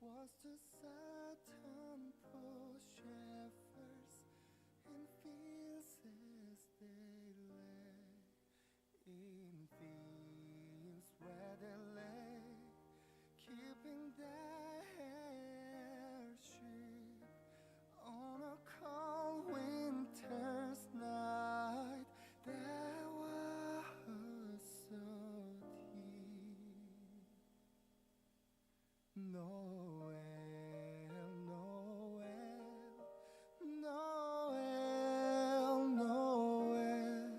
was to Satan poor shepherds in fields as they lay, in fields where they lay, keeping their sheep on a cold winter's night. There was so deep. Noel, Noel, Noel, Noel.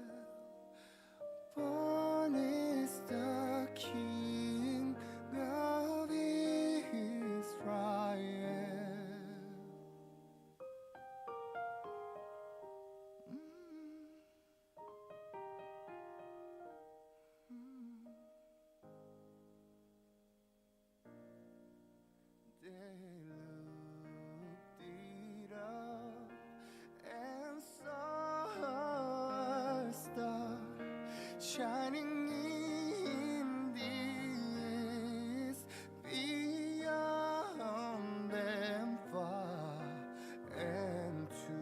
Born is the King of Israel. They looked it up and saw a star shining in the east, beyond them far, and to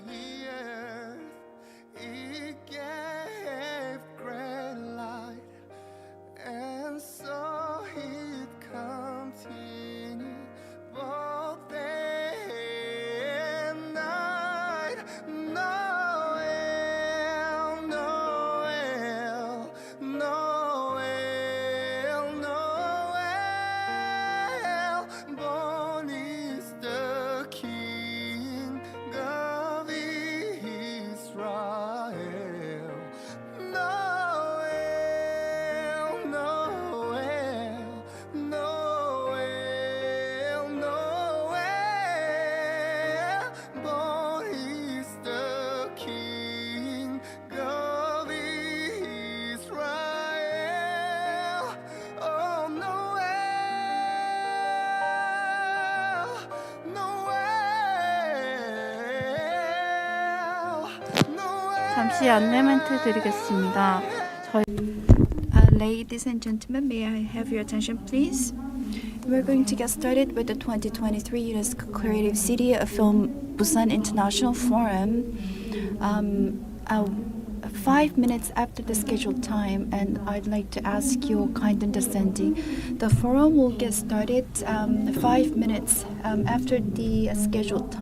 the earth it gave great light, and so it continued both day and night. Noel, Noel, Noel, Noel. Born is the King of Israel. Noel, Noel, Noel, Noel. Born is the King of Israel. Oh, Noel, Noel, Noel. 잠시 안내 멘트 드리겠습니다. Ladies and gentlemen, may I have your attention, please? We're going to get started with the 2023 UNESCO Creative City Film Busan International Forum. 5 minutes after the scheduled time, and I'd like to ask your kind understanding. The forum will get started 5 minutes after the scheduled time.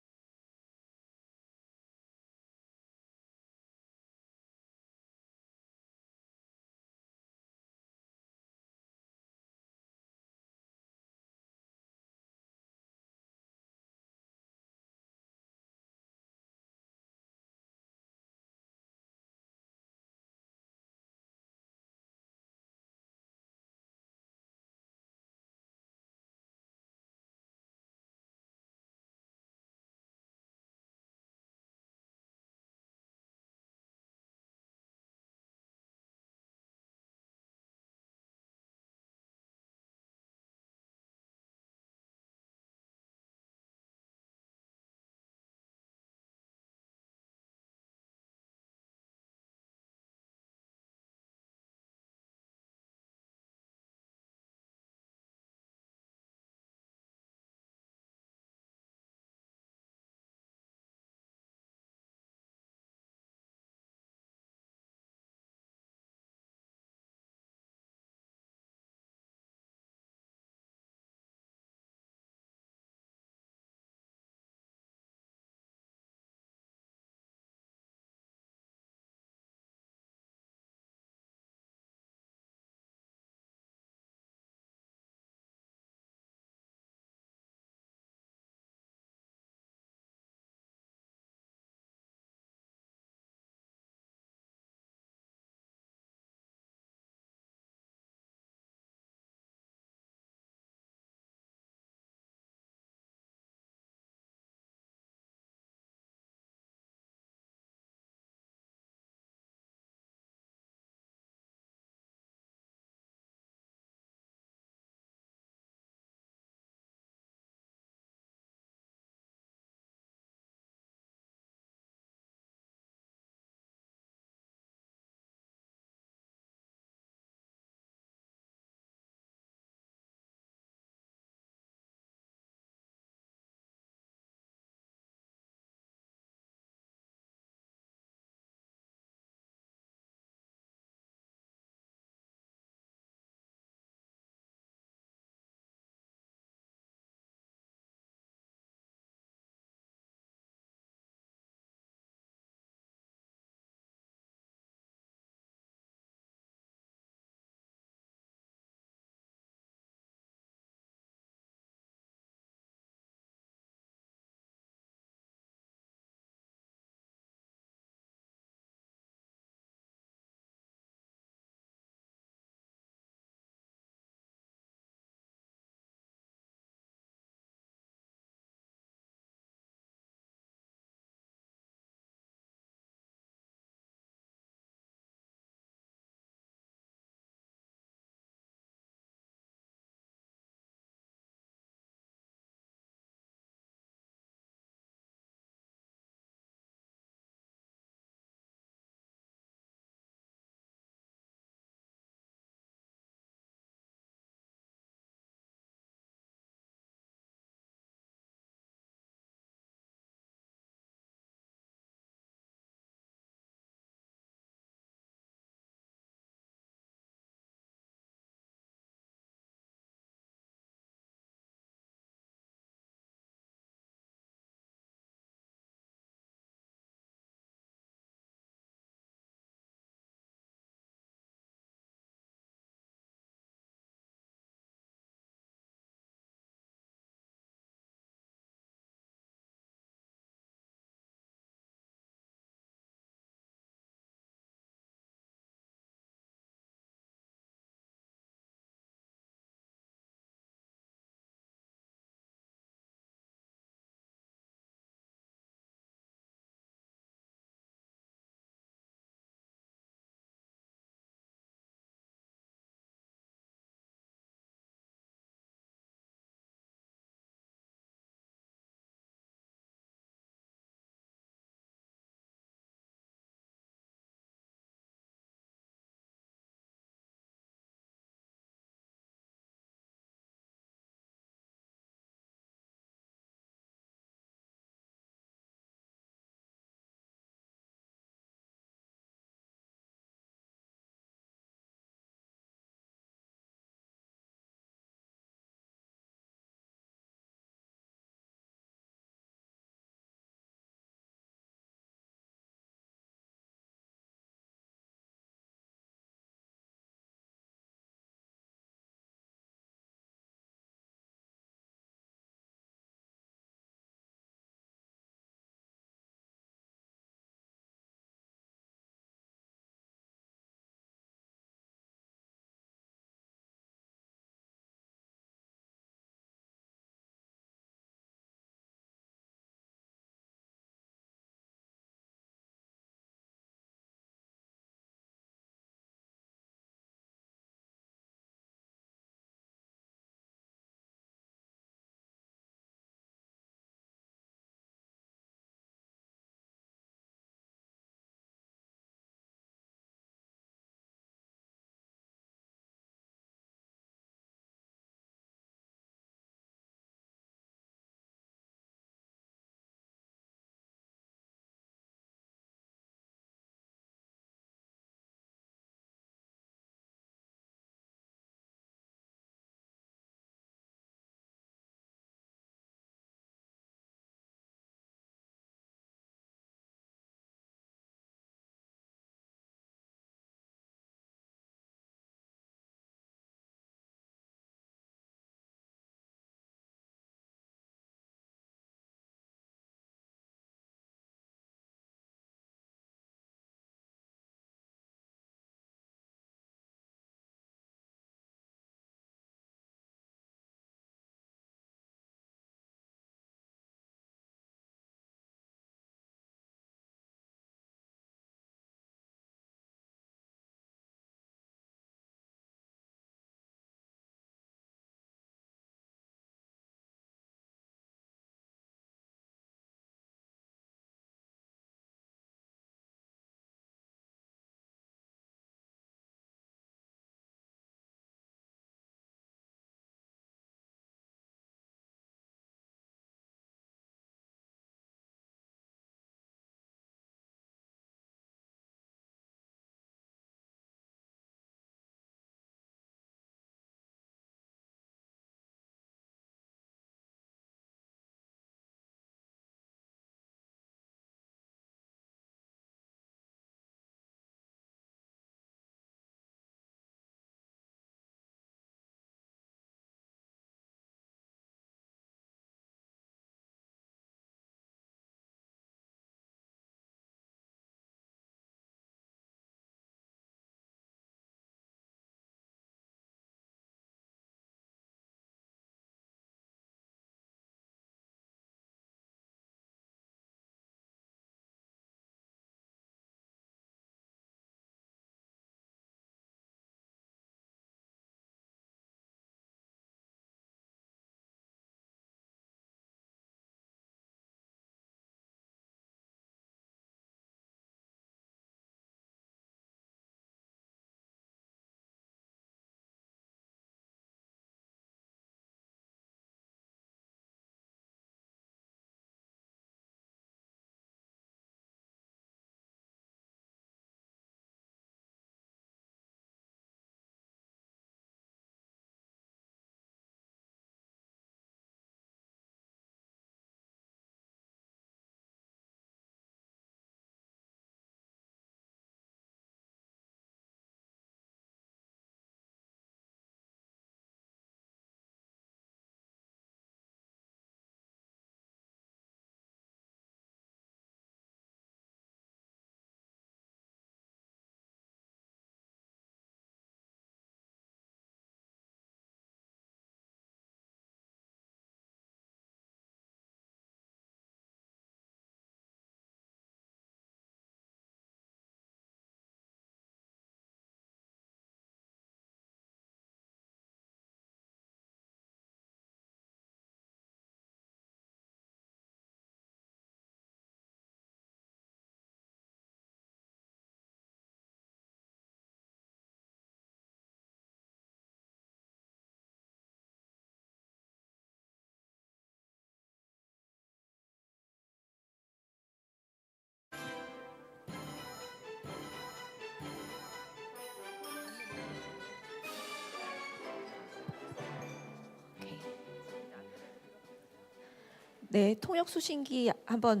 네, 통역 수신기 한번.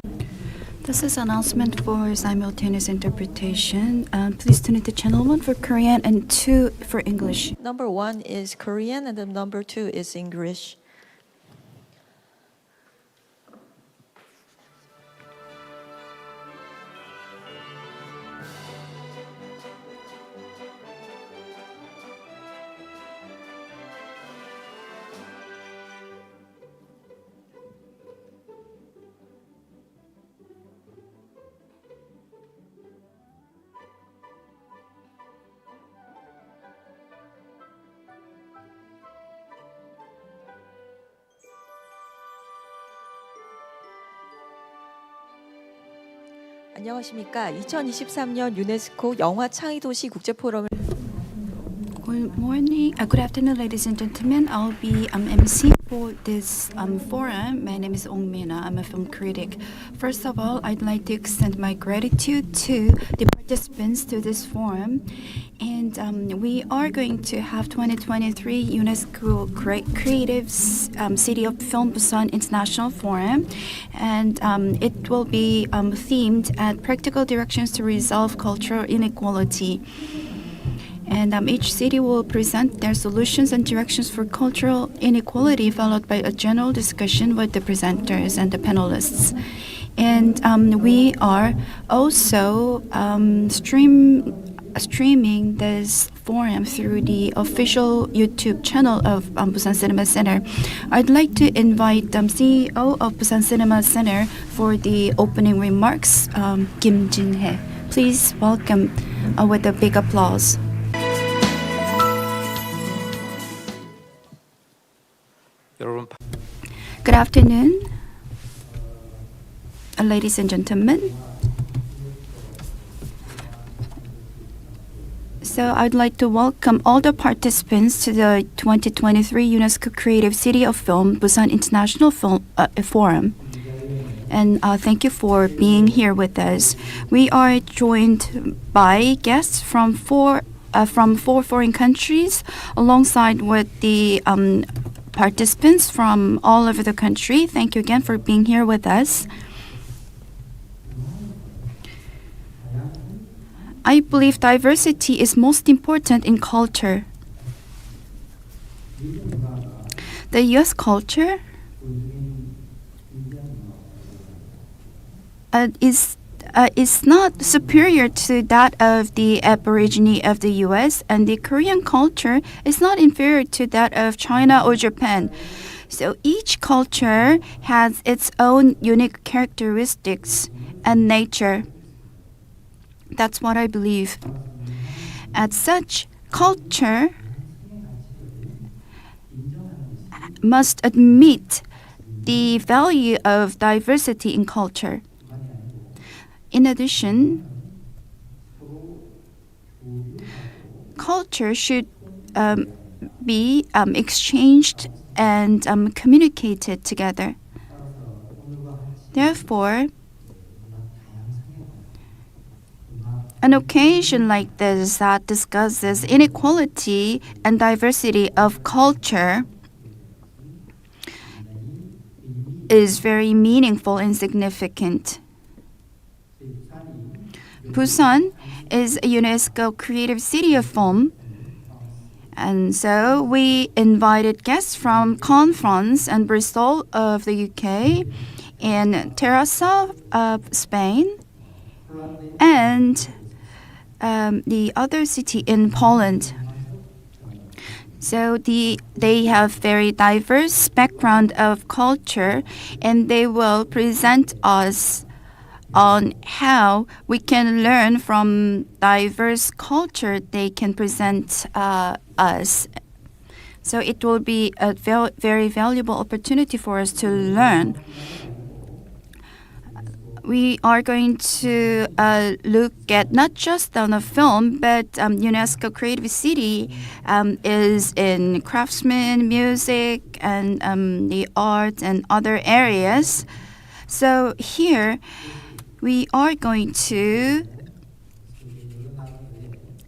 This is announcement for simultaneous interpretation. Please tune into channel 1 for Korean and 2 for English. Number 1 is Korean and then number 2 is English. 안녕하십니까. 2023년 유네스코 영화 창의도시 국제포럼을 Good morning, good afternoon, ladies and gentlemen. I'll be MC for this forum. My name is Ong Mina. I'm a film critic. First of all, I'd like to extend my gratitude to the participants to this forum. And we are going to have 2023 UNESCO Creative City of Film Busan International Forum. And it will be themed at practical directions to resolve cultural inequality. And each city will present their solutions and directions for cultural inequality, followed by a general discussion with the presenters and the panelists. And we are also streaming this forum through the official YouTube channel of Busan Cinema Center. I'd like to invite CEO of Busan Cinema Center for the opening remarks, Kim Jin-hye. Please welcome with a big applause. Good afternoon, ladies and gentlemen. So I'd like to welcome all the participants to the 2023 UNESCO Creative City of Film Busan International Film Forum. And thank you for being here with us. We are joined by guests from four foreign countries, alongside with the participants from all over the country. Thank you again for being here with us. I believe diversity is most important in culture. The US culture is not superior to that of the Aborigine of the US, and the Korean culture is not inferior to that of China or Japan. So each culture has its own unique characteristics and nature. That's what I believe. As such, culture must admit the value of diversity in culture. In addition, culture should be exchanged and communicated together. Therefore, an occasion like this that discusses inequality and diversity of culture is very meaningful and significant. Busan is a UNESCO Creative City of Film, and so we invited guests from Cannes, France, and Bristol of the UK, and Terrassa of Spain, and the other city in Poland. So they have very diverse background of culture, and they will present us on how we can learn from diverse culture they can present us. So it will be a very valuable opportunity for us to learn. We are going to look at not just on a film, but UNESCO Creative City is in craftsman, music, and the arts and other areas. So here, we are going to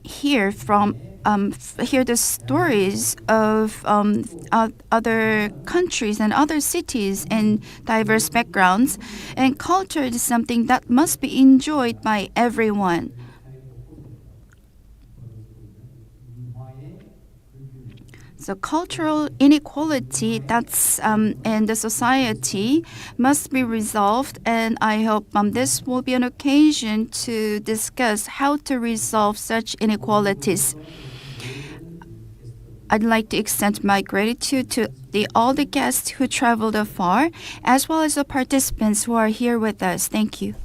hear from hear the stories of other countries and other cities and diverse backgrounds. And culture is something that must be enjoyed by everyone. So cultural inequality that's in the society must be resolved, and I hope this will be an occasion to discuss how to resolve such inequalities. I'd like to extend my gratitude to all the guests who traveled afar, as well as the participants who are here with us. Thank you.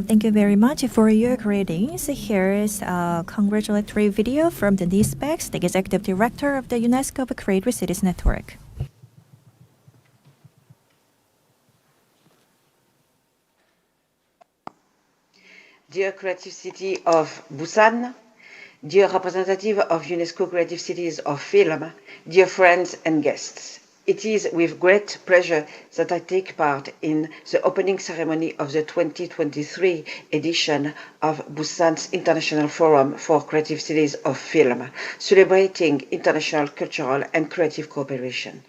Thank you very much for your greetings. Here is a congratulatory video from Denise Bex, the Executive Director of the UNESCO Creative Cities Network. Dear Creative City of Busan, dear representative of UNESCO Creative Cities of Film, dear friends and guests. It is with great pleasure that I take part in the opening ceremony of the 2023 edition of Busan's International Forum for Creative Cities of Film, celebrating international cultural and creative cooperation.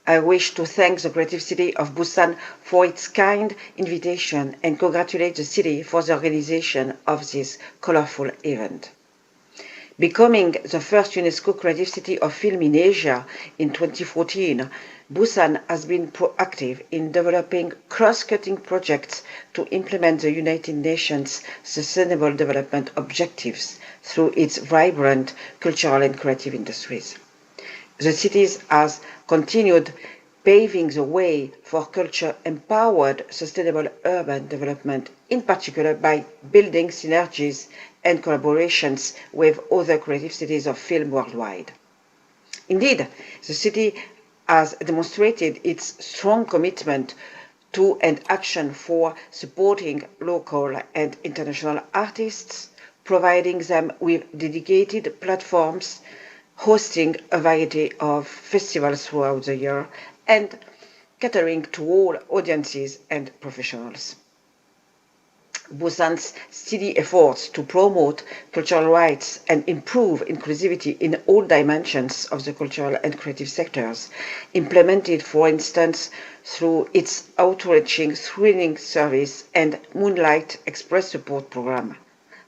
I wish to thank the Creative City of Busan for its kind invitation and congratulate the city for the organization of this colorful event. Becoming the first UNESCO Creative City of Film in Asia in 2014, Busan has been proactive in developing cross-cutting projects to implement the United Nations Sustainable Development Objectives through its vibrant cultural and creative industries. The city has continued paving the way for culture-empowered sustainable urban development, in particular by building synergies and collaborations with other creative cities of film worldwide. Indeed, the city has demonstrated its strong commitment to and action for supporting local and international artists, providing them with dedicated platforms, hosting a variety of festivals throughout the year, and catering to all audiences and professionals. Busan's steady efforts to promote cultural rights and improve inclusivity in all dimensions of the cultural and creative sectors, implemented, for instance, through its outreaching screening service and Moonlight Express support program,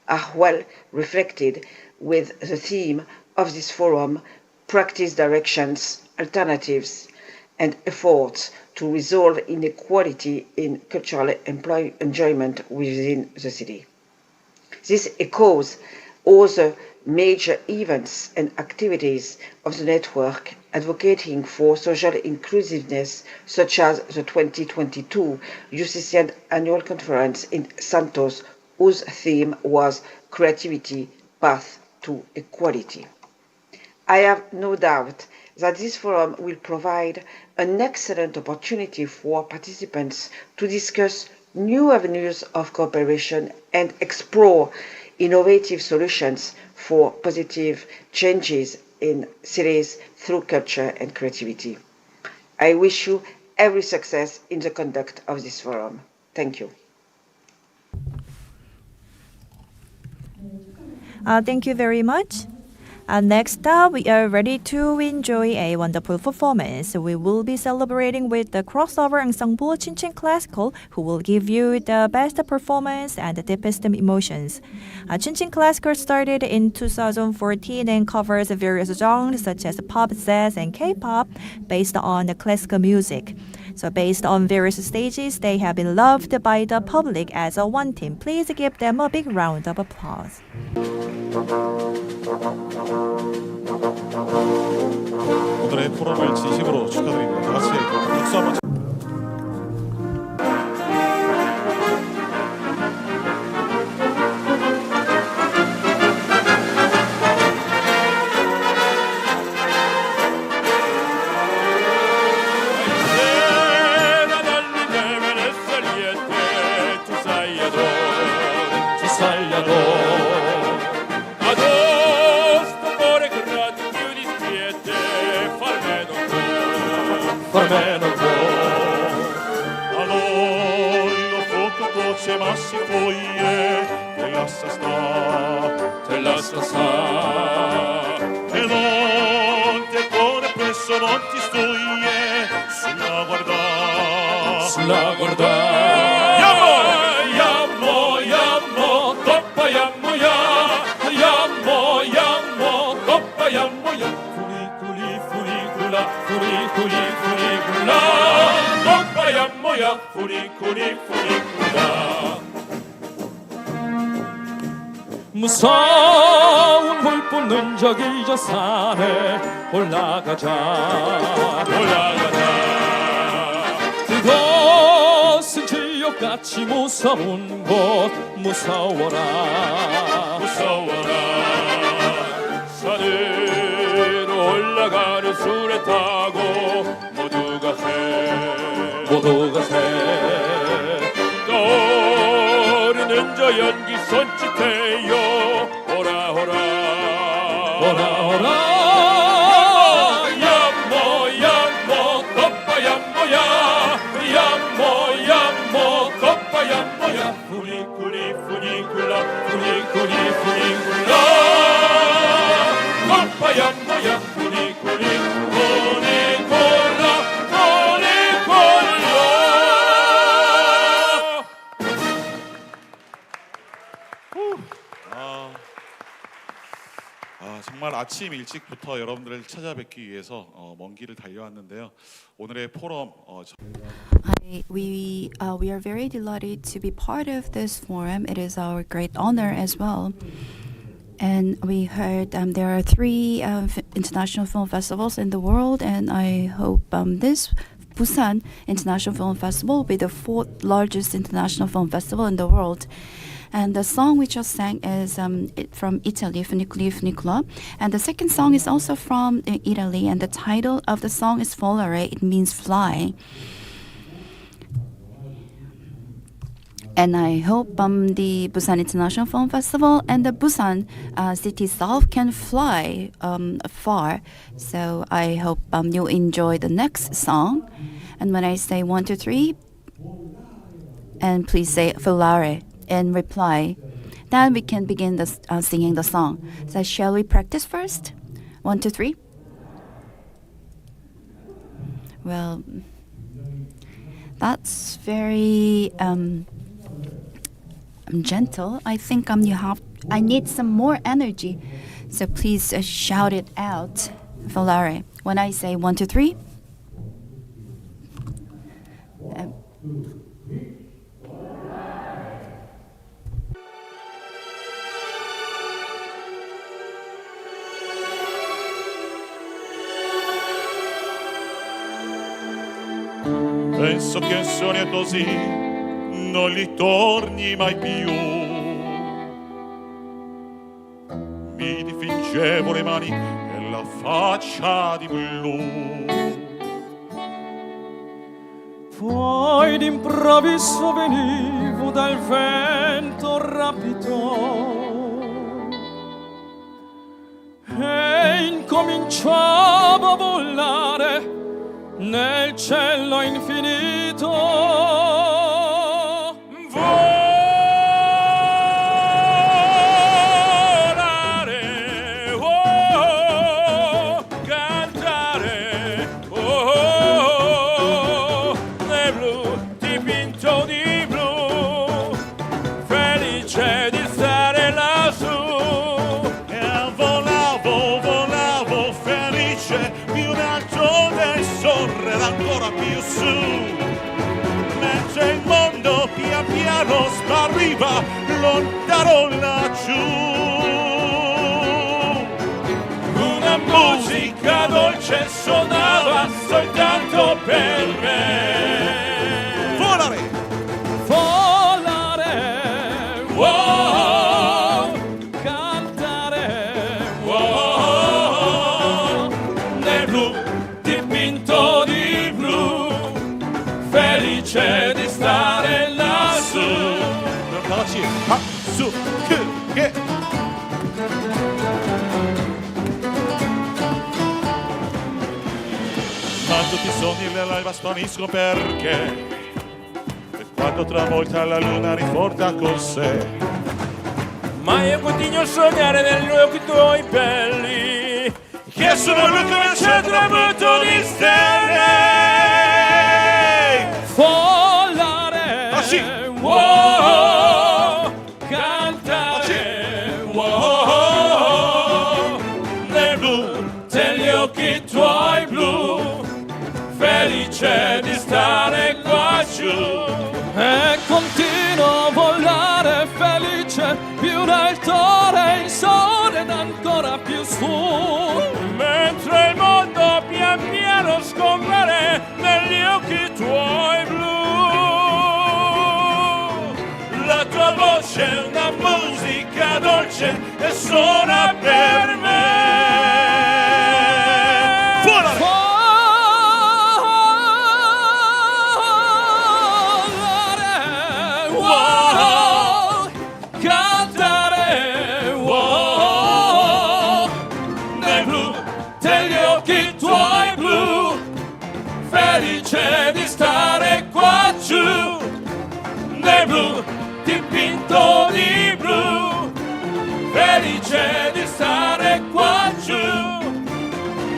are well reflected with the theme of this forum, practice directions, alternatives, and efforts to resolve inequality in cultural enjoyment within the city. This echoes all the major events and activities of the network advocating for social inclusiveness, such as the 2022 UCCN Annual Conference in Santos, whose theme was Creativity, Path to Equality. I have no doubt that this forum will provide an excellent opportunity for participants to discuss new avenues of cooperation and explore innovative solutions for positive changes in cities through culture and creativity. I wish you every success in the conduct of this forum. Thank you. Thank you very much. Next up, we are ready to enjoy a wonderful performance. We will be celebrating with the crossover ensemble Chinchin Classical, who will give you the best performance and the deepest emotions. Chinchin Classical started in 2014 and covers various genres such as pop, jazz, and K-pop based on the classical music. So based on various stages, they have been loved by the public as a one team. Please give them a big round of applause. 오늘의 포럼을 진심으로 축하드립니다. 다 같이 박수 한번. Farmeno, a noi lo fuoco voce ma si foglie della sta e non ti cuore presso non ti stoglie sulla guarda yammo coppa yammo coppa yammo funicula coppa yammo funicula 무서운 물 뿜는 저기 저 산에 올라가자 그것은 지옥같이 무서운 곳 무서워라 산으로 올라가는 수레 타고 모두가 새 떠오르는 저 연기 손짓해요 오라 yammo coppa yammo야 coppa yammo야 funicula coppa yammo야 funicula 정말 아침 일찍부터 여러분들을 찾아뵙기 위해서 먼 길을 달려왔는데요. 오늘의 포럼 We are very delighted to be part of this forum. It is our great honor as well. And we heard there are 3 international film festivals in the world, and I hope this Busan International Film Festival will be the 4th largest international film festival in the world. And the song we just sang is from Italy, Funicula. And the second song is also from Italy, and the title of the song is Volare. It means fly. And I hope the Busan International Film Festival and the Busan city itself can fly far. So I hope you'll enjoy the next song. And when I say 1, 2, 3, and please say Volare in reply, then we can begin the singing the song. So shall we practice first? 1, 2, 3. Well, that's very gentle. I think I need some more energy. So please shout it out, Volare. When I say 1, 2, 3. Penso che sogni così non li torni mai più. Mi dipingevo le mani e la faccia di blu. Poi d'improvviso venivo dal vento rapido e incominciavo a volare nel cielo infinito. Volare, oh, cantare, oh, nel blu dipinto di blu, felice di stare lassù. E volavo felice di un altro del sole ancora più su, mentre il mondo pian piano spariva lontano laggiù. Una musica dolce suonava soltanto per me. Volare! Volare, wow, cantare, wow, nel blu dipinto di blu, felice di stare lassù. 그럼 다 같이 박수 크게. Ma tutti i sogni dell'alba spaniscono perché quando travolta la luna riporta con sé. Ma io continuo a sognare negli occhi tuoi belli, che sono l'ultimo tramonto di stelle. Volare, Ah, sì. wow, cantare, wow, nel blu degli occhi tuoi blu, felice di stare qua giù. E continuo a volare felice, più in alto e in sole ed ancora più su, mentre il mondo pian piano scompare negli occhi tuoi blu. La tua voce è una musica dolce e suona per me. Felice di stare qua giù, nel blu dipinto di blu. Felice di stare qua giù,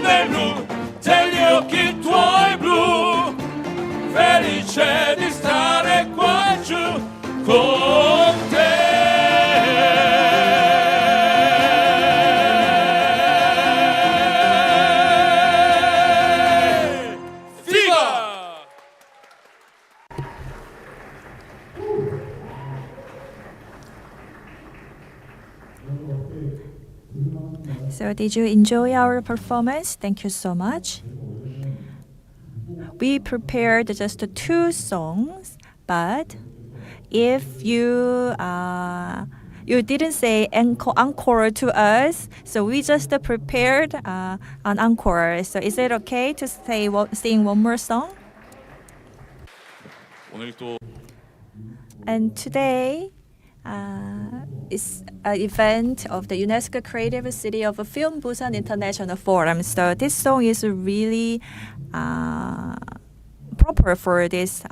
nel blu degli occhi tuoi blu. Felice di stare qua giù con te. So did you enjoy our performance? Thank you so much. We prepared just 2 songs, but if you didn't say encore to us, so we just prepared an encore. So is it okay to sing one more song? 오늘 또 And today is an event of the UNESCO Creative City of Film Busan International Forum. So this song is really proper for this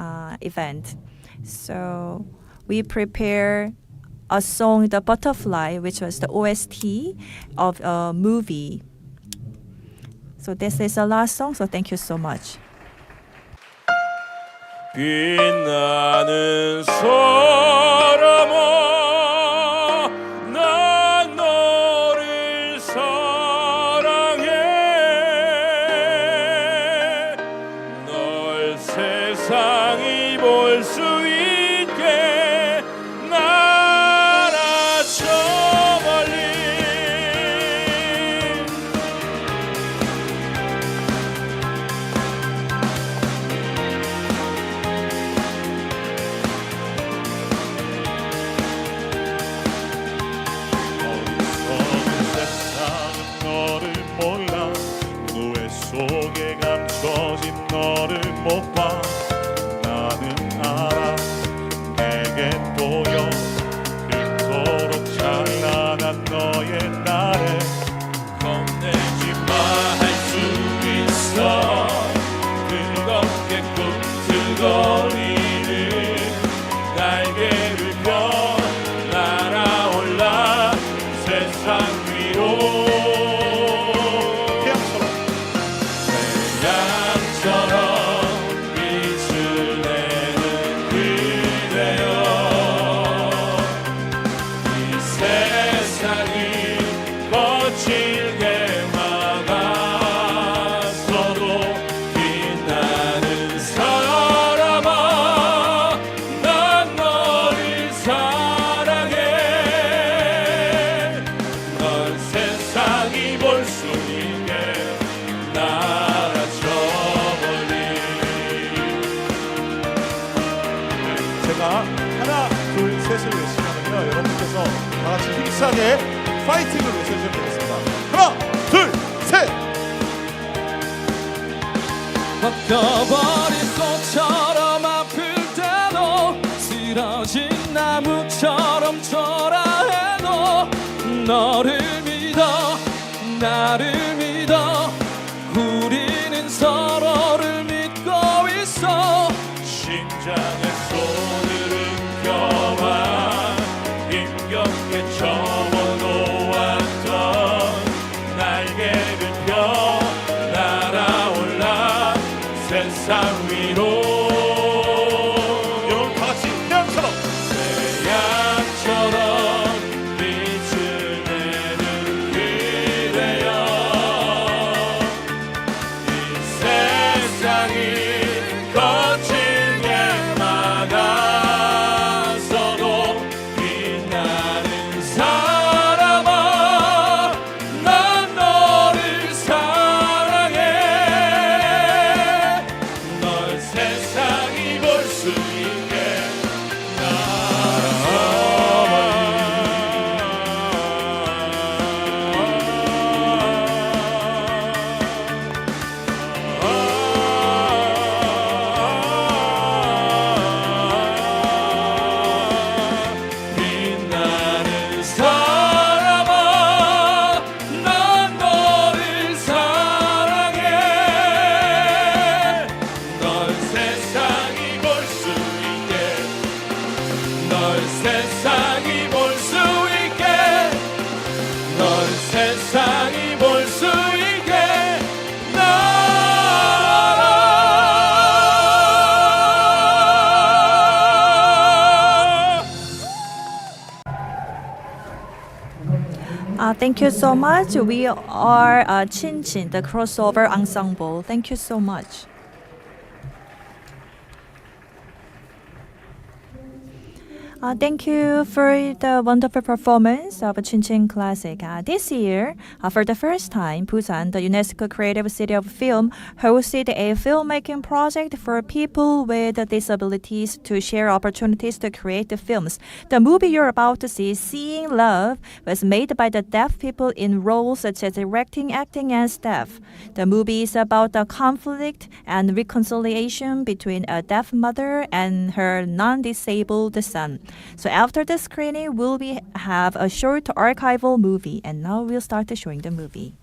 event. So we prepare a song, The Butterfly, which was the OST of a movie. So this is the last song, so thank you so much. 빛나는 사람아, 난 너를 사랑해. 널 세상이 볼 수 있게 나라 저 멀리. 너를 몰라 누에 속에 감춰진 너를 못 봐. 나는 알아 내게 보여 그토록 찬란한 너의 나를. 겁내지 마 할 수 있어. 뜨겁게 꿈틀거리는 날개를 펴 날아올라 세상 위로. 태양처럼 빛을 내는 그대여. 이 세상이 거칠게 막아서도 빛나는 사람아, 난 너를 사랑해. 널 세상이 볼 수 있게 나라 저 멀리. 제가 하나 둘 셋을 외치면요 여러분께서 다 같이 힘차게 파이팅을 외쳐주시면 되겠습니다. 하나 둘 셋. 벗겨버린 꽃처럼 아플 때도 쓰러진 나무처럼 초라해도 너를 믿어 나를 믿어. 우리는 서로를 믿고 있어. 심장의 소리 Thank you so much. We are Chin Chin, the crossover ensemble. Thank you so much. Thank you for the wonderful performance of Chin Chin Classic. This year, for the first time, Busan, the UNESCO Creative City of Film, hosted a filmmaking project for people with disabilities to share opportunities to create the films. The movie you're about to see, Seeing Love, was made by the deaf people in roles such as directing, acting, and staff. The movie is about the conflict and reconciliation between a deaf mother and her non-disabled son. So after the screening, we'll have a short archival movie, and now we'll start showing the movie.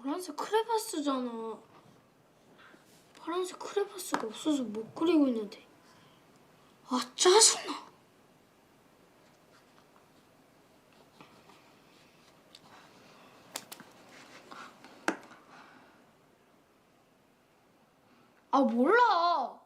노란색 크레파스잖아. 파란색 크레파스가 없어서 못 그리고 있는데. 아, 짜증나. 아, 몰라.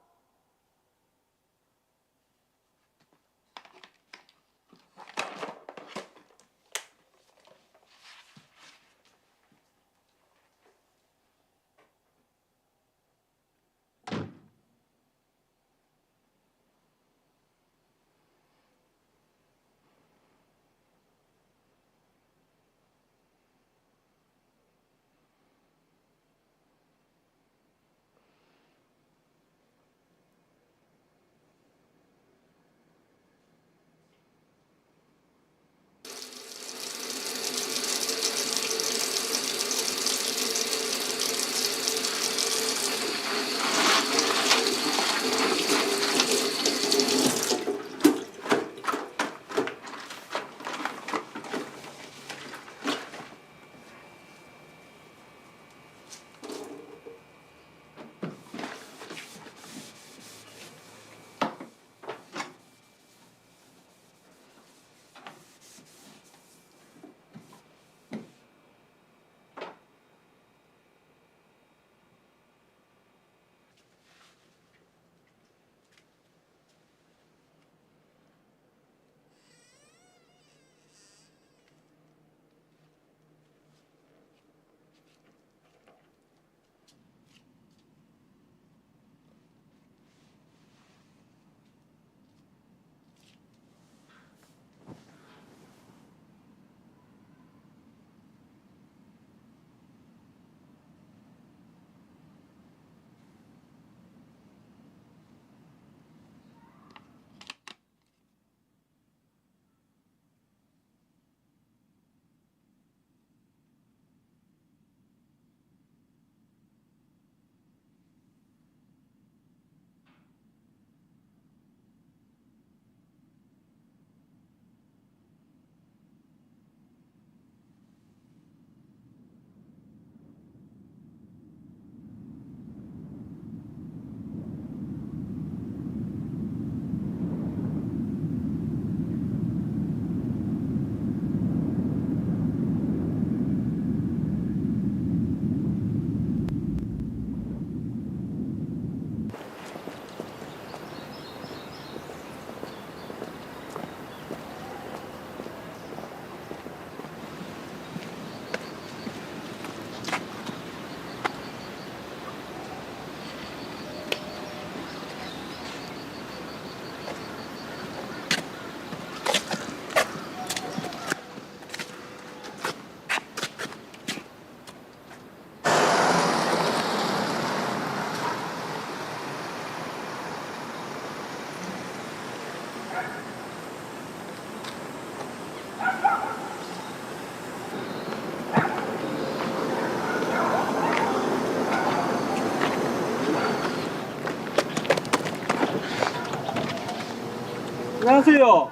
안녕하세요.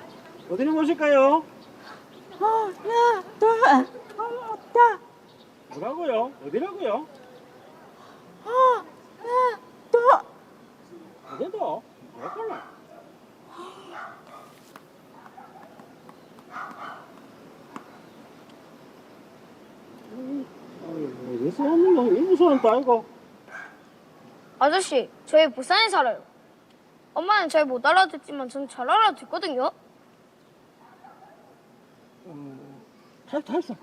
어디로 모실까요? 뭐라고요? 어디라고요? 어디도? 뭐라고요? 어디서 오는 거? 일부서는 또 알고. 아저씨, 저희 부산에 살아요. 엄마는 잘 못 알아듣지만 전 잘 알아듣거든요. 탈수.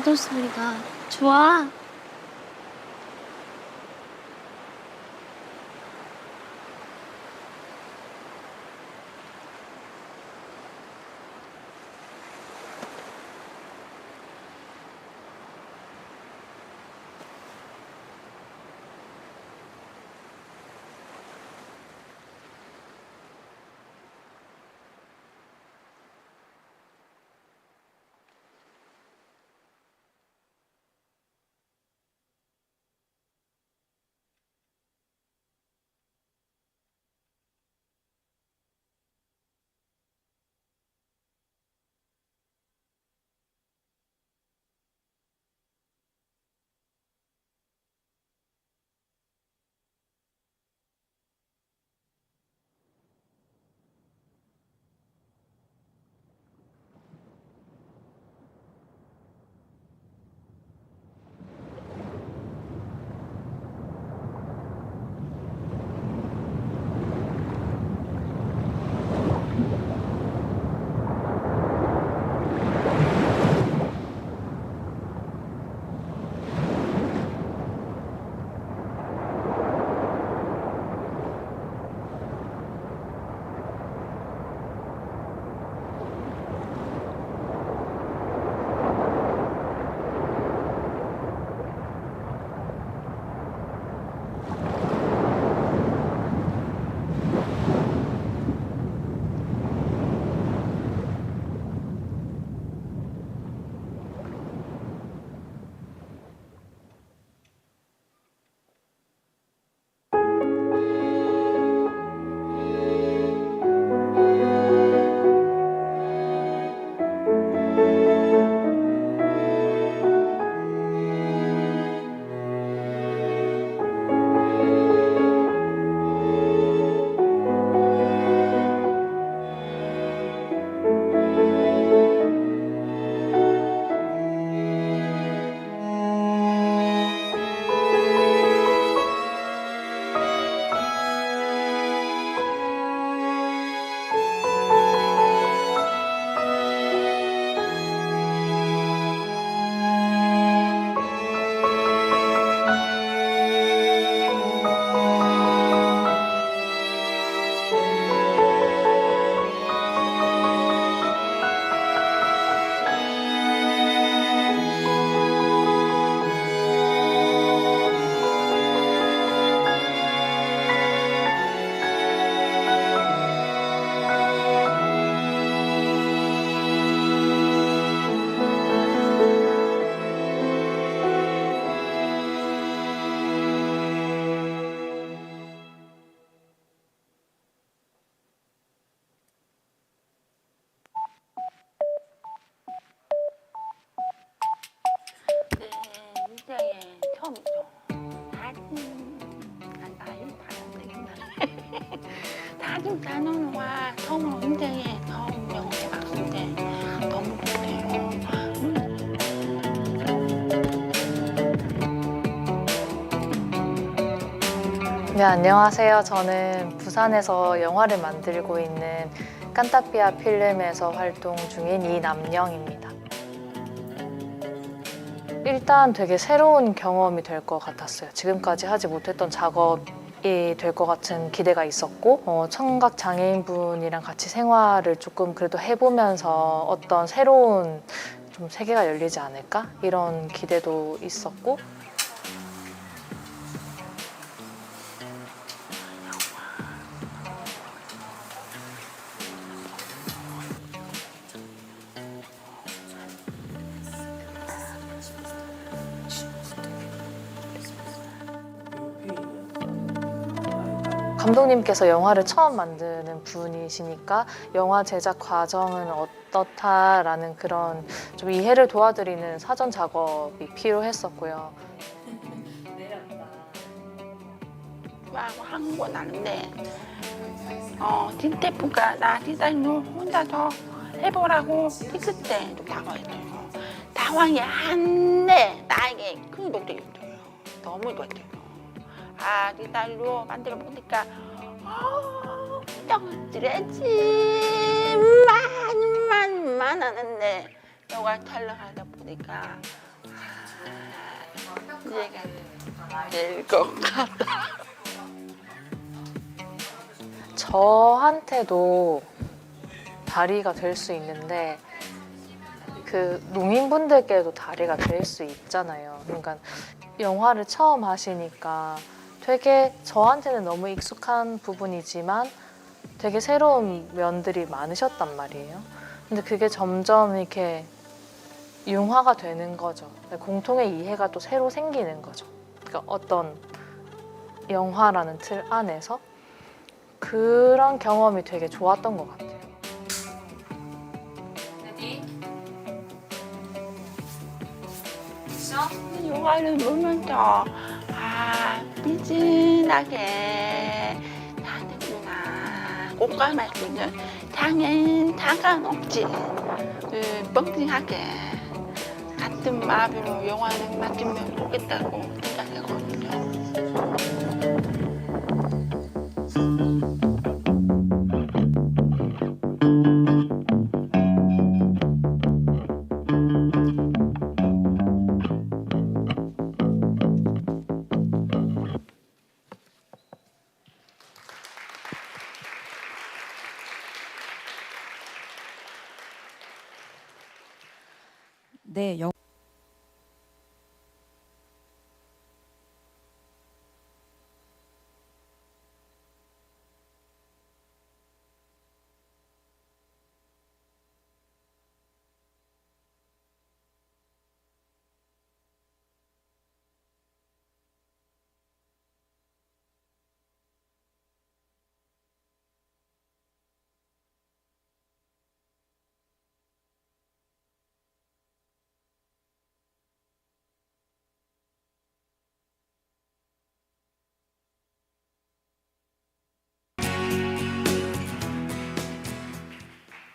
파도 소리가 좋아. 인생의 처음이죠. 다짐 따놓은 와 처음으로 인생의 처음 영화에 갔는데 너무 좋대요. 네, 안녕하세요. 저는 부산에서 영화를 만들고 있는 깐딱비아 필름에서 활동 중인 이남영입니다. 일단 되게 새로운 경험이 될 것 같았어요. 지금까지 하지 못했던 작업이 될 것 같은 기대가 있었고 청각 장애인분이랑 같이 생활을 조금 그래도 해보면서 어떤 새로운 좀 세계가 열리지 않을까? 이런 기대도 있었고 감독님께서 영화를 처음 만드는 분이시니까 영화 제작 과정은 어떻다라는 그런 좀 이해를 도와드리는 사전 작업이 필요했었고요. 하고 한국은 아는데 딘테프가 나 디자인을 혼자서 해보라고 그때 좀 다가왔어요. 당황이 한데 나에게 그 노력이었어요. 너무 좋았어요. 디자인로 만들어 보니까 떡지레지 만만 하는데 영화 촬영하다 보니까 이해가 될 것 같아. 저한테도 다리가 될 수 있는데 그 농민분들께도 다리가 될 수 있잖아요. 그러니까 영화를 처음 하시니까 되게 저한테는 너무 익숙한 부분이지만 되게 새로운 면들이 많으셨단 말이에요. 근데 그게 점점 이렇게 융화가 되는 거죠. 공통의 이해가 또 새로 생기는 거죠. 그러니까 어떤 영화라는 틀 안에서 그런 경험이 되게 좋았던 것 같아요. 영화를 보면서 미진하게 사는구나. 공감할 수 있는 상관없지. 뻥ting하게 같은 마음으로 영화를 맡으면 좋겠다고 생각하거든요. 네,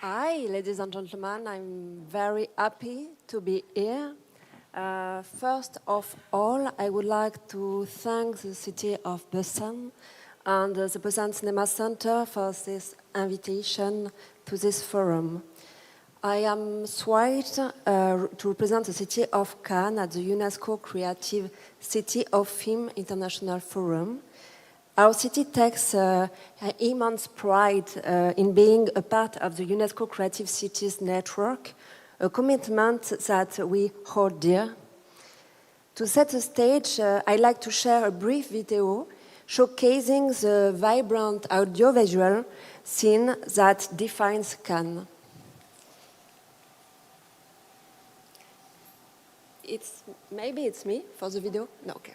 Hi, ladies and gentlemen. I'm very happy to be here. First of all, I would like to thank the city of Busan and the Busan Cinema Center for this invitation to this forum. I am thrilled to represent the city of Cannes at the UNESCO Creative City of Film International Forum. Our city takes immense pride in being a part of the UNESCO Creative Cities Network, a commitment that we hold dear. To set the stage, I'd like to share a brief video showcasing the vibrant audiovisual scene that defines Cannes. Maybe it's me for the video? No, okay.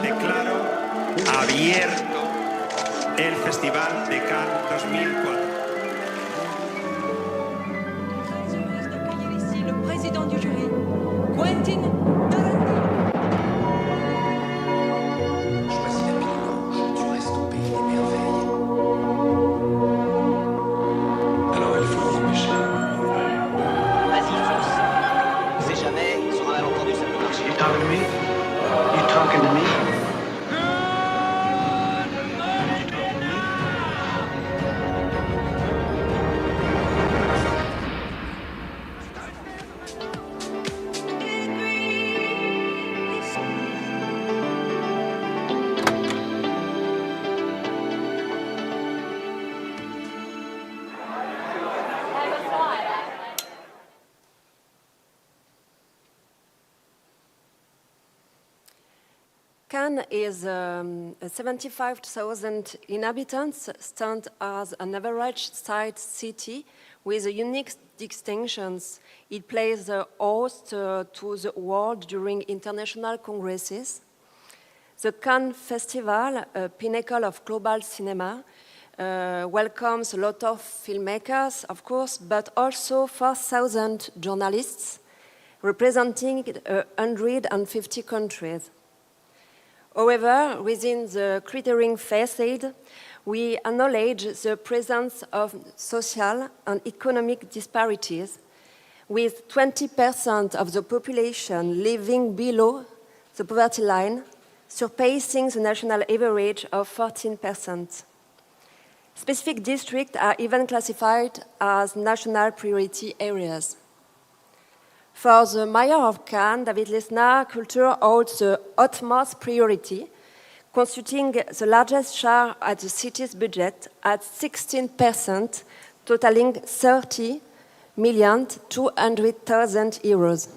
Declaro abierto el Festival de Cannes 2004. Ici le président du jury, Quentin Tarantino. Choisis la pile blanche, tu restes au pays des merveilles. Alors il faut nous empêcher. Vas-y, fonce. On sait jamais, sur un malentendu, ça peut marcher. You talking to me? You talking to me? Cannes is 75,000 inhabitants, stands as an average-sized city with unique distinctions. It plays host to the world during international congresses. The Cannes Festival, a pinnacle of global cinema, welcomes a lot of filmmakers, of course, but also 4,000 journalists representing 150 countries. However, within the crittering facade, we acknowledge the presence of social and economic disparities, with 20% of the population living below the poverty line, surpassing the national average of 14%. Specific districts are even classified as national priority areas. For the Mayor of Cannes, David Lesnar, culture holds the utmost priority, constituting the largest share at the city's budget at 16%, totaling €30,200,000.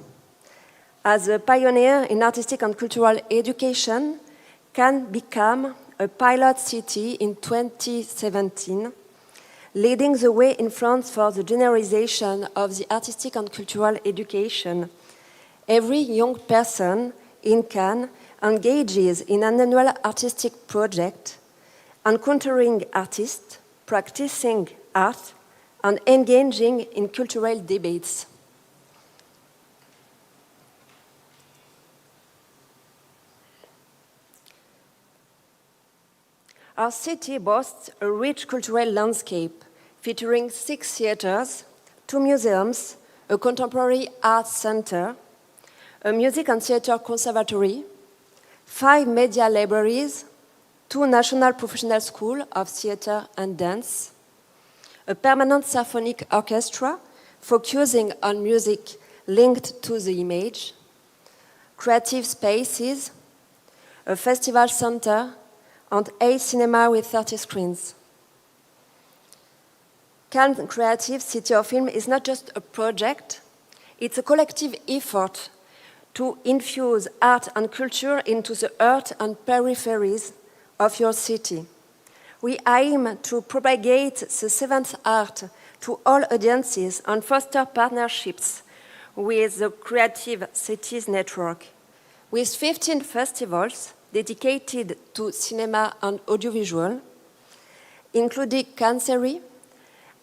As a pioneer in artistic and cultural education, Cannes became a pilot city in 2017, leading the way in France for the generalization of the artistic and cultural education. Every young person in Cannes engages in an annual artistic project, encountering artists, practicing art, and engaging in cultural debates. Our city boasts a rich cultural landscape featuring 6 theaters, 2 museums, a contemporary arts center, a music and theater conservatory, 5 media libraries, 2 national professional schools of theater and dance, a permanent symphonic orchestra focusing on music linked to the image, creative spaces, a festival center, and 8 cinema with 30 screens. Cannes Creative City of Film is not just a project, it's a collective effort to infuse art and culture into the heart and peripheries of your city. We aim to propagate the seventh art to all audiences and foster partnerships with the Creative Cities Network. With 15 festivals dedicated to cinema and audiovisual, including Cannes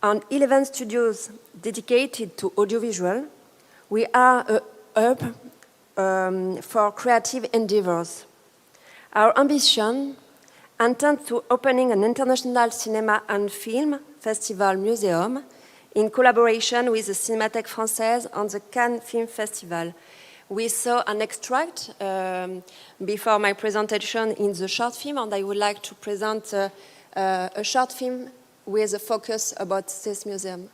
and 11 studios dedicated to audiovisual, we are a hub for creative endeavors. Our ambition intends to opening an international cinema and film festival museum in collaboration with the Cinémathèque Française and the Cannes Film Festival. We saw an extract before my presentation in the short film, and I would like to present a short film with a focus about this museum.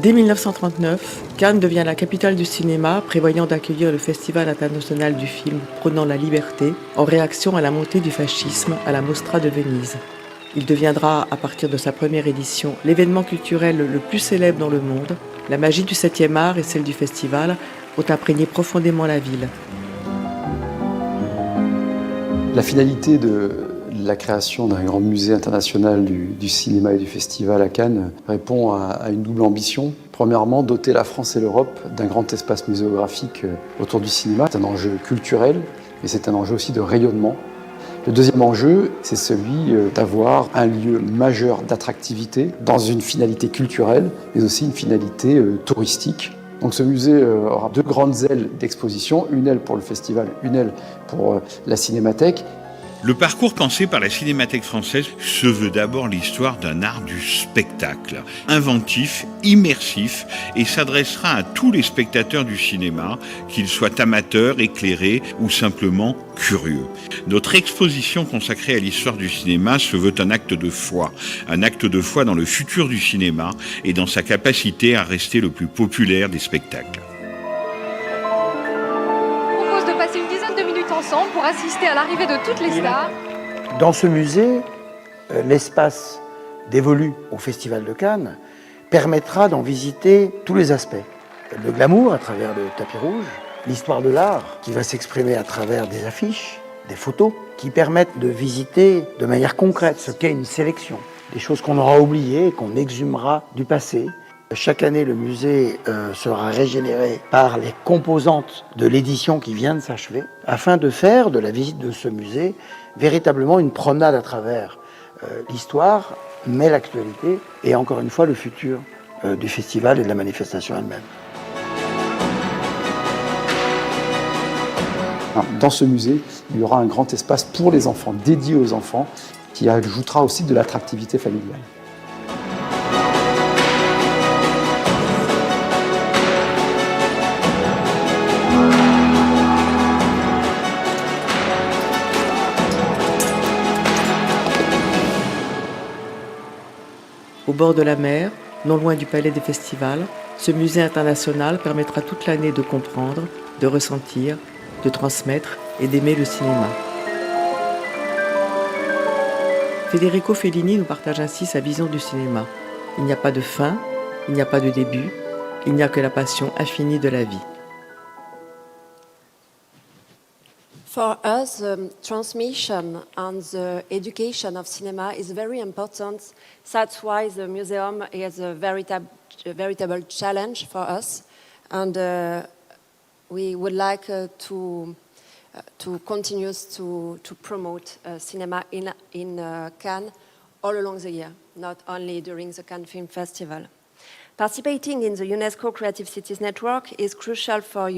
Dès 1939, Cannes devient la capitale du cinéma, prévoyant d'accueillir le Festival international du film prônant la liberté, en réaction à la montée du fascisme à la Mostra de Venise. Il deviendra, à partir de sa première édition, l'événement culturel le plus célèbre dans le monde. La magie du 7e art et celle du festival ont imprégné profondément la ville. La finalité de la création d'un grand musée international du cinéma et du festival à Cannes répond à une double ambition. Premièrement, doter la France et l'Europe d'un grand espace muséographique autour du cinéma. C'est un enjeu culturel, mais c'est un enjeu aussi de rayonnement. Le deuxième enjeu, c'est celui d'avoir un lieu majeur d'attractivité dans une finalité culturelle, mais aussi une finalité touristique. Donc ce musée aura deux grandes ailes d'exposition, une aile pour le festival, une aile pour la cinémathèque. Le parcours pensé par la Cinémathèque française se veut d'abord l'histoire d'un art du spectacle, inventif, immersif, et s'adressera à tous les spectateurs du cinéma, qu'ils soient amateurs, éclairés ou simplement curieux. Notre exposition consacrée à l'histoire du cinéma se veut un acte de foi dans le futur du cinéma et dans sa capacité à rester le plus populaire des spectacles. Passer une dizaine de minutes ensemble pour assister à l'arrivée de toutes les stars. Dans ce musée, l'espace dévolu au Festival de Cannes permettra d'en visiter tous les aspects. Le glamour à travers le tapis rouge, l'histoire de l'art qui va s'exprimer à travers des affiches, des photos qui permettent de visiter de manière concrète ce qu'est une sélection, des choses qu'on aura oubliées et qu'on exhumera du passé. Chaque année, le musée sera régénéré par les composantes de l'édition qui vient de s'achever, afin de faire de la visite de ce musée véritablement une promenade à travers l'histoire, mais l'actualité et encore une fois le futur du festival et de la manifestation elle-même. Dans ce musée, il y aura un grand espace pour les enfants, dédié aux enfants, qui ajoutera aussi de l'attractivité familiale. Au bord de la mer, non loin du palais des festivals, ce musée international permettra toute l'année de comprendre, de ressentir, de transmettre et d'aimer le cinéma. Federico Fellini nous partage ainsi sa vision du cinéma. Il n'y a pas de fin, il n'y a pas de début, il n'y a que la passion infinie de la vie. For us, the transmission and the education of cinema is very important. That's why the museum is a veritable challenge for us, and we would like to continue to promote cinema in Cannes all along the year, not only during the Cannes Film Festival. Participating in the UNESCO Creative Cities Network is crucial for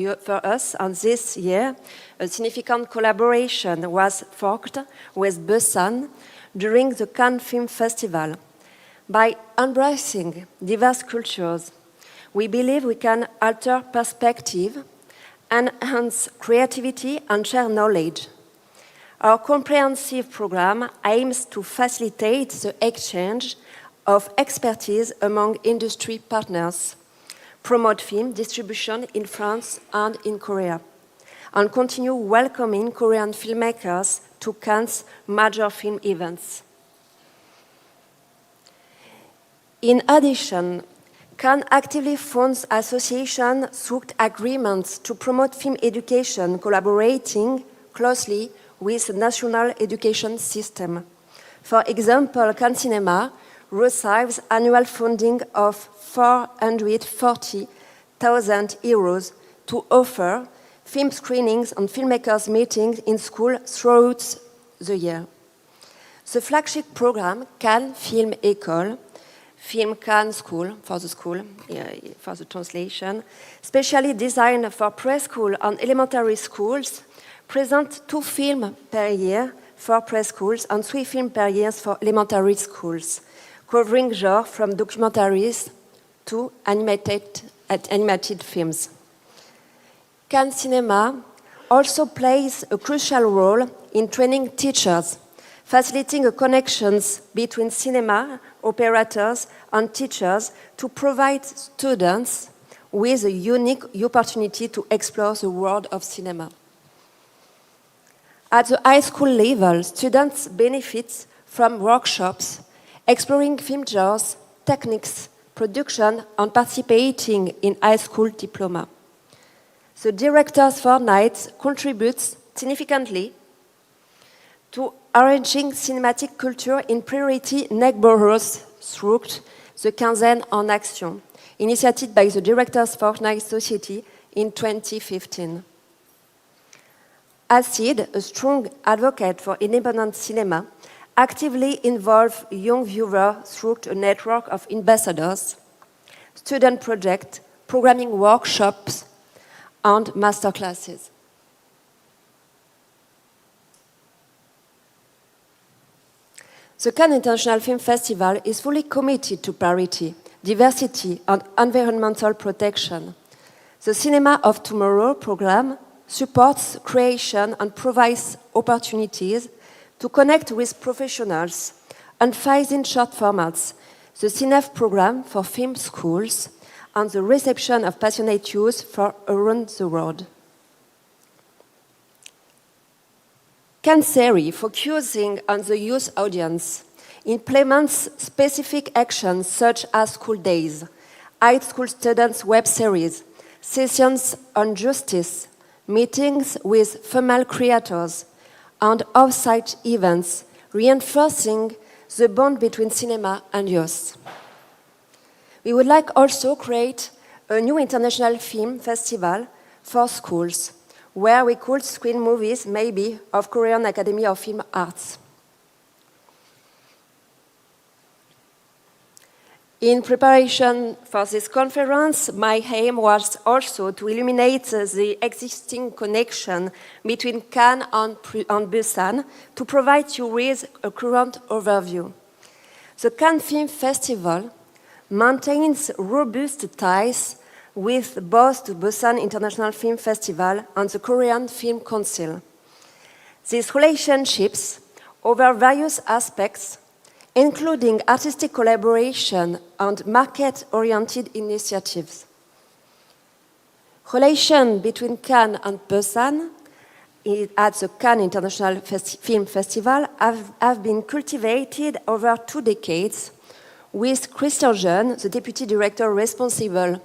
us, and this year a significant collaboration was forged with Busan during the Cannes Film Festival. By embracing diverse cultures, we believe we can alter perspective, enhance creativity, and share knowledge. Our comprehensive program aims to facilitate the exchange of expertise among industry partners, promote film distribution in France and in Korea, and continue welcoming Korean filmmakers to Cannes' major film events. In addition, Cannes actively funds associations through agreements to promote film education, collaborating closely with the national education system. For example, Cannes Cinema receives annual funding of 440,000 euros to offer film screenings and filmmakers meetings in school throughout the year. The flagship program, Cannes Film École, Film Cannes School, for the translation, specially designed for preschool and elementary schools, present 2 films per year for preschools and 3 films per year for elementary schools, covering genres from documentaries to animated films. Cannes Cinema also plays a crucial role in training teachers, facilitating connections between cinema operators and teachers to provide students with a unique opportunity to explore the world of cinema. At the high school level, students benefit from workshops exploring film genres, techniques, production, and participating in high school diploma. The Directors Fortnight contributes significantly to arranging cinematic culture in priority neighborhoods through the Quinzaine en Action, initiated by the Directors Fortnite Society in 2015. ACID, a strong advocate for independent cinema, actively involves young viewers through a network of ambassadors, student projects, programming workshops, and masterclasses. The Cannes International Film Festival is fully committed to parity, diversity, and environmental protection. The Cinema of Tomorrow program supports creation and provides opportunities to connect with professionals and finds in short formats the CINEF program for film schools and the reception of passionate youth from around the world. Canseri, focusing on the youth audience, implements specific actions such as school days, high school students' web series, sessions on justice, meetings with female creators, and off-site events, reinforcing the bond between cinema and youth. We would like also create a new international film festival for schools, where we could screen movies, maybe, of Korean Academy of Film Arts. In preparation for this conference, my aim was also to illuminate the existing connection between Cannes and Busan to provide you with a current overview. The Cannes Film Festival maintains robust ties with both the Busan International Film Festival and the Korean Film Council. These relationships, over various aspects, including artistic collaboration and market-oriented initiatives. Relations between Cannes and Busan at the Cannes International Film Festival have been cultivated over 2 decades, with Christian Jeune, the deputy director responsible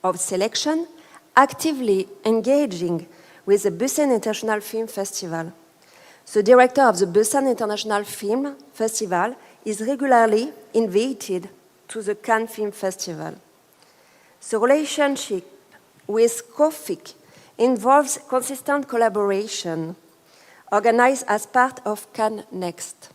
of selection, actively engaging with the Busan International Film Festival. The director of the Busan International Film Festival is regularly invited to the Cannes Film Festival. The relationship with COFIC involves consistent collaboration, organized as part of Cannes Next.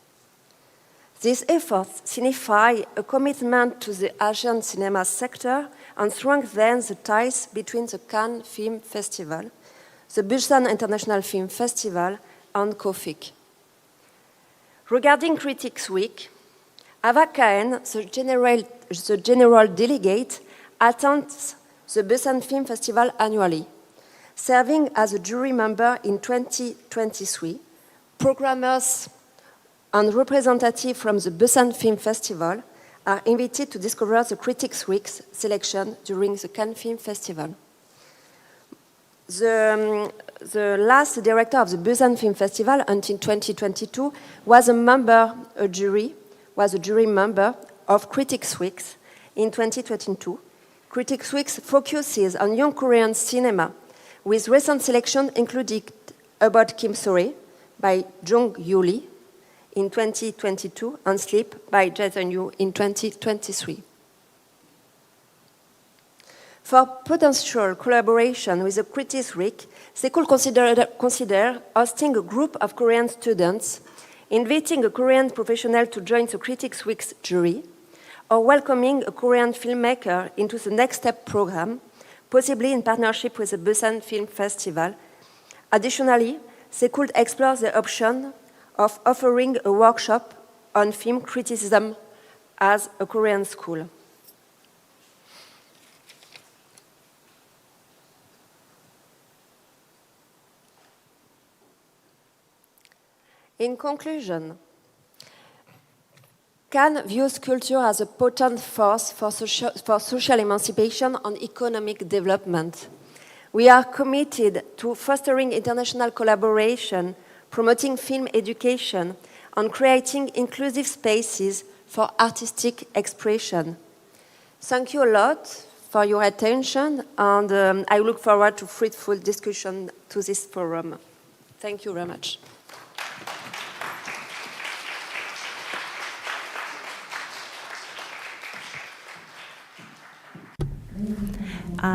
These efforts signify a commitment to the Asian cinema sector and strengthen the ties between the Cannes Film Festival, the Busan International Film Festival, and COFIC. Regarding Critics Week, Ava Cahen, the general delegate, attends the Busan Film Festival annually. Serving as a jury member in 2023, programmers and representatives from the Busan Film Festival are invited to discover the Critics Week's selection during the Cannes Film Festival. The last director of the Busan Film Festival until 2022 was a jury member of Critics Week in 2022. Critics Week focuses on young Korean cinema, with recent selection including About Kim Sore by Jung Yoo-lee in 2022 and Sleep by Jason Yu in 2023. For potential collaboration with the Critics Week, they could consider hosting a group of Korean students, inviting a Korean professional to join the Critics Week's jury, or welcoming a Korean filmmaker into the Next Step program, possibly in partnership with the Busan Film Festival. Additionally, they could explore the option of offering a workshop on film criticism as a Korean school. In conclusion, Cannes views culture as a potent force for social emancipation and economic development. We are committed to fostering international collaboration, promoting film education, and creating inclusive spaces for artistic expression. Thank you a lot for your attention, and I look forward to fruitful discussion to this forum. Thank you very much.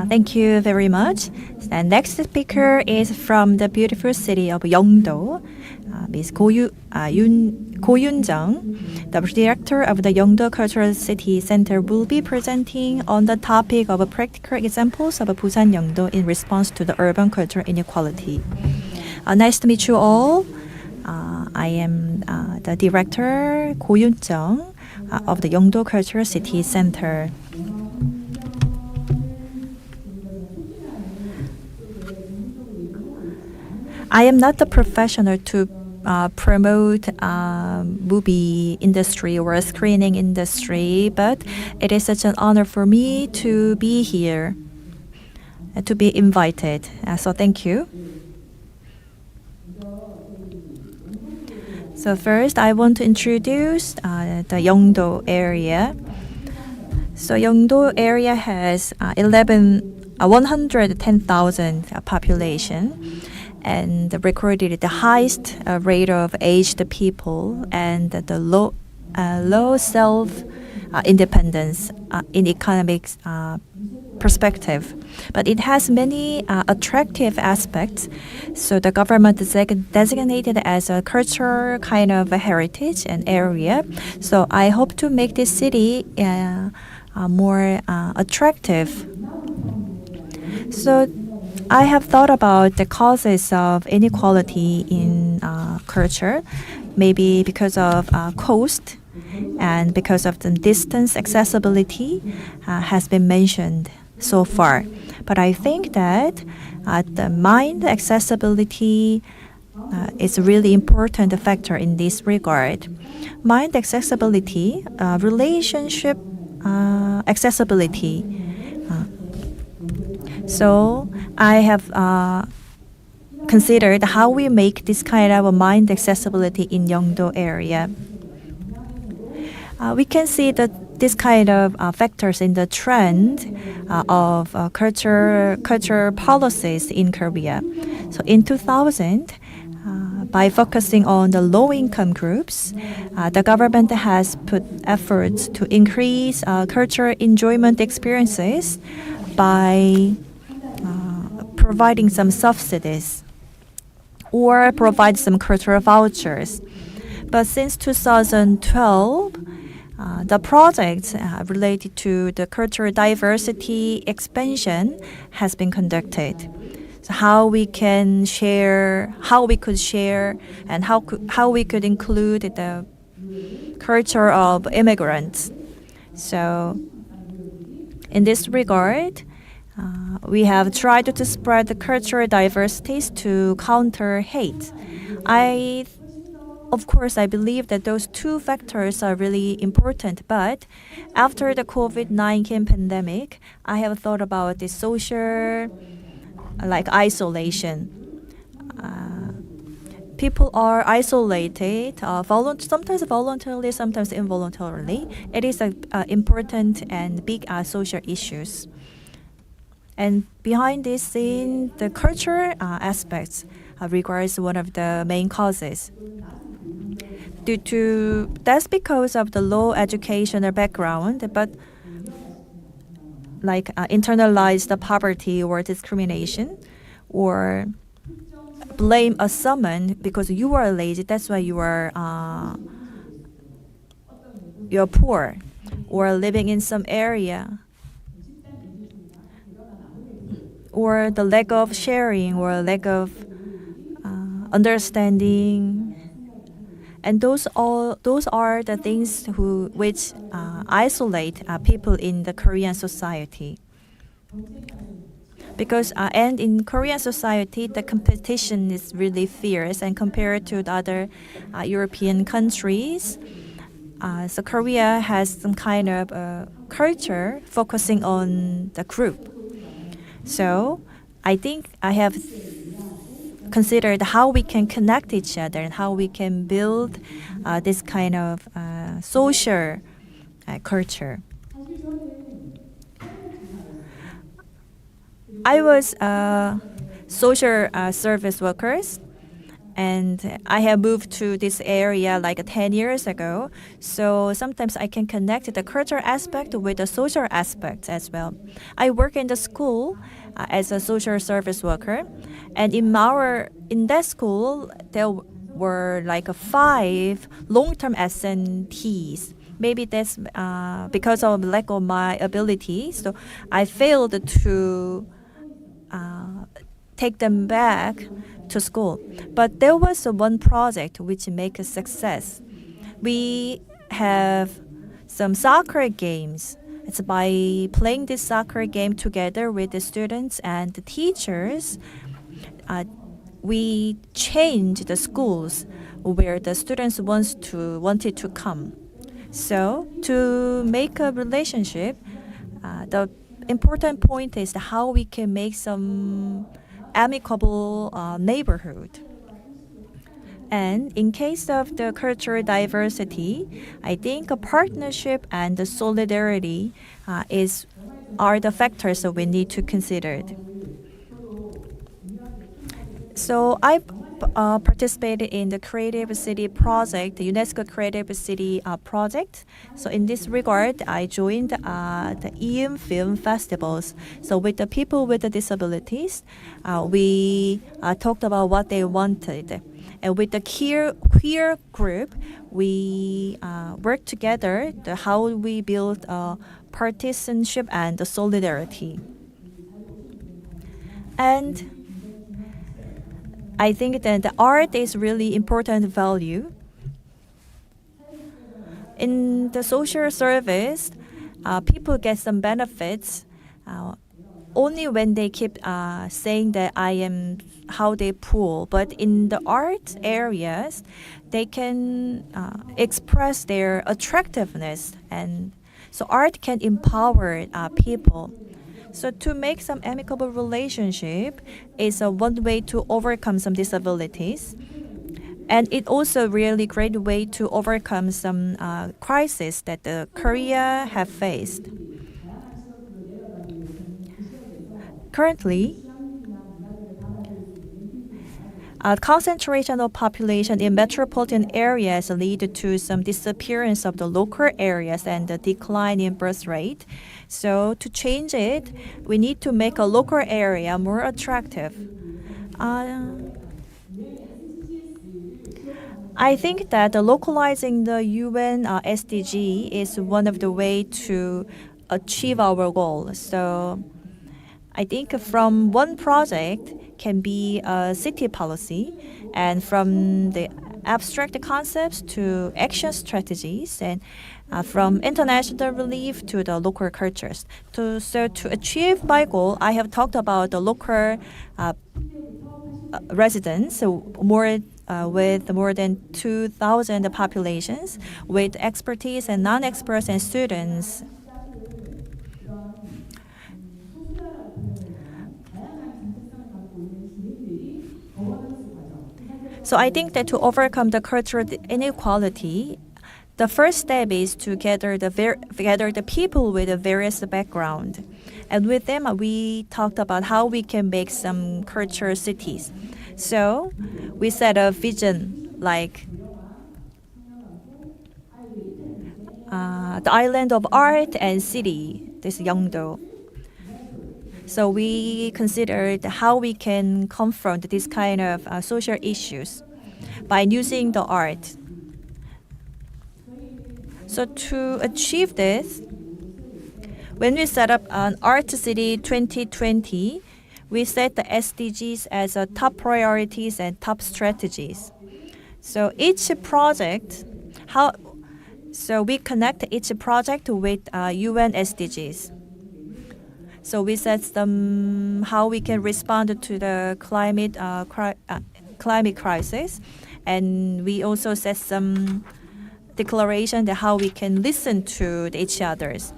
Thank you very much. The next speaker is from the beautiful city of Yeongdo, Ms. Go Yun-jung. The director of the Yeongdo Cultural City Center will be presenting on the topic of practical examples of Busan Yeongdo in response to the urban cultural inequality. Nice to meet you all. I am the director Go Yun-jung of the Yeongdo Cultural City Center. I am not the professional to promote movie industry or screening industry, but it is such an honor for me to be here, to be invited. So thank you. So first, I want to introduce the Yeongdo area. So Yeongdo area has 110,000 population, and recorded the highest rate of aged people and the low self independence in economic perspective. But it has many attractive aspects. So the government designated as a cultural kind of a heritage and area. So I hope to make this city more attractive. So I have thought about the causes of inequality in culture, maybe because of cost and because of the distance accessibility has been mentioned so far. But I think that the mind accessibility is a really important factor in this regard. Mind accessibility, relationship accessibility. So I have considered how we make this kind of a mind accessibility in Yeongdo area. We can see that this kind of factors in the trend of culture policies in Korea. So in 2000, by focusing on the low-income groups, the government has put efforts to increase cultural enjoyment experiences by providing some subsidies or provide some cultural vouchers. But since 2012, the project related to the cultural diversity expansion has been conducted. So how we could share, and how we could include the culture of immigrants. So in this regard, we have tried to spread the cultural diversities to counter hate. Of course, I believe that those two factors are really important, but after the COVID-19 pandemic, I have thought about the social, isolation. People are isolated, sometimes voluntarily, sometimes involuntarily. It is an important and big social issues. And behind this scene, the cultural aspects requires one of the main causes. That's because of the low educational background, but internalized poverty or discrimination, or blame someone because you are lazy, that's why you're poor, or living in some area, or the lack of sharing or lack of understanding. And those are the things which isolate people in the Korean society. Because and in Korean society, the competition is really fierce, and compared to the other European countries, so Korea has some kind of culture focusing on the group. So I think I have considered how we can connect each other and how we can build this kind of social culture. I was a social service worker And I have moved to this area like 10 years ago. So sometimes I can connect the cultural aspect with the social aspect as well. I work in the school as a social service worker. And in that school, there were like 5 long-term absentees. Maybe that's because of lack of my ability. So I failed to take them back to school. But there was one project which make a success. We have some soccer games. It's by playing this soccer game together with the students and the teachers, we change the schools where the students wanted to come. So to make a relationship, the important point is how we can make some amicable neighborhood. And in case of the cultural diversity, I think a partnership and the solidarity are the factors that we need to consider. So I participated in the Creative City project, the UNESCO Creative City project. So in this regard, I joined the EM Film Festivals. So with the people with the disabilities, we talked about what they wanted. And with the queer group, we worked together how we build partisanship and the solidarity. And I think that the art is really important value. In the social service, people get some benefits only when they keep saying that I am how they poor. But in the art areas, they can express their attractiveness, and so art can empower people. So to make some amicable relationship is one way to overcome some disabilities. And it also really great way to overcome some crisis that the Korea have faced. Currently, concentration of population in metropolitan areas lead to some disappearance of the local areas and the decline in birth rate. So to change it, we need to make a local area more attractive. I think that localizing the UN SDG is one of the way to achieve our goal. So I think from one project can be a city policy, and from the abstract concepts to action strategies, and from international relief to the local cultures. So to achieve my goal, I have talked about the local residents, so with more than 2,000 populations, with expertise and non-experts and students. So I think that to overcome the cultural inequality, the first step is to gather the people with a various background. And with them, we talked about how we can make some cultural cities. So we set a vision like the island of art and city, this Yeongdo. So we considered how we can confront this kind of social issues by using the art. So to achieve this, when we set up an Art City 2020, we set the SDGs as top priorities and top strategies. So each project, so we connect each project with UN SDGs. So we set some how we can respond to the climate crisis, and we also set some declaration that how we can listen to each others.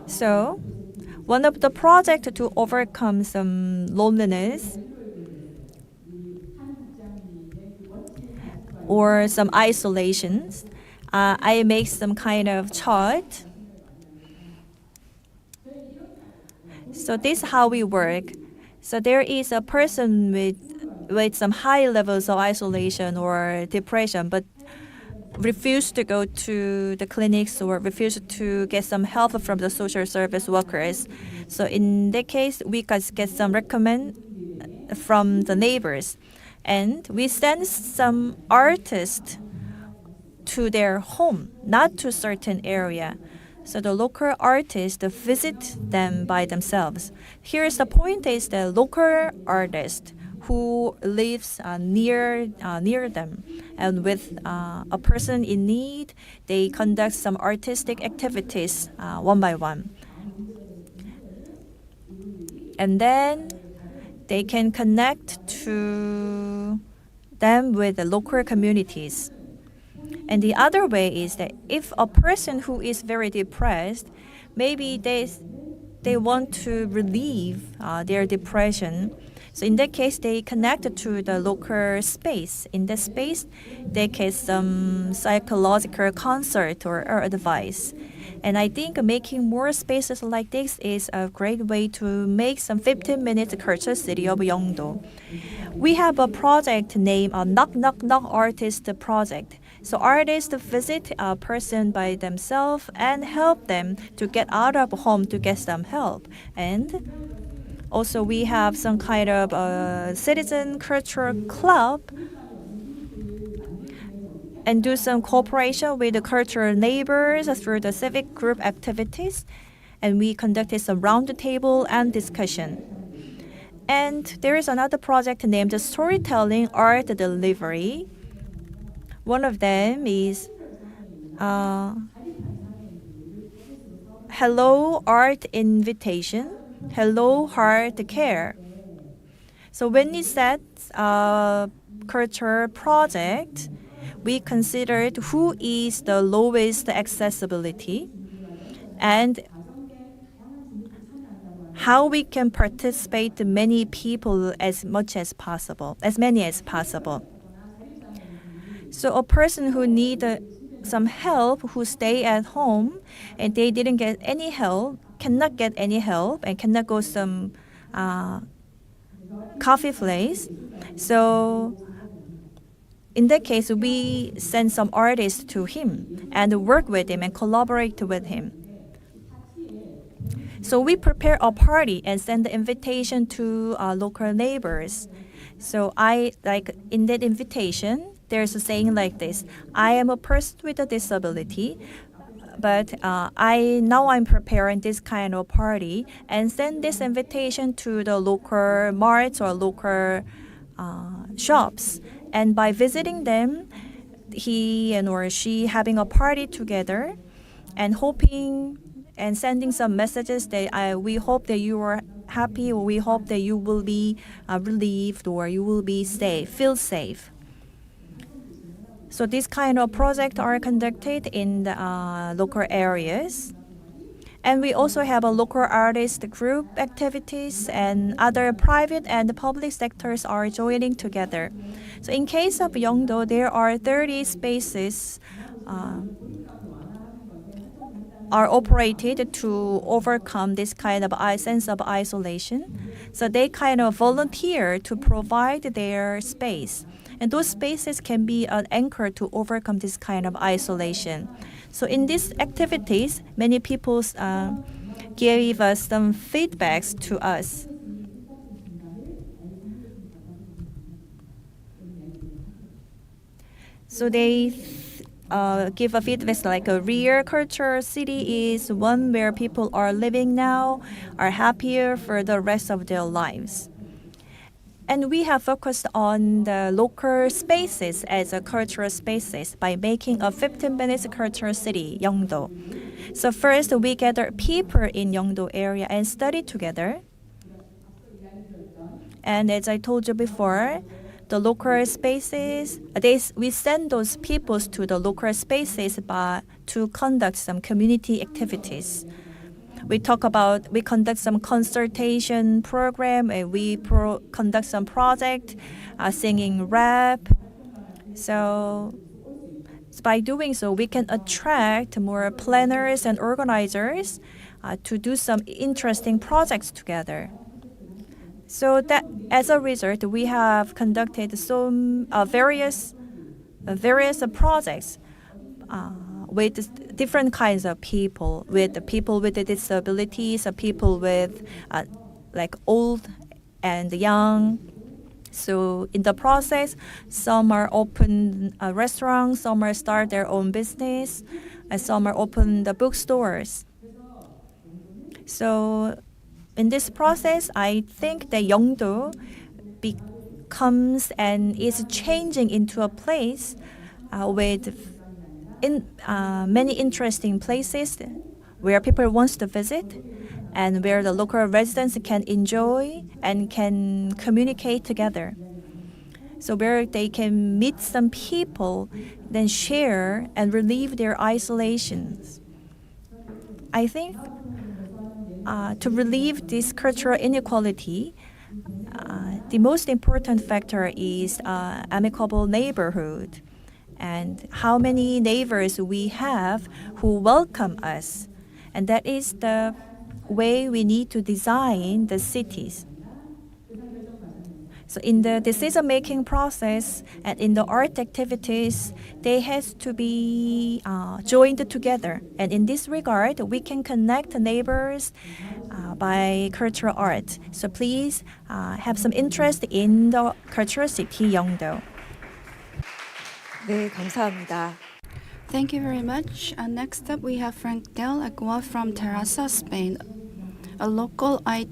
So one of the projects to overcome some loneliness or some isolations, I make some kind of chart. So this is how we work. So there is a person with some high levels of isolation or depression, but refuse to go to the clinics or refuse to get some help from the social service workers. So in that case, we can get some recommend from the neighbors, and we send some artists to their home, not to certain area. So the local artists visit them by themselves. Here's the point: is the local artist who lives near them, and with a person in need, they conduct some artistic activities one by one, and then they can connect to them with the local communities. And the other way is that if a person who is very depressed, maybe they want to relieve their depression. So in that case, they connect to the local space. In that space, they get some psychological consult or advice. And I think making more spaces like this is a great way to make some 15-minute culture city of Yeongdo. We have a project named Knock Knock Knock Artist Project. So artists visit a person by themselves and help them to get out of home to get some help. And also we have some kind of citizen cultural club and do some cooperation with the cultural neighbors through the civic group activities. And we conducted some round table and discussion. And there is another project named Storytelling Art Delivery. One of them is Hello Art Invitation, Hello Heart Care. So when we set a culture project, we considered who is the lowest accessibility and how we can participate many people as many as possible. So a person who need some help, who stay at home and they didn't get any help, cannot get any help and cannot go some coffee place. So in that case, we send some artists to him and work with him and collaborate with him. So we prepare a party and send the invitation to local neighbors. So in that invitation, there's a saying like this: I am a person with a disability, but I'm preparing this kind of party and send this invitation to the local marts or local shops. And by visiting them, he and or she having a party together and hoping and sending some messages that we hope that you are happy, or we hope that you will be relieved, or you will be safe, feel safe. So this kind of projects are conducted in the local areas. And we also have a local artist group activities, and other private and public sectors are joining together. So in case of Yeongdo, there are 30 spaces are operated to overcome this kind of sense of isolation. So they kind of volunteer to provide their space. And those spaces can be an anchor to overcome this kind of isolation. So in these activities, many people gave us some feedbacks to us. So they give a feedback like a real culture city is one where people are living now, are happier for the rest of their lives. And we have focused on the local spaces as a cultural spaces by making a 15-minute cultural city, Yeongdo. So first, we gather people in Yeongdo area and study together. And as I told you before, the local spaces, we send those people to the local spaces to conduct some community activities. We conduct some consultation program, and we conduct some project, singing rap. So by doing so, we can attract more planners and organizers to do some interesting projects together. So that as a result, we have conducted some various projects with different kinds of people, with the people with the disabilities, people with like old and young. So in the process, some are open restaurants, some are start their own business, and some are open the bookstores. So in this process, I think that Yeongdo becomes and is changing into a place with many interesting places where people wants to visit and where the local residents can enjoy and can communicate together. So where they can meet some people, then share and relieve their isolations. I think to relieve this cultural inequality, the most important factor is amicable neighborhood and how many neighbors we have who welcome us. And that is the way we need to design the cities. So in the decision-making process and in the art activities, they have to be joined together. And in this regard, we can connect neighbors by cultural art. So please have some interest in the cultural city Yeongdo. 네, 감사합니다. Thank you very much. Next up, we have Frank Del Agua from Terrassa, Spain, a local a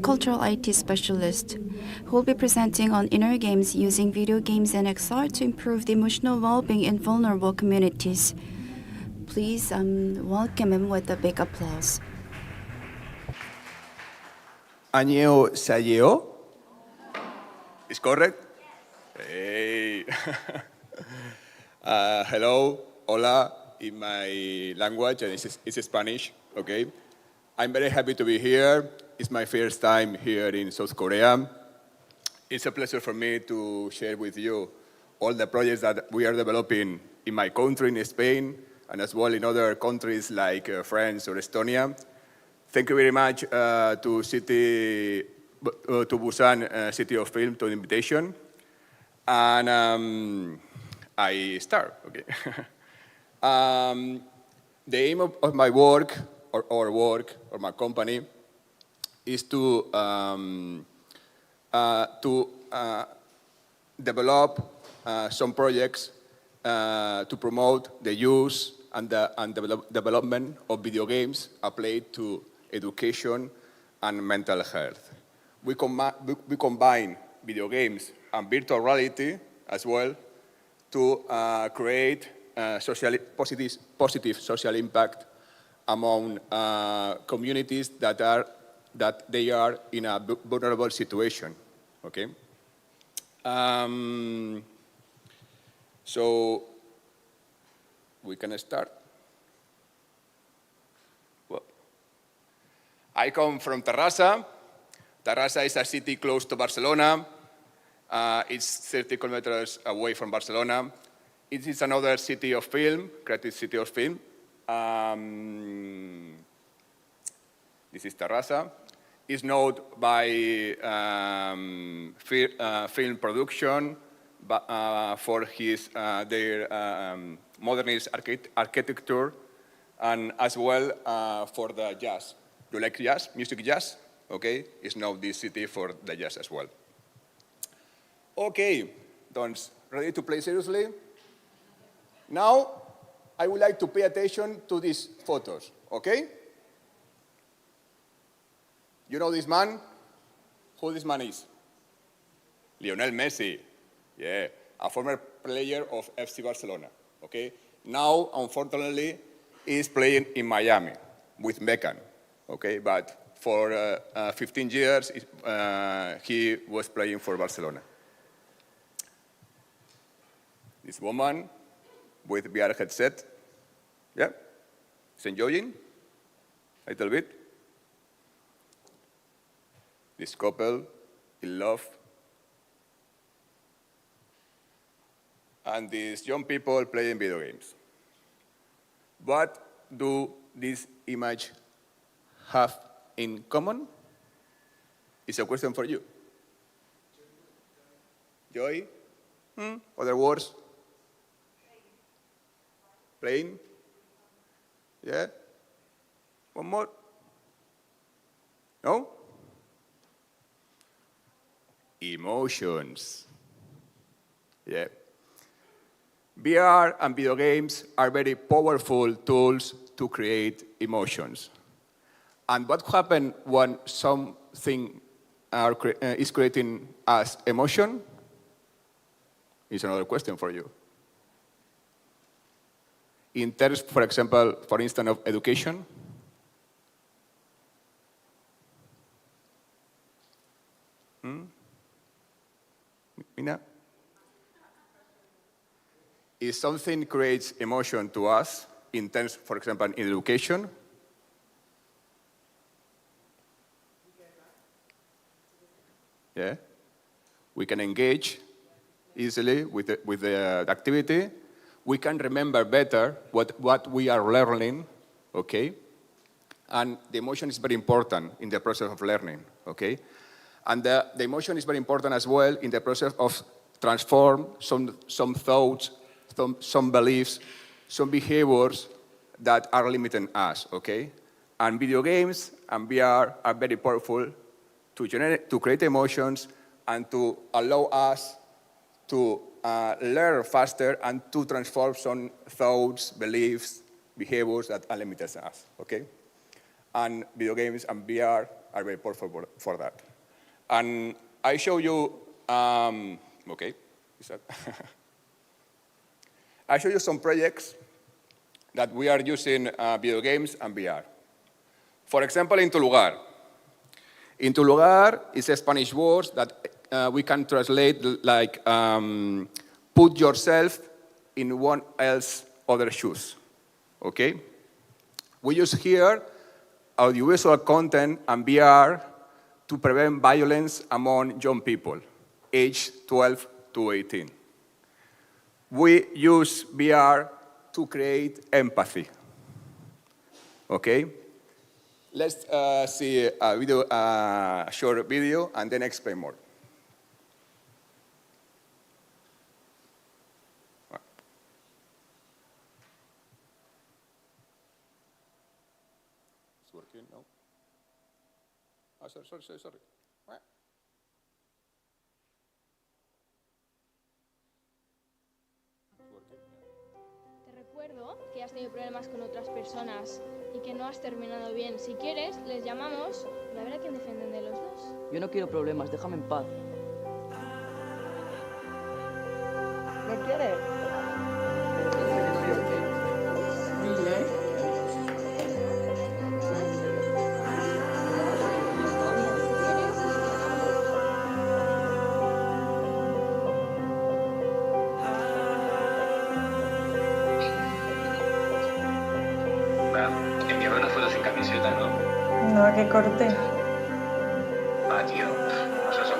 cultural IT specialist who will be presenting on inner games using video games and XR to improve the emotional well-being in vulnerable communities. Please welcome him with a big applause. 안녕하세요. Is correct? Hey. Hello, hola, in my language, and it's Spanish, okay? I'm very happy to be here. It's my first time here in South Korea. It's a pleasure for me to share with you all the projects that we are developing in my country, in Spain, and as well in other countries like France or Estonia. Thank you very much to Busan City of Film for the invitation. And I start, okay. The aim of my work, or my company, is to develop some projects to promote the use and development of video games applied to education and mental health. We combine video games and virtual reality as well to create positive social impact among communities that they are in a vulnerable situation. Okay. So we can start. Well, I come from Terrassa. Terrassa is a city close to Barcelona. It's 30 kilometers away from Barcelona. It is another city of film, creative city of film. This is Terrassa. It's known by film production, for their modernist architecture, and as well for the jazz. You like jazz, music jazz? Okay, it's known this city for the jazz as well. Okay, don't ready to play seriously? Now, I would like to pay attention to these photos, okay? You know this man? Who this man is? Lionel Messi, yeah, a former player of FC Barcelona, okay? Now, unfortunately, he's playing in Miami with Beckham, okay? But for 15 years, he was playing for Barcelona. This woman with VR headset, yeah, is enjoying a little bit. This couple in love. And these young people playing video games. What do these images have in common? It's a question for you. Joy? Other words? Playing? Yeah? One more? No? Emotions. Yeah. VR and video games are very powerful tools to create emotions. And what happens when something is creating as emotion? Is another question for you. In terms, for example, for instance, of education, Mina? If something creates emotion to us, in terms, for example, in education, yeah, we can engage easily with the activity. We can remember better what we are learning, okay? And the emotion is very important in the process of learning, okay? And the emotion is very important as well in the process of transform some thoughts, some beliefs, some behaviors that are limiting us, okay? And video games and VR are very powerful to create emotions and to allow us to learn faster and to transform some thoughts, beliefs, behaviors that are limited us, okay? And video games and VR are very powerful for that. And I show you, okay, is that? I show you some projects that we are using video games and VR. For example, in Tu Lugar. In Tu Lugar is a Spanish word that we can translate like put yourself in one else's other shoes, okay? We use here audiovisual content and VR to prevent violence among young people, aged 12 to 18. We use VR to create empathy, okay? Let's see a short video and then explain more. It's working, no? Oh, sorry. Te recuerdo que has tenido problemas con otras personas y que no has terminado bien. Si quieres, les llamamos y a ver a quién defienden de los dos. Yo no quiero problemas, déjame en paz. ¿No quieres? Enviaba una foto sin camiseta, ¿no? No, que corté. Ah, tío, no seas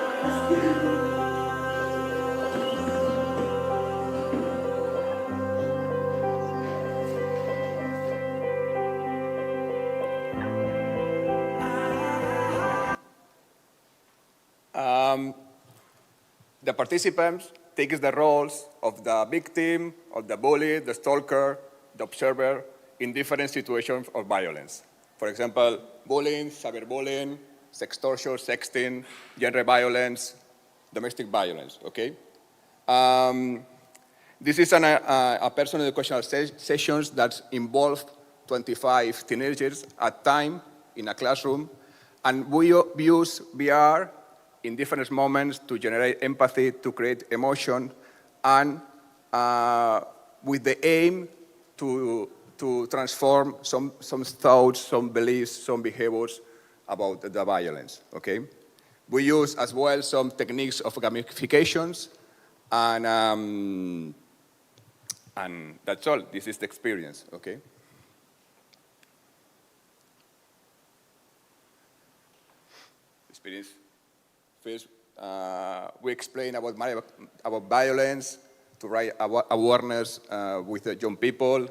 The participants take the roles of the victim, of the bully, the stalker, the observer in different situations of violence. For example, bullying, cyberbullying, sextortion, sexting, gender violence, domestic violence, okay? This is a personal educational sessions that involve 25 teenagers at time in a classroom, and we use VR in different moments to generate empathy, to create emotion, and with the aim to transform some thoughts, some beliefs, some behaviors about the violence, okay? We use as well some techniques of gamifications, and that's all. This is the experience, okay? Experience. First, we explain about violence, to raise awareness with the young people.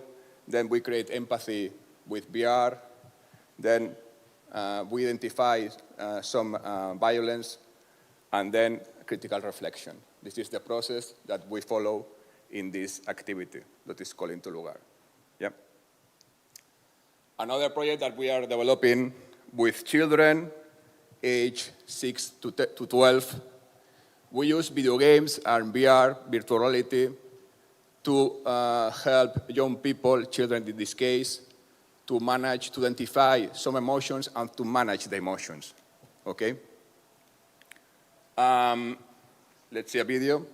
Then we create empathy with VR. Then we identify some violence, and then critical reflection. This is the process that we follow in this activity that is called Into Lugar. Yeah. Another project that we are developing with children age 6 to 12, we use video games and VR, virtual reality, to help young people, children in this case, to manage, to identify some emotions and to manage the emotions, okay? Let's see a video.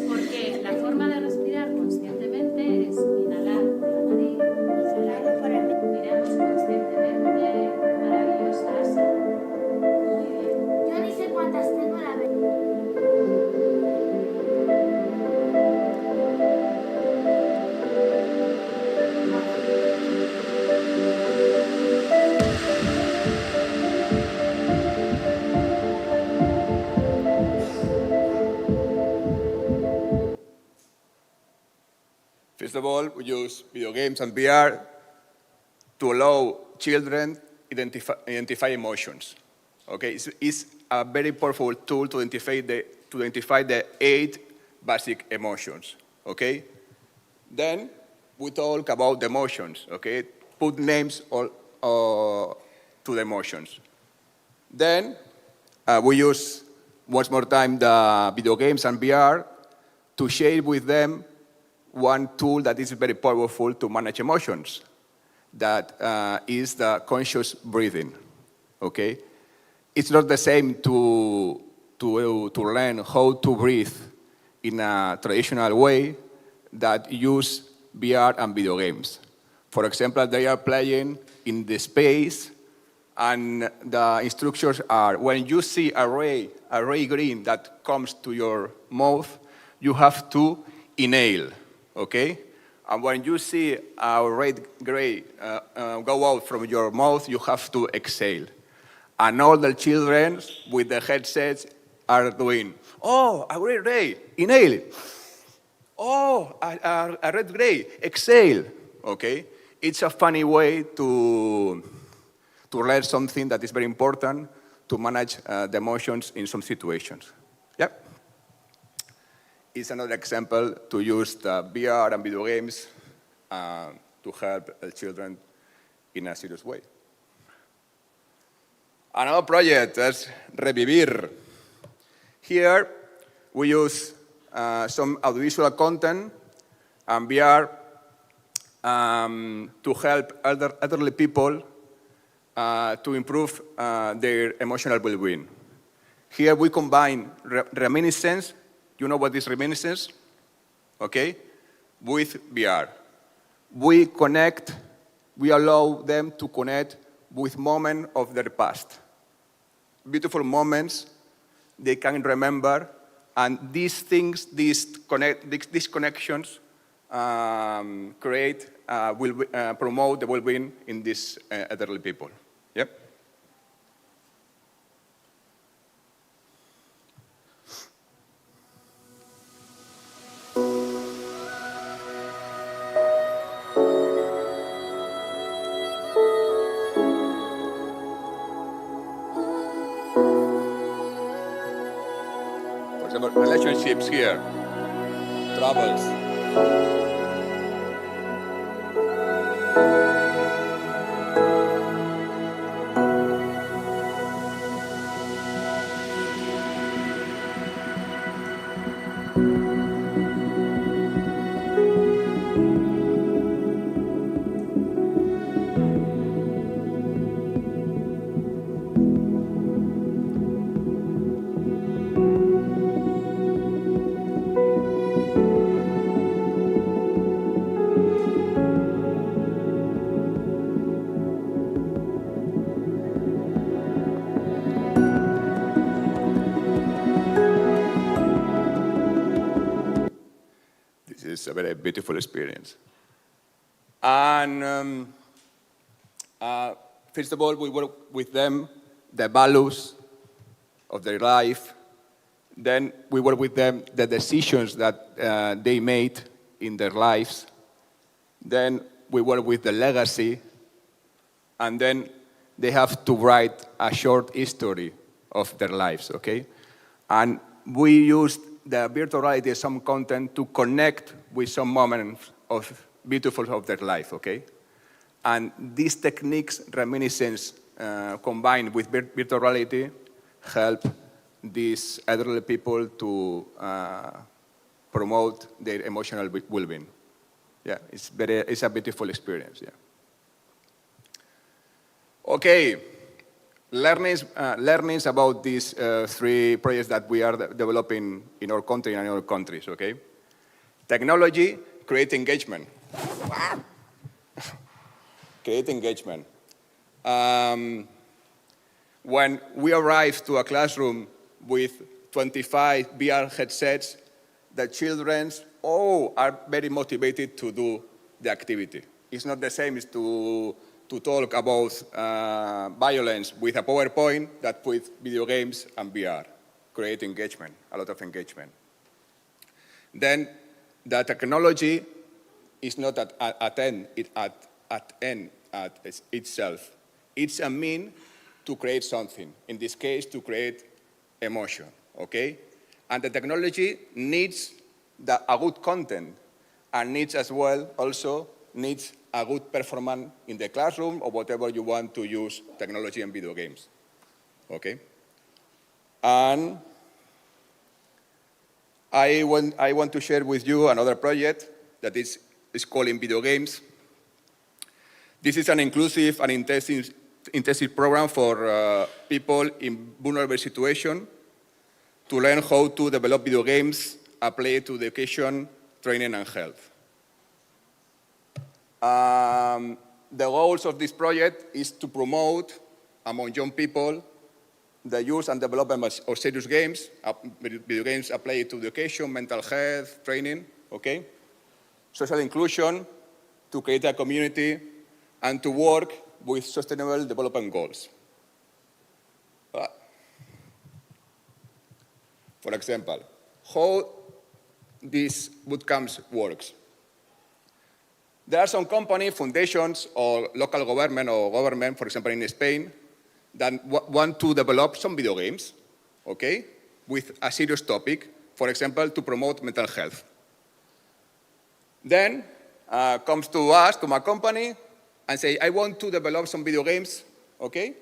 Porque la forma de respirar conscientemente es inhalar por la nariz, exhalar por el pecho. Miramos conscientemente, maravillosas. Muy bien. Yo ni sé cuántas tengo a la vez. First of all, we use video games and VR to allow children identify emotions. Okay, it's a very powerful tool to identify the 8 basic emotions. Okay, then we talk about the emotions. Okay, put names to the emotions. Then we use once more time the video games and VR to share with them one tool that is very powerful to manage emotions. That is the conscious breathing. Okay, it's not the same to learn how to breathe in a traditional way that use VR and video games. For example, they are playing in the space, and the instructions are: when you see a ray green that comes to your mouth, you have to inhale. Okay? And when you see a red gray go out from your mouth, you have to exhale. And all the children with the headsets are doing, oh, a red ray, inhale. Oh, a red gray, exhale. Okay? It's a funny way to learn something that is very important to manage the emotions in some situations. Yep. It's another example to use the VR and video games to help children in a serious way. Another project is Revivir. Here, we use some audiovisual content and VR to help elderly people to improve their emotional well-being. Here, we combine reminiscence. You know what is reminiscence? Okay? With VR. We allow them to connect with moments of their past. Beautiful moments they can remember, and these things, these connections promote the well-being in these elderly people. Yep. Relationships here, troubles. It's a very beautiful experience. And First of all, we work with them, the values of their life. Then we work with them, the decisions that they made in their lives. Then we work with the legacy. And then they have to write a short history of their lives, okay? And we use the virtual reality as some content to connect with some moments of beautiful of their life, okay? And these techniques, reminiscence, combined with virtual reality, help these elderly people to promote their emotional well-being. Yeah, it's a beautiful experience, yeah. Okay, learnings about these 3 projects that we are developing in our country and in other countries, okay? Technology, create engagement. Create engagement. When we arrive to a classroom with 25 VR headsets, the children are very motivated to do the activity. It's not the same as to talk about violence with a PowerPoint that with video games and VR. Create engagement, a lot of engagement. Then the technology is not at end itself. It's a mean to create something. In this case, to create emotion, okay? And the technology needs a good content and needs as well also needs a good performance in the classroom or whatever you want to use technology and video games, okay? And I want to share with you another project that is called In Video Games. This is an inclusive and intensive program for people in vulnerable situations to learn how to develop video games applied to education, training, and health. The goals of this project is to promote among young people the use and development of serious games, video games applied to education, mental health, training, okay? Social inclusion, to create a community, and to work with sustainable development goals. For example, how this bootcamps works. There are some companies, foundations, or local government, for example, in Spain, that want to develop some video games, okay, with a serious topic, for example, to promote mental health. Then comes to us, to my company, and say, I want to develop some video games, okay?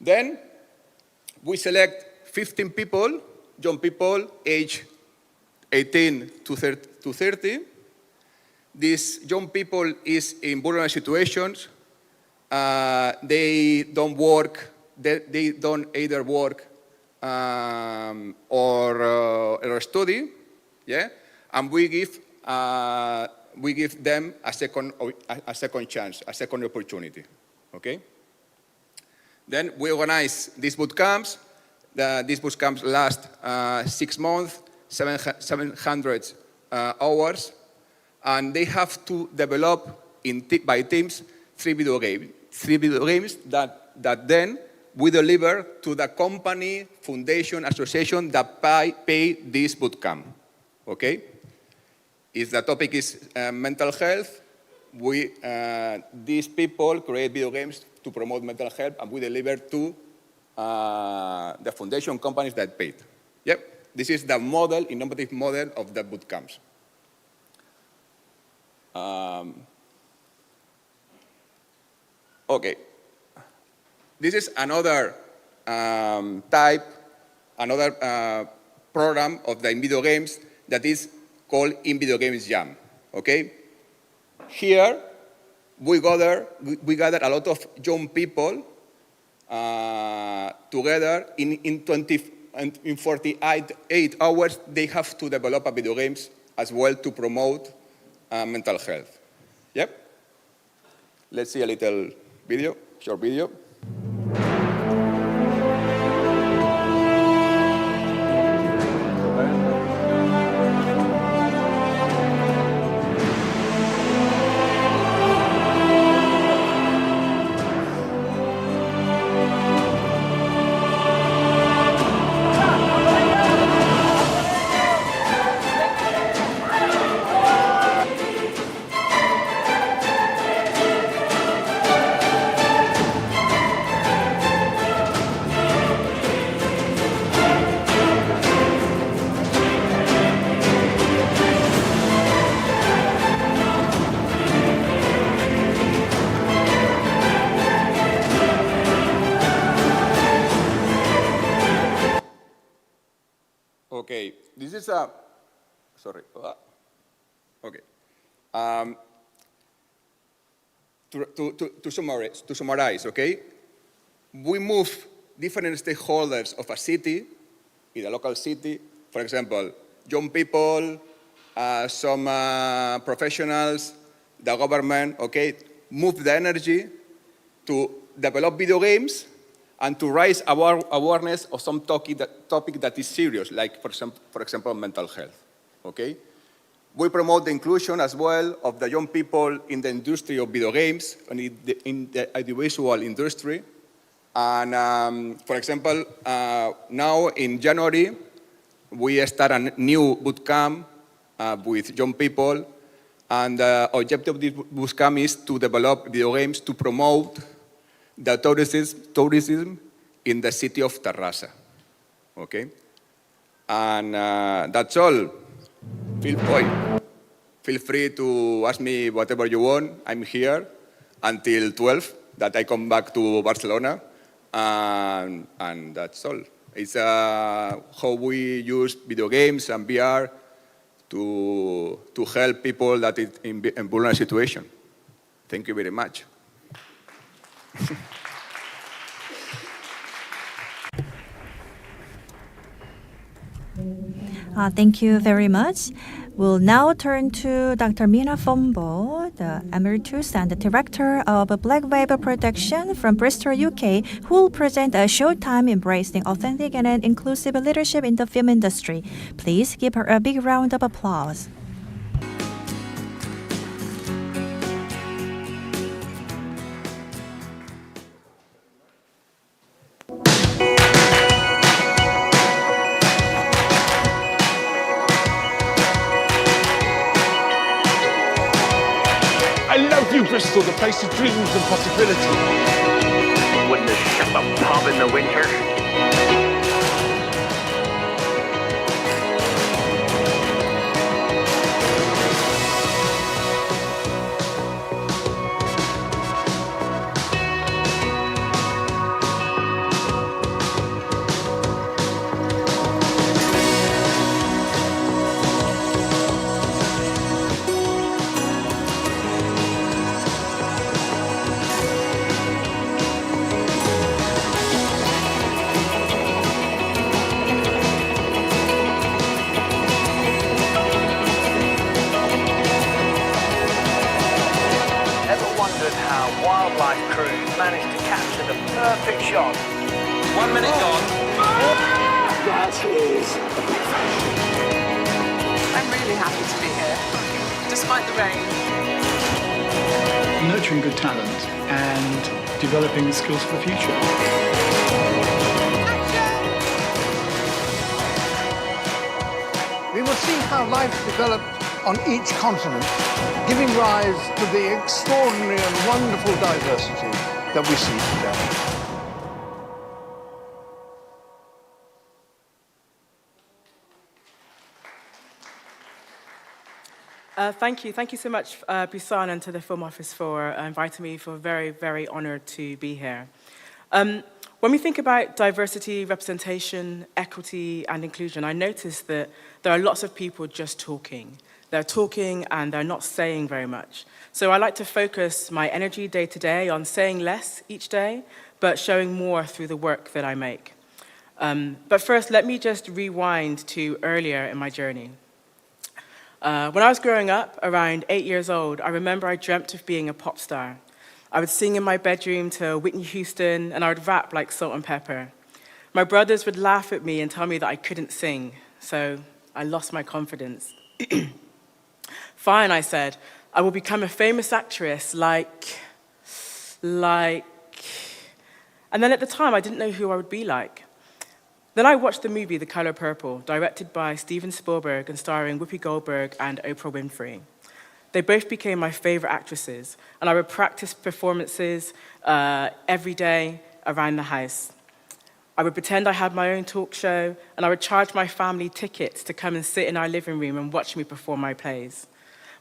Then we select 15 people, young people, age 18 to 30. These young people is in vulnerable situations. They don't work. They don't either work or study, yeah. And we give them a second chance, a second opportunity, okay. Then we organize these boot camps. These boot camps last 6 months, 700 hours, and they have to develop by teams 3 video games that then we deliver to the company, foundation, association that pay this boot camp, okay? If the topic is mental health, these people create video games to promote mental health, and we deliver to the foundation companies that paid. Yep, this is the model, innovative model of the boot camps. Okay, this is another program of the video games that is called In Video Games Jam, okay? Here, we gather a lot of young people together in 48 hours. They have to develop a video games as well to promote mental health. Yep. Let's see a little video, short video. Okay, this is a, sorry. Okay. To summarize, okay? We move different stakeholders of a city, in a local city, for example, young people, some professionals, the government, okay, move the energy to develop video games and to raise awareness of some topic that is serious, like, for example, mental health, okay? We promote the inclusion as well of the young people in the industry of video games and in the audiovisual industry. And for example, now in January, we start a new bootcamp with young people. And the objective of this bootcamp is to develop video games to promote the tourism in the city of Terrassa. Okay? And that's all. Feel free to ask me whatever you want. I'm here until 12, that I come back to Barcelona. And that's all. It's how we use video games and VR to help people that is in vulnerable situation. Thank you very much. Thank you very much. We'll now turn to Dr. Mina Fombo, the Emeritus and the Director of Black Wave Production from Bristol, UK, who will present a showtime embracing authentic and inclusive leadership in the film industry. Please give her a big round of applause. I love you, Bristol, the place of dreams and possibility. Wouldn't have shut the pub in the winter. Wildlife crews managed to capture the perfect shot. 1 minute gone. That is. I'm really happy to be here, despite the rain. Nurturing good talent and developing skills for the future. We will see how life developed on each continent, giving rise to the extraordinary and wonderful diversity that we see today. Thank you so much, Busan, and to the Film Office for inviting me. For very, very honored to be here. When we think about diversity, representation, equity, and inclusion, I noticed that there are lots of people just talking. They're talking and they're not saying very much. So I like to focus my energy day to day on saying less each day, but showing more through the work that I make. But first, let me just rewind to earlier in my journey. When I was growing up, around 8 years old, I remember I dreamt of being a pop star. I would sing in my bedroom to Whitney Houston, and I would rap like Salt and Pepper. My brothers would laugh at me and tell me that I couldn't sing, so I lost my confidence. Fine, I said, I will become a famous actress like... And then at the time, I didn't know who I would be like. Then I watched the movie The Color Purple, directed by Steven Spielberg and starring Whoopi Goldberg and Oprah Winfrey. They both became my favorite actresses, and I would practice performances every day around the house. I would pretend I had my own talk show, and I would charge my family tickets to come and sit in our living room and watch me perform my plays.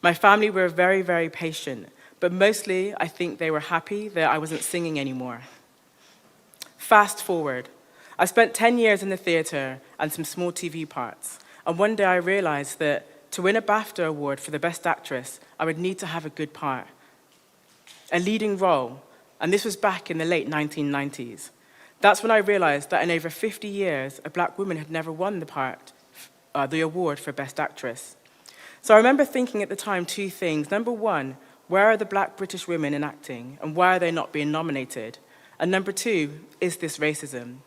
My family were very, very patient, but mostly I think they were happy that I wasn't singing anymore. Fast forward. I spent 10 years in the theatre and some small TV parts, and one day I realized that to win a BAFTA award for the Best Actress, I would need to have a good part, a leading role, and this was back in the late 1990s. That's when I realized that in over 50 years, a black woman had never won the award for Best Actress. So I remember thinking at the time two things. Number one, where are the black British women in acting, and why are they not being nominated? And number two, is this racism?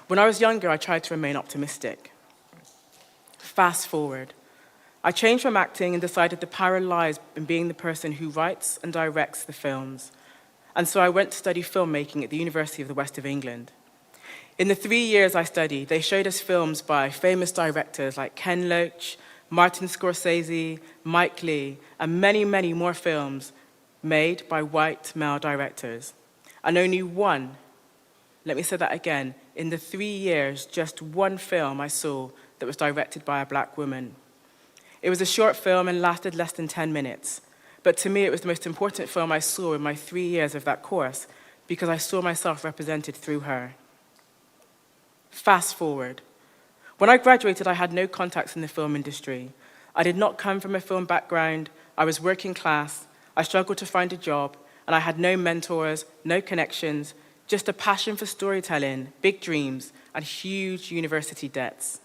When I was younger, I tried to remain optimistic. Fast forward. I changed from acting and decided the power lies in being the person who writes and directs the films. And so I went to study filmmaking at the University of the West of England. In the 3 years I studied, they showed us films by famous directors like Ken Loach, Martin Scorsese, Mike Leigh, and many, many more films made by white male directors. And only one, let me say that again, in the 3 years, just one film I saw that was directed by a black woman. It was a short film and lasted less than 10 minutes. But to me, it was the most important film I saw in my 3 years of that course because I saw myself represented through her. Fast forward. When I graduated, I had no contacts in the film industry. I did not come from a film background. I was working class. I struggled to find a job, and I had no mentors, no connections, just a passion for storytelling, big dreams, and huge university debts.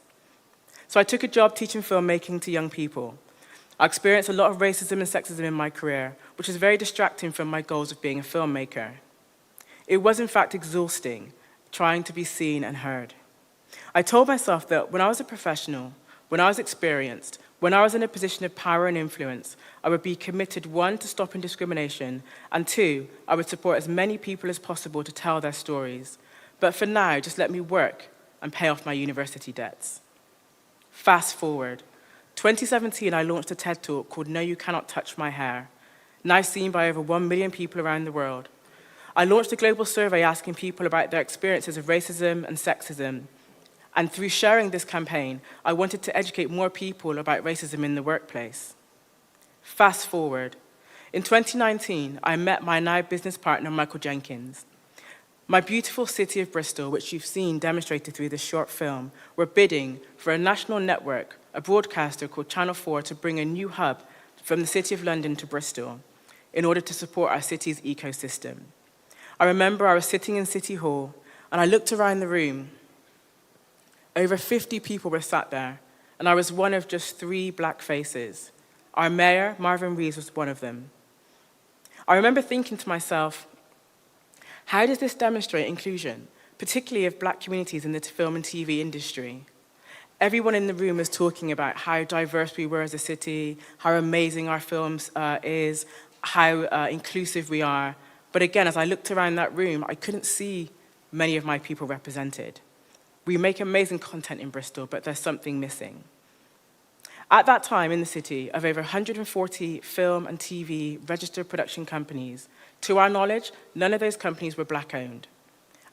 So I took a job teaching filmmaking to young people. I experienced a lot of racism and sexism in my career, which was very distracting from my goals of being a filmmaker. It was, in fact, exhausting, trying to be seen and heard. I told myself that when I was a professional, when I was experienced, when I was in a position of power and influence, I would be committed, one, to stopping discrimination, and two, I would support as many people as possible to tell their stories. But for now, just let me work and pay off my university debts. Fast forward. 2017, I launched a TED Talk called No You Cannot Touch My Hair, now seen by over 1 million people around the world. I launched a global survey asking people about their experiences of racism and sexism. And through sharing this campaign, I wanted to educate more people about racism in the workplace. Fast forward. In 2019, I met my now business partner, Michael Jenkins. My beautiful city of Bristol, which you've seen demonstrated through this short film, were bidding for a national network, a broadcaster called Channel 4, to bring a new hub from the City of London to Bristol in order to support our city's ecosystem. I remember I was sitting in City Hall, and I looked around the room. Over 50 people were sat there, and I was one of just 3 black faces. Our mayor, Marvin Rees, was one of them. I remember thinking to myself, how does this demonstrate inclusion, particularly of black communities in the film and TV industry? Everyone in the room was talking about how diverse we were as a city, how amazing our films is, how inclusive we are. But again, as I looked around that room, I couldn't see many of my people represented. We make amazing content in Bristol, but there's something missing. At that time in the city, of over 140 film and TV registered production companies, to our knowledge, none of those companies were black-owned.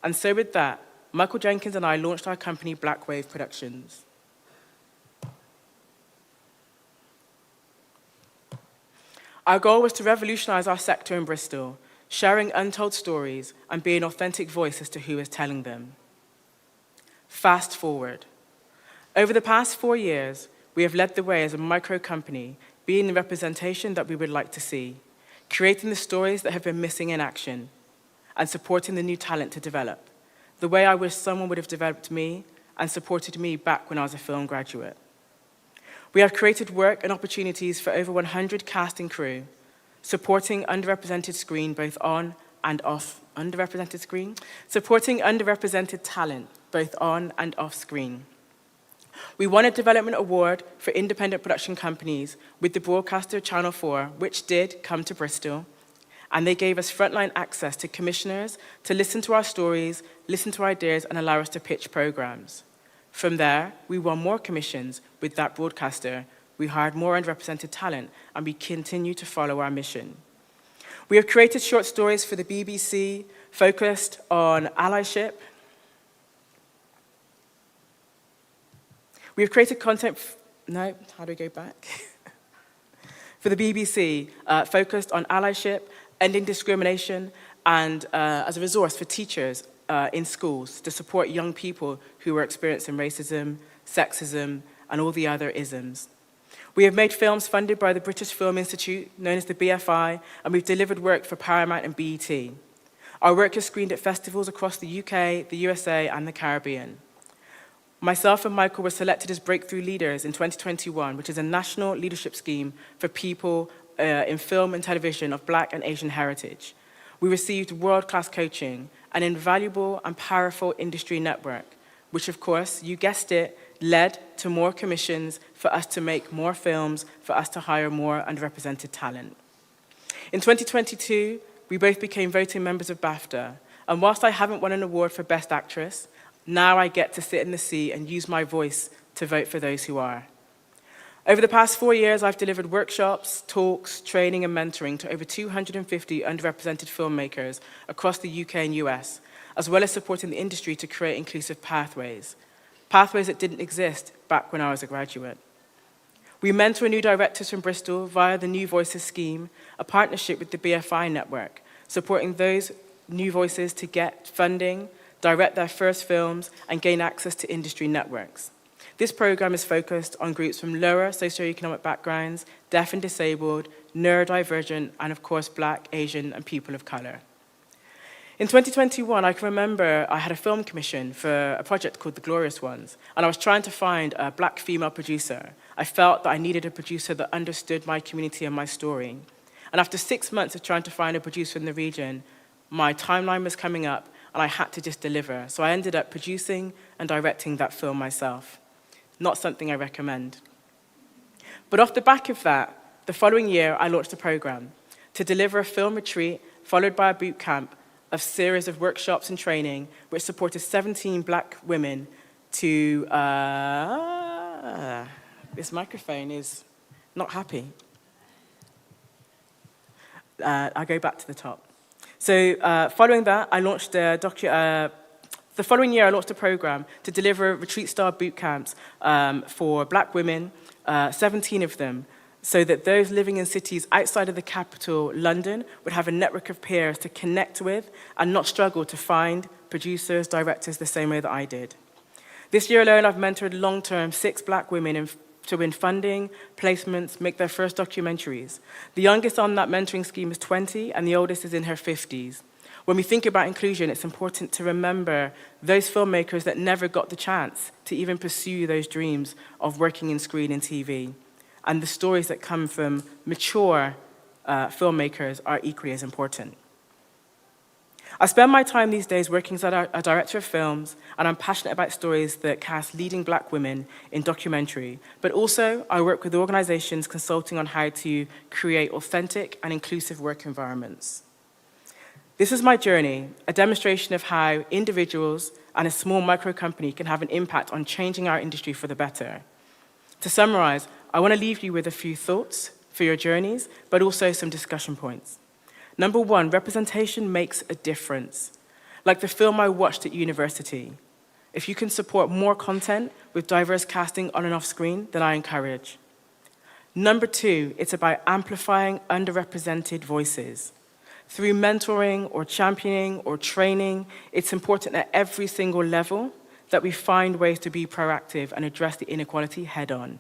And so with that, Michael Jenkins and I launched our company, Black Wave Productions. Our goal was to revolutionize our sector in Bristol, sharing untold stories and being an authentic voice as to who is telling them. Fast forward. Over the past 4 years, we have led the way as a micro company, being the representation that we would like to see, creating the stories that have been missing in action, and supporting the new talent to develop, the way I wish someone would have developed me and supported me back when I was a film graduate. We have created work and opportunities for over 100 cast and crew, supporting underrepresented screen both on and off, supporting underrepresented talent both on and off screen. We won a development award for independent production companies with the broadcaster Channel 4, which did come to Bristol, and they gave us frontline access to commissioners to listen to our stories, listen to our ideas, and allow us to pitch programs. From there, we won more commissions with that broadcaster, we hired more underrepresented talent, and we continue to follow our mission. We have created short stories for the BBC focused on allyship. We have created content, for the BBC, focused on allyship, ending discrimination, and as a resource for teachers in schools to support young people who were experiencing racism, sexism, and all the other isms. We have made films funded by the British Film Institute, known as the BFI, and we've delivered work for Paramount and BET. Our work is screened at festivals across the UK, the USA, and the Caribbean. Myself and Michael were selected as Breakthrough Leaders in 2021, which is a national leadership scheme for people in film and television of Black and Asian heritage. We received world-class coaching, an invaluable and powerful industry network, which of course, you guessed it, led to more commissions for us to make more films, for us to hire more underrepresented talent. In 2022, we both became voting members of BAFTA, and whilst I haven't won an award for Best Actress, now I get to sit in the seat and use my voice to vote for those who are. Over the past 4 years, I've delivered workshops, talks, training, and mentoring to over 250 underrepresented filmmakers across the UK and US, as well as supporting the industry to create inclusive pathways that didn't exist back when I was a graduate. We mentor new directors from Bristol via the New Voices scheme, a partnership with the BFI network, supporting those new voices to get funding, direct their first films, and gain access to industry networks. This program is focused on groups from lower socioeconomic backgrounds, deaf and disabled, neurodivergent, and of course, Black, Asian, and people of color. In 2021, I can remember I had a film commission for a project called The Glorious Ones, and I was trying to find a Black female producer. I felt that I needed a producer that understood my community and my story. And after 6 months of trying to find a producer in the region, my timeline was coming up, and I had to just deliver. So I ended up producing and directing that film myself. Not something I recommend. But off the back of that, the following year, I launched a program to deliver a film retreat followed by a boot camp, a series of workshops and training, which supported 17 Black women to... this microphone is not happy. I'll go back to the top. So following that, I launched the following year, I launched a program to deliver retreat-style boot camps for Black women, 17 of them, so that those living in cities outside of the capital, London, would have a network of peers to connect with and not struggle to find producers, directors the same way that I did. This year alone, I've mentored long-term 6 Black women to win funding, placements, make their first documentaries. The youngest on that mentoring scheme is 20, and the oldest is in her 50s. When we think about inclusion, it's important to remember those filmmakers that never got the chance to even pursue those dreams of working in screen and TV. And the stories that come from mature filmmakers are equally as important. I spend my time these days working as a director of films, and I'm passionate about stories that cast leading Black women in documentary, but also I work with organizations consulting on how to create authentic and inclusive work environments. This is my journey, a demonstration of how individuals and a small micro company can have an impact on changing our industry for the better. To summarize, I want to leave you with a few thoughts for your journeys, but also some discussion points. Number 1, representation makes a difference. Like the film I watched at university. If you can support more content with diverse casting on and off screen, then I encourage. Number 2, it's about amplifying underrepresented voices. Through mentoring or championing or training, it's important at every single level that we find ways to be proactive and address the inequality head on.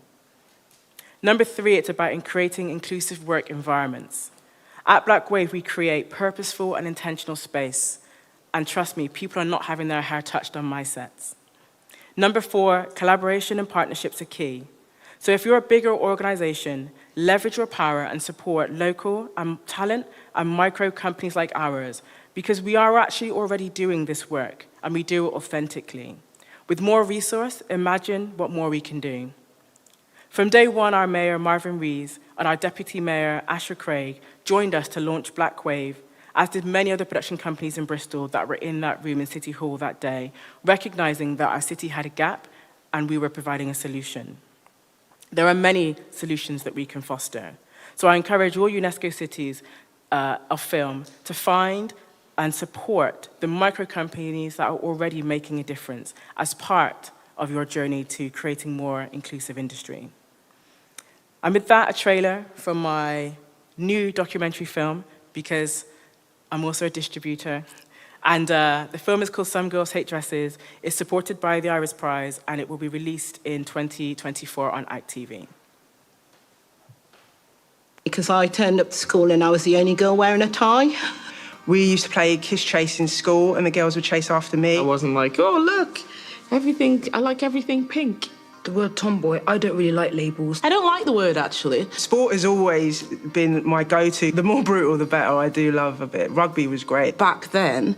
Number 3, it's about creating inclusive work environments. At Black Wave, we create purposeful and intentional space. And trust me, people are not having their hair touched on my sets. Number 4, collaboration and partnerships are key. So if you're a bigger organization, leverage your power and support local talent and micro companies like ours, because we are actually already doing this work, and we do it authentically. With more resource, imagine what more we can do. From day one, our mayor, Marvin Rees, and our deputy mayor, Asher Craig, joined us to launch Black Wave, as did many other production companies in Bristol that were in that room in City Hall that day, recognizing that our city had a gap and we were providing a solution. There are many solutions that we can foster. So I encourage all UNESCO cities of film to find and support the micro companies that are already making a difference as part of your journey to creating more inclusive industry. And with that, a trailer from my new documentary film, because I'm also a distributor, And the film is called Some Girls Hate Dresses. It's supported by the Iris Prize, and it will be released in 2024 on ITV. Because I turned up to school and I was the only girl wearing a tie. We used to play kiss chase in school and the girls would chase after me. I wasn't like, oh, look, I like everything pink. The word tomboy, I don't really like labels. I don't like the word, actually. Sport has always been my go-to. The more brutal, the better. I do love a bit. Rugby was great. Back then,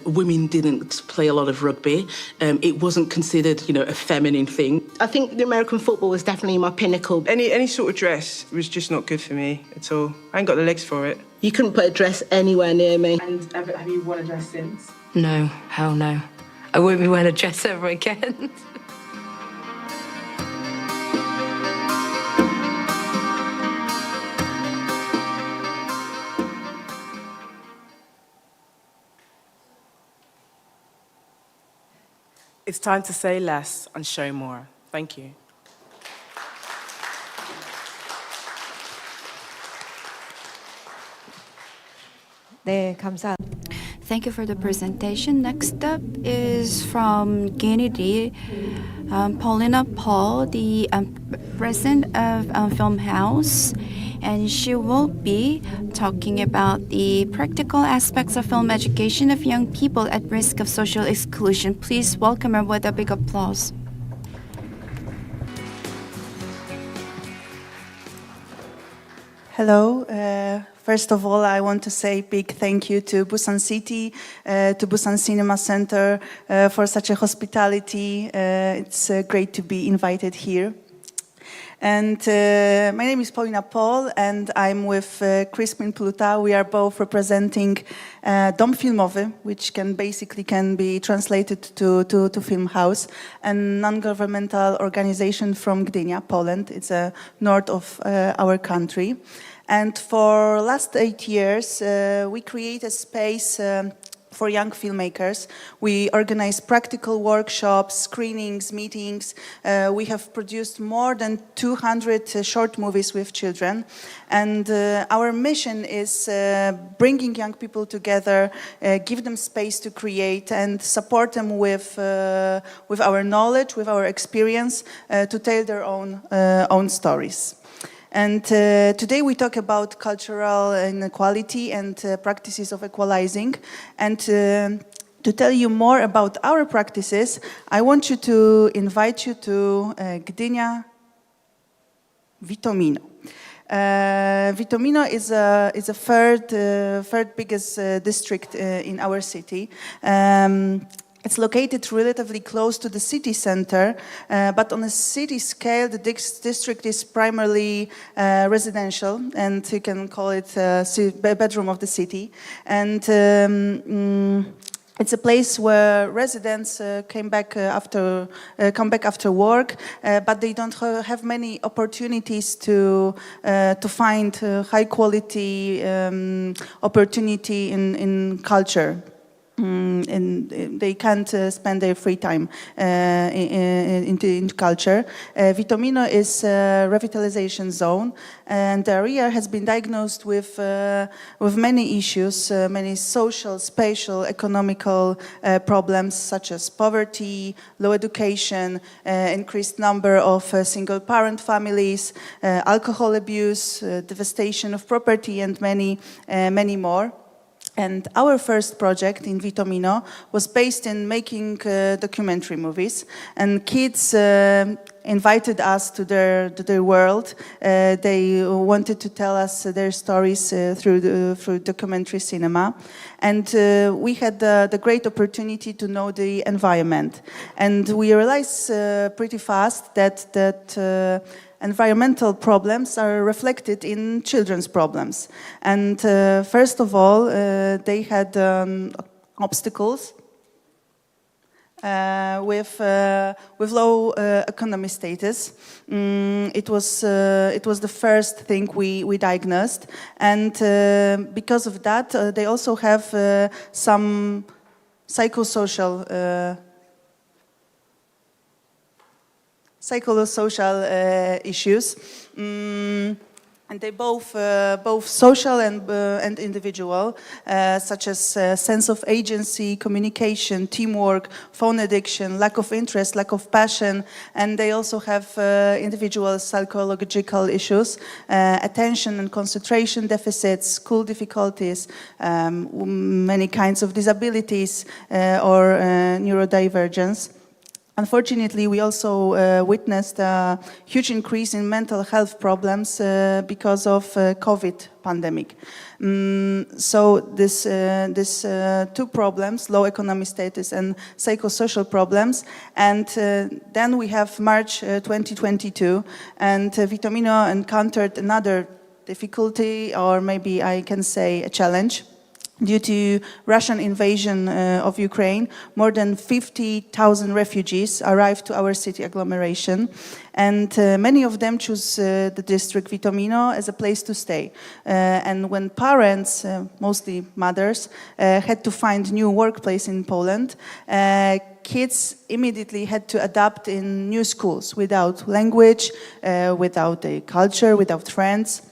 women didn't play a lot of rugby. It wasn't considered, a feminine thing. I think the American football was definitely my pinnacle. Any sort of dress was just not good for me at all. I ain't got the legs for it. You couldn't put a dress anywhere near me. And have you worn a dress since? No, hell no. I won't be wearing a dress ever again. It's time to say less and show more. Thank you. 네, 감사합니다. Thank you for the presentation. Next up is from Kennedy, Paulina Paul, the president of Film House, and she will be talking about the practical aspects of film education of young people at risk of social exclusion. Please welcome her with a big applause. Hello. First of all, I want to say big thank you to Busan City, to Busan Cinema Center for such a hospitality. It's great to be invited here. And my name is Paulina Paul, and I'm with Crispin Pluta. We are both representing Dom Filmowy, which can be translated to Film House, a non-governmental organization from Gdynia, Poland. It's north of our country. And for last 8 years, we create a space for young filmmakers. We organize practical workshops, screenings, meetings. We have produced more than 200 short movies with children. And our mission is bringing young people together, give them space to create, and support them with our knowledge, with our experience, to tell their own stories. And today we talk about cultural inequality and practices of equalizing. And to tell you more about our practices, I want to invite you to Gdynia Vitomino. Vitomino is a third biggest district in our city. It's located relatively close to the city center, but on a city scale, the district is primarily residential, and you can call it a bedroom of the city. And it's a place where residents come back after work, but they don't have many opportunities to find high quality opportunity in culture. And they can't spend their free time in culture. Vitomino is a revitalization zone, and the area has been diagnosed with many issues, many social, spatial, economical problems such as poverty, low education, increased number of single-parent families, alcohol abuse, devastation of property, and many more. And our first project in Vitomino was based in making documentary movies. And kids invited us to their world. They wanted to tell us their stories through documentary cinema. And we had the great opportunity to know the environment. And we realized pretty fast that environmental problems are reflected in children's problems. And first of all, they had obstacles with low economic status. It was the first thing we diagnosed, and because of that, they also have some psychosocial issues. And they both social and individual, such as sense of agency, communication, teamwork, phone addiction, lack of interest, lack of passion, and they also have individual psychological issues, attention and concentration deficits, school difficulties, many kinds of disabilities or neurodivergence. Unfortunately, we also witnessed a huge increase in mental health problems because of COVID pandemic. So this two problems, low economic status and psychosocial problems. And then we have March 2022, and Vitomino encountered another difficulty, or maybe I can say a challenge. Due to Russian invasion of Ukraine, more than 50,000 refugees arrived to our city agglomeration, and many of them choose the district Vitomino as a place to stay. And when parents, mostly mothers, had to find new workplace in Poland, kids immediately had to adapt in new schools without language, without a culture, without friends,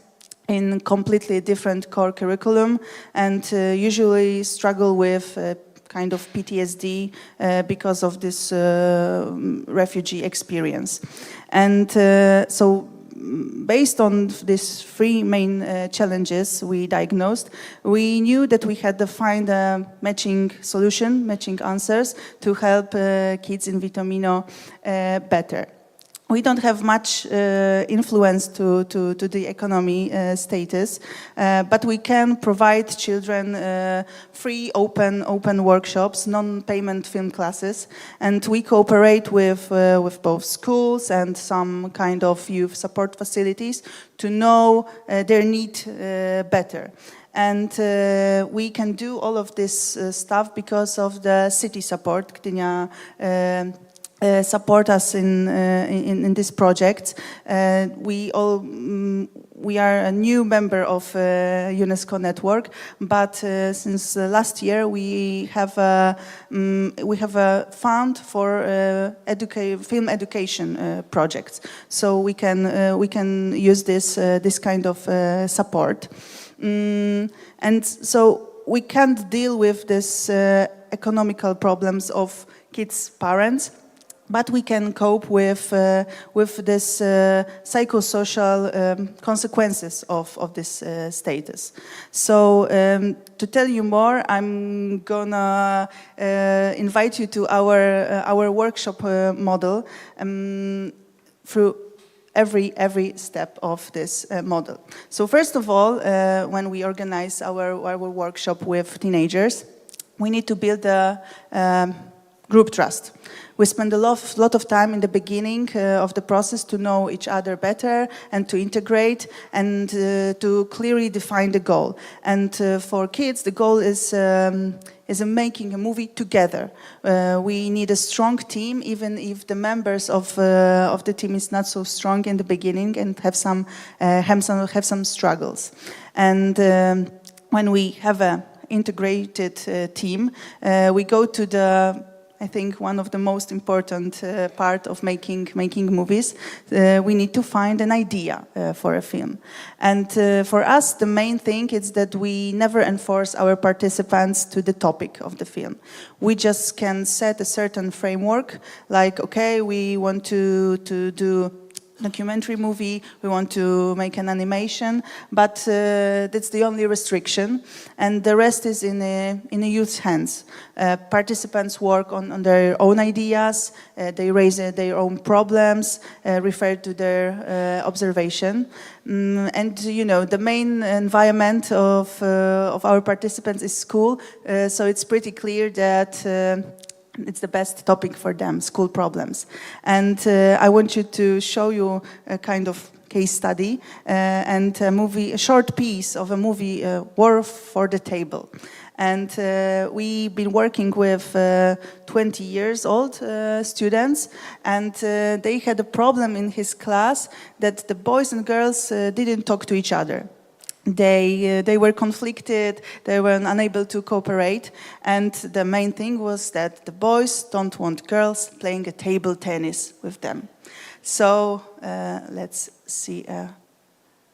in completely different core curriculum, and usually struggle with kind of PTSD because of this refugee experience. And so based on these three main challenges we diagnosed, we knew that we had to find a matching solution, matching answers to help kids in Vitomino better. We don't have much influence to the economy status, but we can provide children free, open workshops, non-payment film classes, and we cooperate with both schools and some kind of youth support facilities to know their need better. And we can do all of this stuff because of the city support. Gdynia support us in this project. We are a new member of UNESCO network, but since last year we have a fund for film education projects. So we can use this kind of support, and so we can't deal with this economical problems of kids' parents, but we can cope with this psychosocial consequences of this status. So to tell you more, I'm gonna invite you to our workshop model through every step of this model. So first of all, when we organize our workshop with teenagers, we need to build a group trust. We spend a lot of time in the beginning of the process to know each other better and to integrate and to clearly define the goal. And for kids, the goal is making a movie together. We need a strong team, even if the members of the team is not so strong in the beginning and have some struggles. And when we have an integrated team, we go to I think one of the most important part of making movies. We need to find an idea for a film. And for us, the main thing is that we never enforce our participants to the topic of the film. We just can set a certain framework, like, okay, we want to do documentary movie, we want to make an animation, but that's the only restriction, and the rest is in a youth's hands. Participants work on their own ideas, they raise their own problems, refer to their observation, and you know, the main environment of our participants is school, so it's pretty clear that it's the best topic for them, school problems. And I want you to show you a kind of case study and a short piece of a movie, War for the Table. And we've been working with 20 years old students, and they had a problem in his class that the boys and girls didn't talk to each other. They were conflicted, they were unable to cooperate, and the main thing was that the boys don't want girls playing a table tennis with them. So let's see a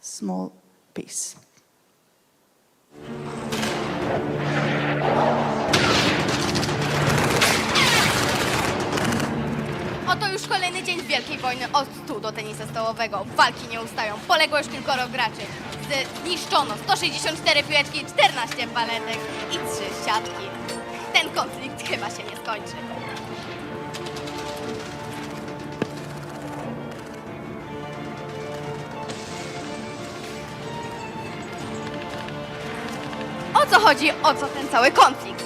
small piece. Oto już kolejny dzień Wielkiej Wojny od stół do tenisa stołowego. Walki nie ustają. Poległo już kilkoro graczy. Zniszczono 164 piłeczki, 14 paletek i 3 siatki. Ten konflikt chyba się nie skończy. O co chodzi? O co ten cały konflikt?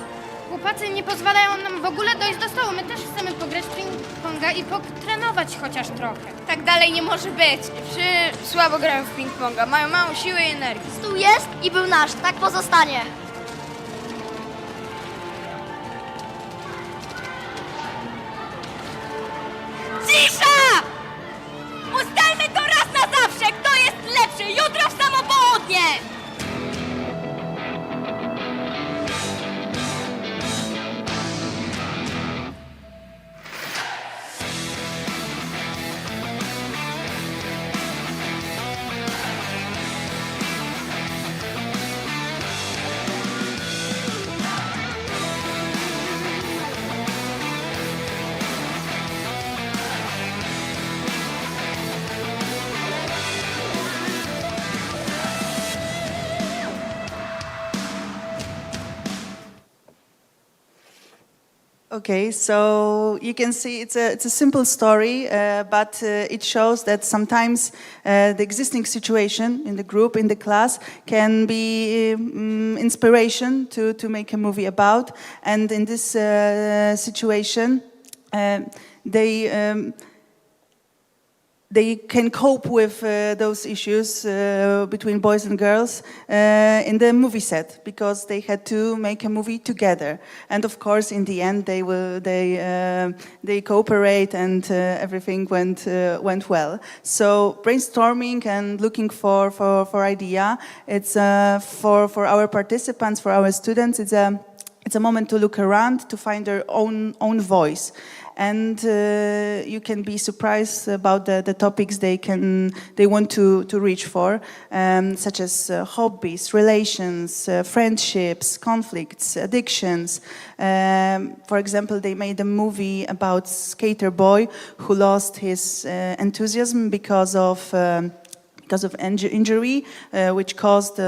Chłopacy nie pozwalają nam w ogóle dojść do stołu. My też chcemy pograć w ping-ponga i potrenować chociaż trochę. Tak dalej nie może być. Dziewczyny słabo grają w ping-ponga, mają małą siłę i energię. Stół jest i był nasz, tak pozostanie. Cisza! Ustalmy to raz na zawsze, kto jest lepszy. Jutro w samo południe! Okay, so you can see it's a simple story, but it shows that sometimes the existing situation in the group, in the class, can be inspiration to make a movie about. And in this situation, they can cope with those issues between boys and girls in the movie set, because they had to make a movie together. And of course, in the end, they cooperate, and everything went well. So brainstorming and looking for idea. It's for our participants, for our students. It's a moment to look around, to find their own voice. And you can be surprised about the topics they want to reach for, such as hobbies, relations, friendships, conflicts, addictions. For example, they made a movie about skater boy who lost his enthusiasm because of injury, which caused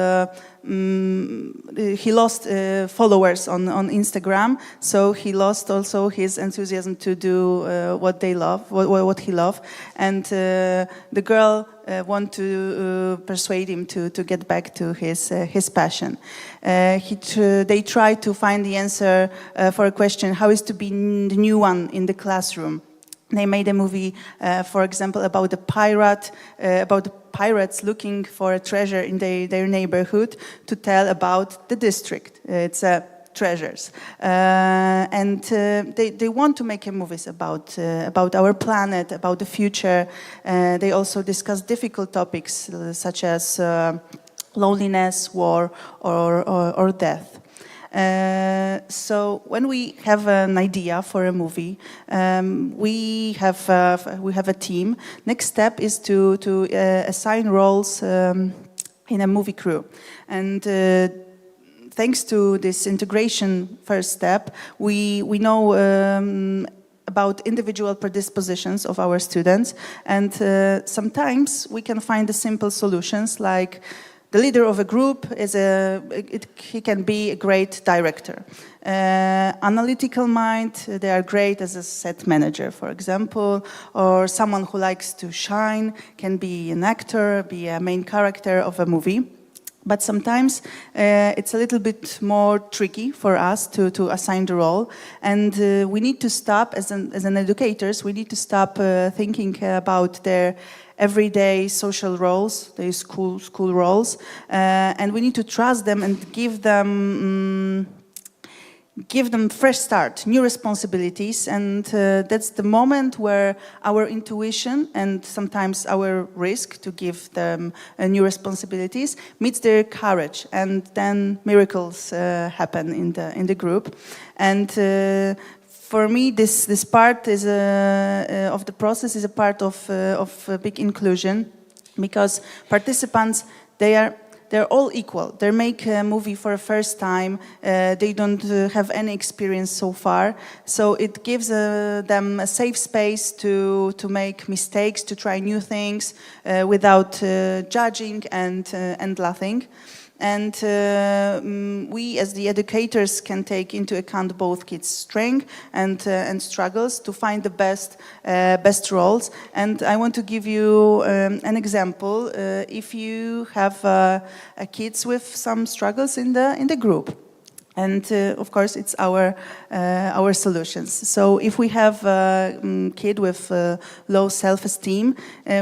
he lost followers on Instagram, so he lost also his enthusiasm to do what they love, what he loved, and the girl want to persuade him to get back to his passion. They try to find the answer for a question: how is to be the new one in the classroom? They made a movie, for example, about the pirates looking for a treasure in their neighborhood to tell about the district. It's treasures, and they want to make movies about our planet, about the future. They also discuss difficult topics such as loneliness, war, or death. So when we have an idea for a movie, we have a team. Next step is to assign roles in a movie crew, and thanks to this integration first step, we know about individual predispositions of our students, and sometimes we can find the simple solutions, like the leader of a group he can be a great director. Analytical mind, they are great as a set manager, for example, or someone who likes to shine can be an actor, be a main character of a movie. But sometimes it's a little bit more tricky for us to assign the role, and we need to stop, as an educators, we need to stop thinking about their everyday social roles, their school roles, and we need to trust them and give them fresh start, new responsibilities, and that's the moment where our intuition and sometimes our risk to give them new responsibilities meets their courage, and then miracles happen in the group. And for me, this part is of the process is a part of big inclusion, because participants, they're all equal. They make a movie for the first time. They don't have any experience so far. So it gives them a safe space to make mistakes, to try new things without judging and laughing. And we, as the educators, can take into account both kids' strength and struggles to find the best roles. And I want to give you an example. If you have kids with some struggles in the group. And of course, it's our solutions. So if we have a kid with low self-esteem,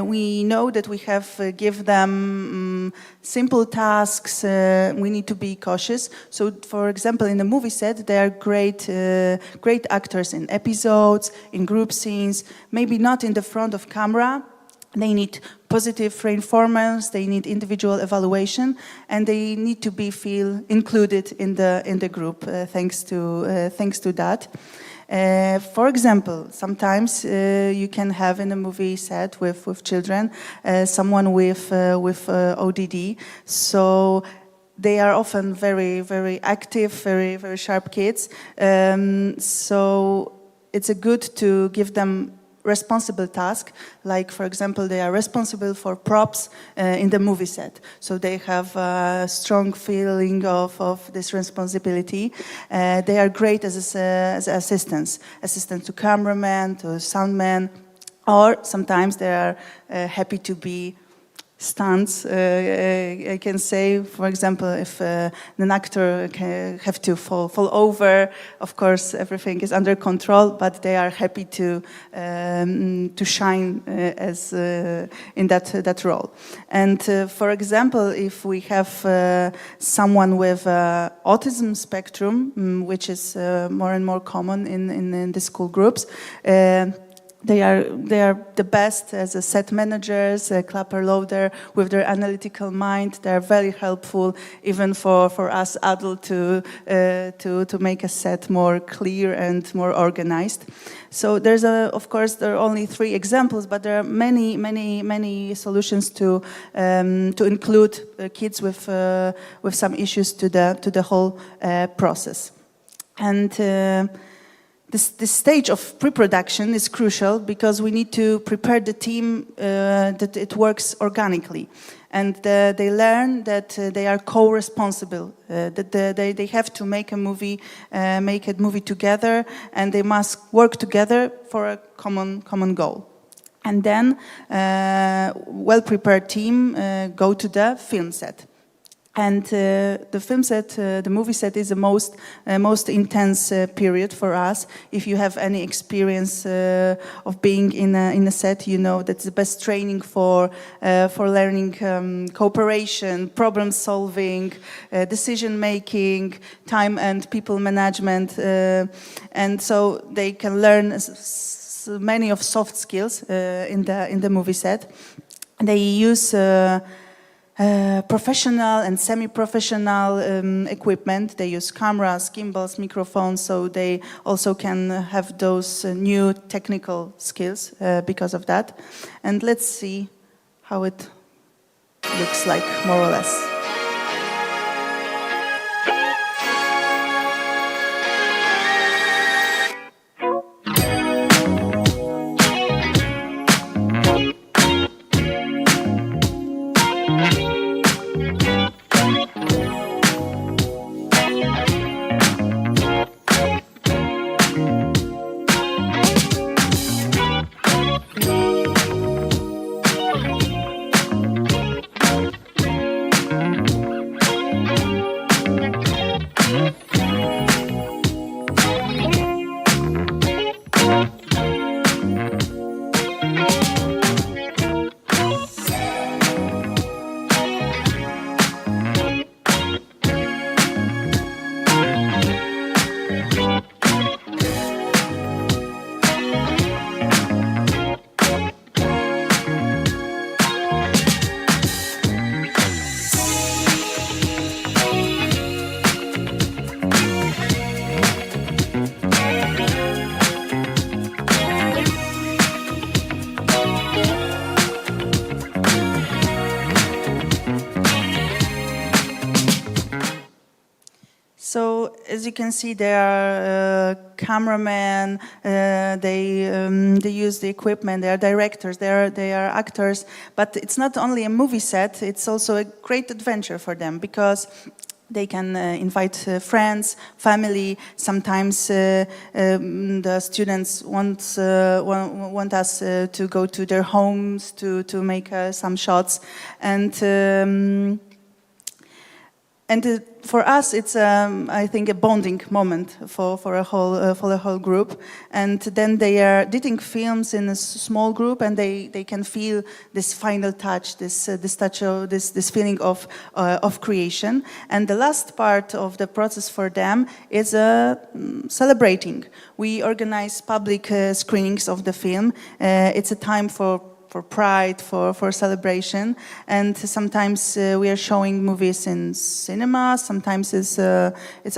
we know that we have give them simple tasks. We need to be cautious. So, for example, in the movie set, they are great actors in episodes, in group scenes. Maybe not in the front of camera. They need positive reinforcements, they need individual evaluation, and they need to feel included in the group. Thanks to that. For example, sometimes you can have in a movie set with children someone with ODD. So they are often very, very active, very, very sharp kids. So it's good to give them responsible task, like for example they are responsible for props in the movie set, so they have a strong feeling of this responsibility. They are great as assistants to cameraman, to soundman, or sometimes they are happy to be stunts. I can say, for example, if an actor have to fall over, of course everything is under control, but they are happy to shine as in that role. And for example, if we have someone with autism spectrum, which is more and more common in the school groups. They are the best as a set managers, a clapper loader with their analytical mind. They are very helpful even for us adults to make a set more clear and more organized. So there's of course there are only 3 examples, but there are many solutions to include kids with some issues to the whole process. And this stage of pre-production is crucial because we need to prepare the team that it works organically. And they learn that they are co-responsible, that they have to make a movie together, and they must work together for a common goal. And then well-prepared team go to the film set. And the film set, the movie set is the most intense period for us. If you have any experience of being in a set, you know that's the best training for learning cooperation, problem solving, decision making, time and people management, and so they can learn many of soft skills in the movie set. They use professional and semi-professional equipment. They use cameras, gimbals, microphones, so they also can have those new technical skills because of that. And let's see how it looks like, more or less. as you can see, there are cameramen. They use the equipment. They are directors. They are actors. But it's not only a movie set. It's also a great adventure for them because they can invite friends, family. Sometimes the students want us to go to their homes to make some shots, and for us, it's I think a bonding moment for a whole group. And then they are editing films in a small group, and they can feel this final touch, this feeling of creation. And the last part of the process for them is celebrating. We organize public screenings of the film. It's a time for pride, for celebration, and sometimes we are showing movies in cinema. Sometimes it's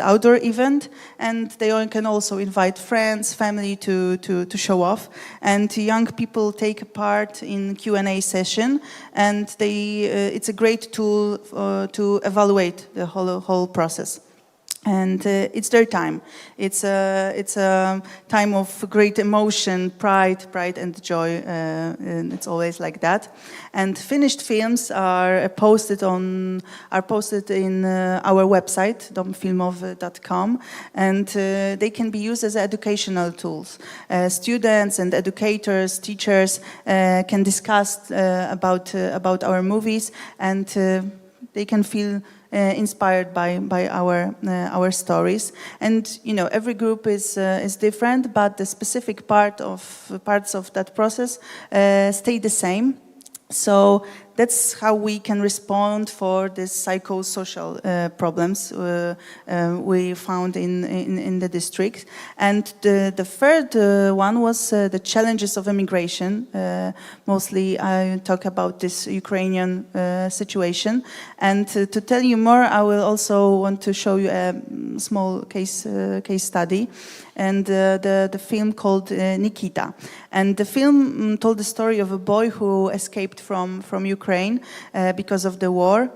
outdoor event, and they can also invite friends, family to show off. And young people take part in Q&A session, and it's a great tool to evaluate the whole process. And it's their time. It's a time of great emotion, pride and joy, and it's always like that. And finished films are posted in our website, domfilmowy.com, and they can be used as educational tools. Students and educators, teachers can discuss about our movies, and they can feel inspired by our stories. And every group is different, but the specific parts of that process stay the same. So that's how we can respond for these psychosocial problems we found in the district. And the third one was the challenges of immigration. Mostly I talk about this Ukrainian situation. And to tell you more, I will also want to show you a small case study. And the film called Nikita. And the film told the story of a boy who escaped from Ukraine because of the war.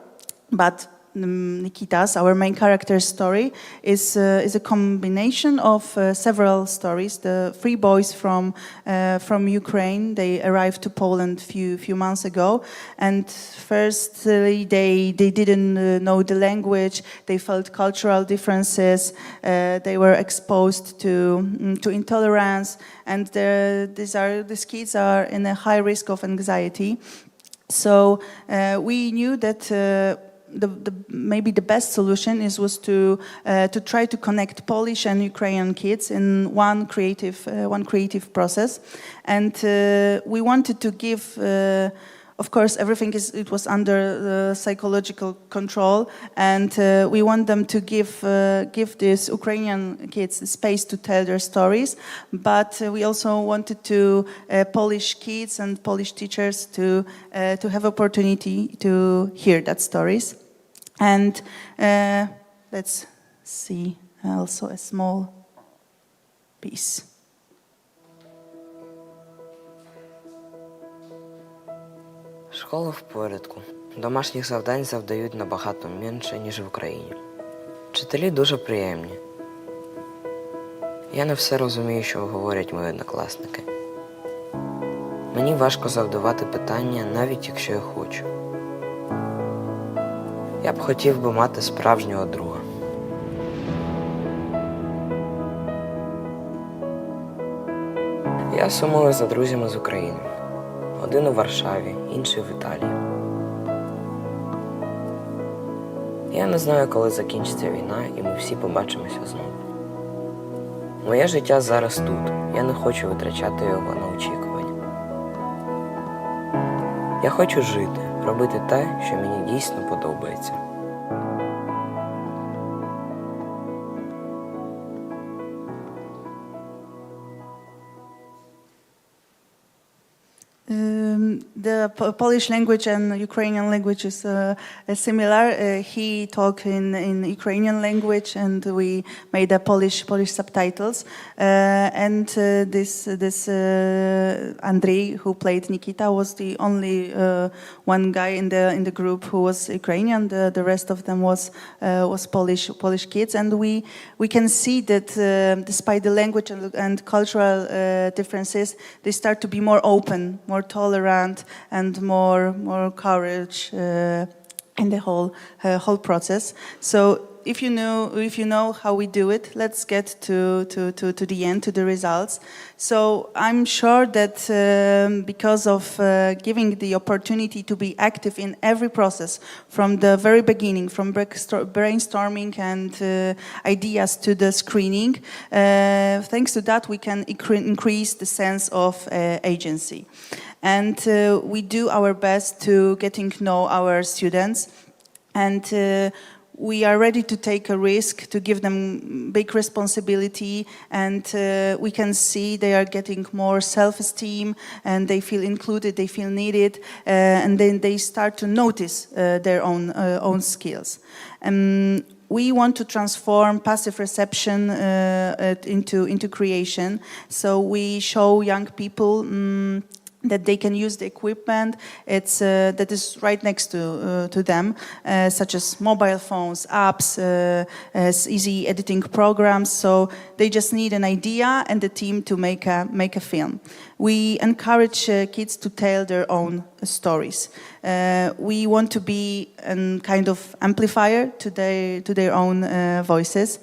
But Nikita's, our main character's story, is a combination of several stories. The three boys from Ukraine, they arrived to Poland few months ago, and firstly they didn't know the language. They felt cultural differences. They were exposed to intolerance, and these kids are in a high risk of anxiety. So we knew that. Maybe the best solution was to try to connect Polish and Ukrainian kids in one creative process, and we wanted to give. Of course, everything was under psychological control, and we want them to give these Ukrainian kids the space to tell their stories. But we also wanted to Polish kids and Polish teachers to have opportunity to hear that stories. And let's see also a small piece. Школа в порядку. Домашніх завдань завдають набагато менше, ніж в Україні. Вчителі дуже приємні. Я не все розумію, що говорять мої однокласники. Мені важко завдавати питання, навіть якщо я хочу. Я б хотів би мати справжнього друга. Я сумую за друзями з України. Один у Варшаві, інший в Італії. Я не знаю, коли закінчиться війна, і ми всі побачимося знову. Моє життя зараз тут. Я не хочу витрачати його на очікування. Я хочу жити, робити те, що мені дійсно подобається. the Polish language and Ukrainian language is similar. He talked in Ukrainian language, and we made a Polish subtitles. And this Andrei, who played Nikita, was the only one guy in the group who was Ukrainian. The rest of them was Polish kids, and we can see that despite the language and cultural differences, they start to be more open, more tolerant, and more courage in the whole process. So if you know how we do it, let's get to the end, to the results. So I'm sure that because of giving the opportunity to be active in every process from the very beginning, from brainstorming and ideas to the screening, thanks to that we can increase the sense of agency. And we do our best to getting to know our students, and we are ready to take a risk, to give them big responsibility, and we can see they are getting more self-esteem, and they feel included, they feel needed, and then they start to notice their own skills. We want to transform passive reception into creation, so we show young people that they can use the equipment that is right next to them, such as mobile phones, apps, easy editing programs. So they just need an idea and a team to make a film. We encourage kids to tell their own stories. We want to be a kind of amplifier to their own voices.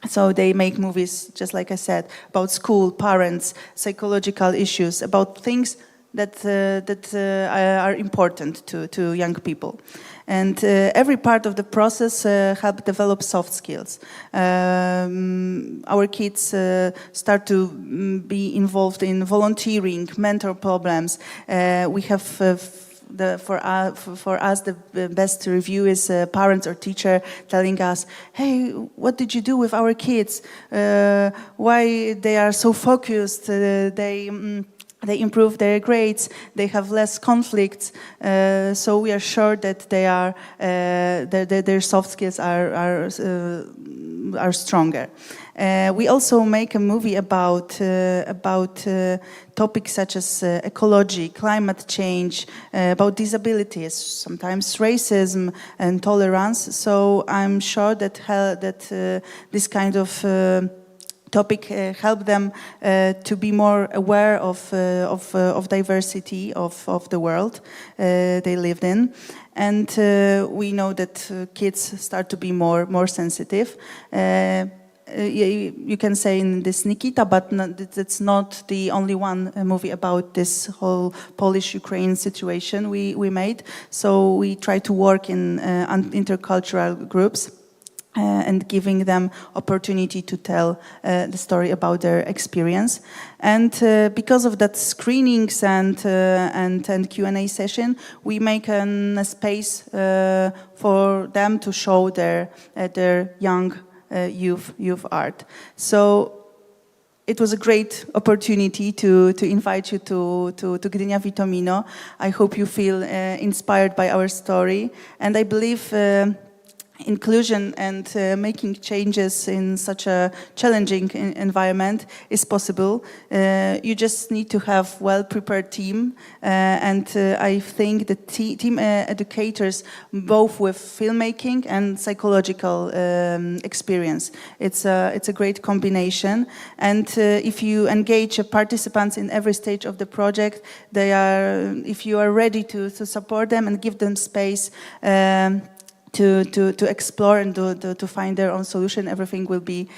So they make movies, just like I said, about school, parents, psychological issues, about things that are important to young people. And every part of the process help develop soft skills. Our kids start to be involved in volunteering, mentor problems. We have for us, the best review is parents or teacher telling us, hey, what did you do with our kids? Why they are so focused? They improve their grades. They have less conflicts. So we are sure that their soft skills are stronger. We also make a movie about topics such as ecology, climate change, about disabilities, sometimes racism and tolerance. So I'm sure that this kind of topic help them to be more aware of diversity of the world they lived in, and we know that kids start to be more sensitive. You can say in this Nikita, but it's not the only one movie about this whole Polish-Ukraine situation we made. So we try to work in intercultural groups. And giving them opportunity to tell the story about their experience. And because of that screenings and Q&A session, we make a space for them to show their young youth art. So it was a great opportunity to invite you to Gdynia Vitomino. I hope you feel inspired by our story, and I believe inclusion and making changes in such a challenging environment is possible. You just need to have well-prepared team, and I think the team educators, both with filmmaking and psychological experience, it's a great combination. And if you engage participants in every stage of the project, if you are ready to support them and give them space to explore and to find their own solution, everything will be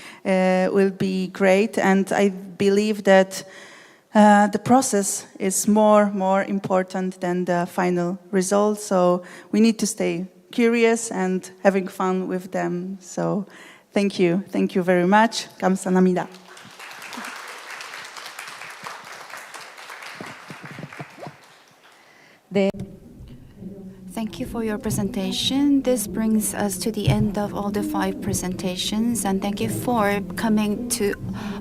great. And I believe that the process is more important than the final result. So we need to stay curious and having fun with them. So thank you very much. 감사합니다. Thank you for your presentation. This brings us to the end of all the 5 presentations, and thank you for coming to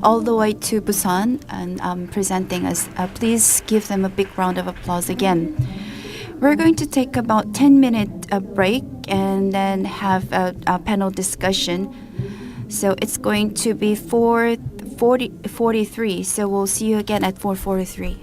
all the way to Busan and presenting us. Please give them a big round of applause again. We're going to take about 10-minute break and then have a panel discussion. So it's going to be 4:43. So we'll see you again at 4:43.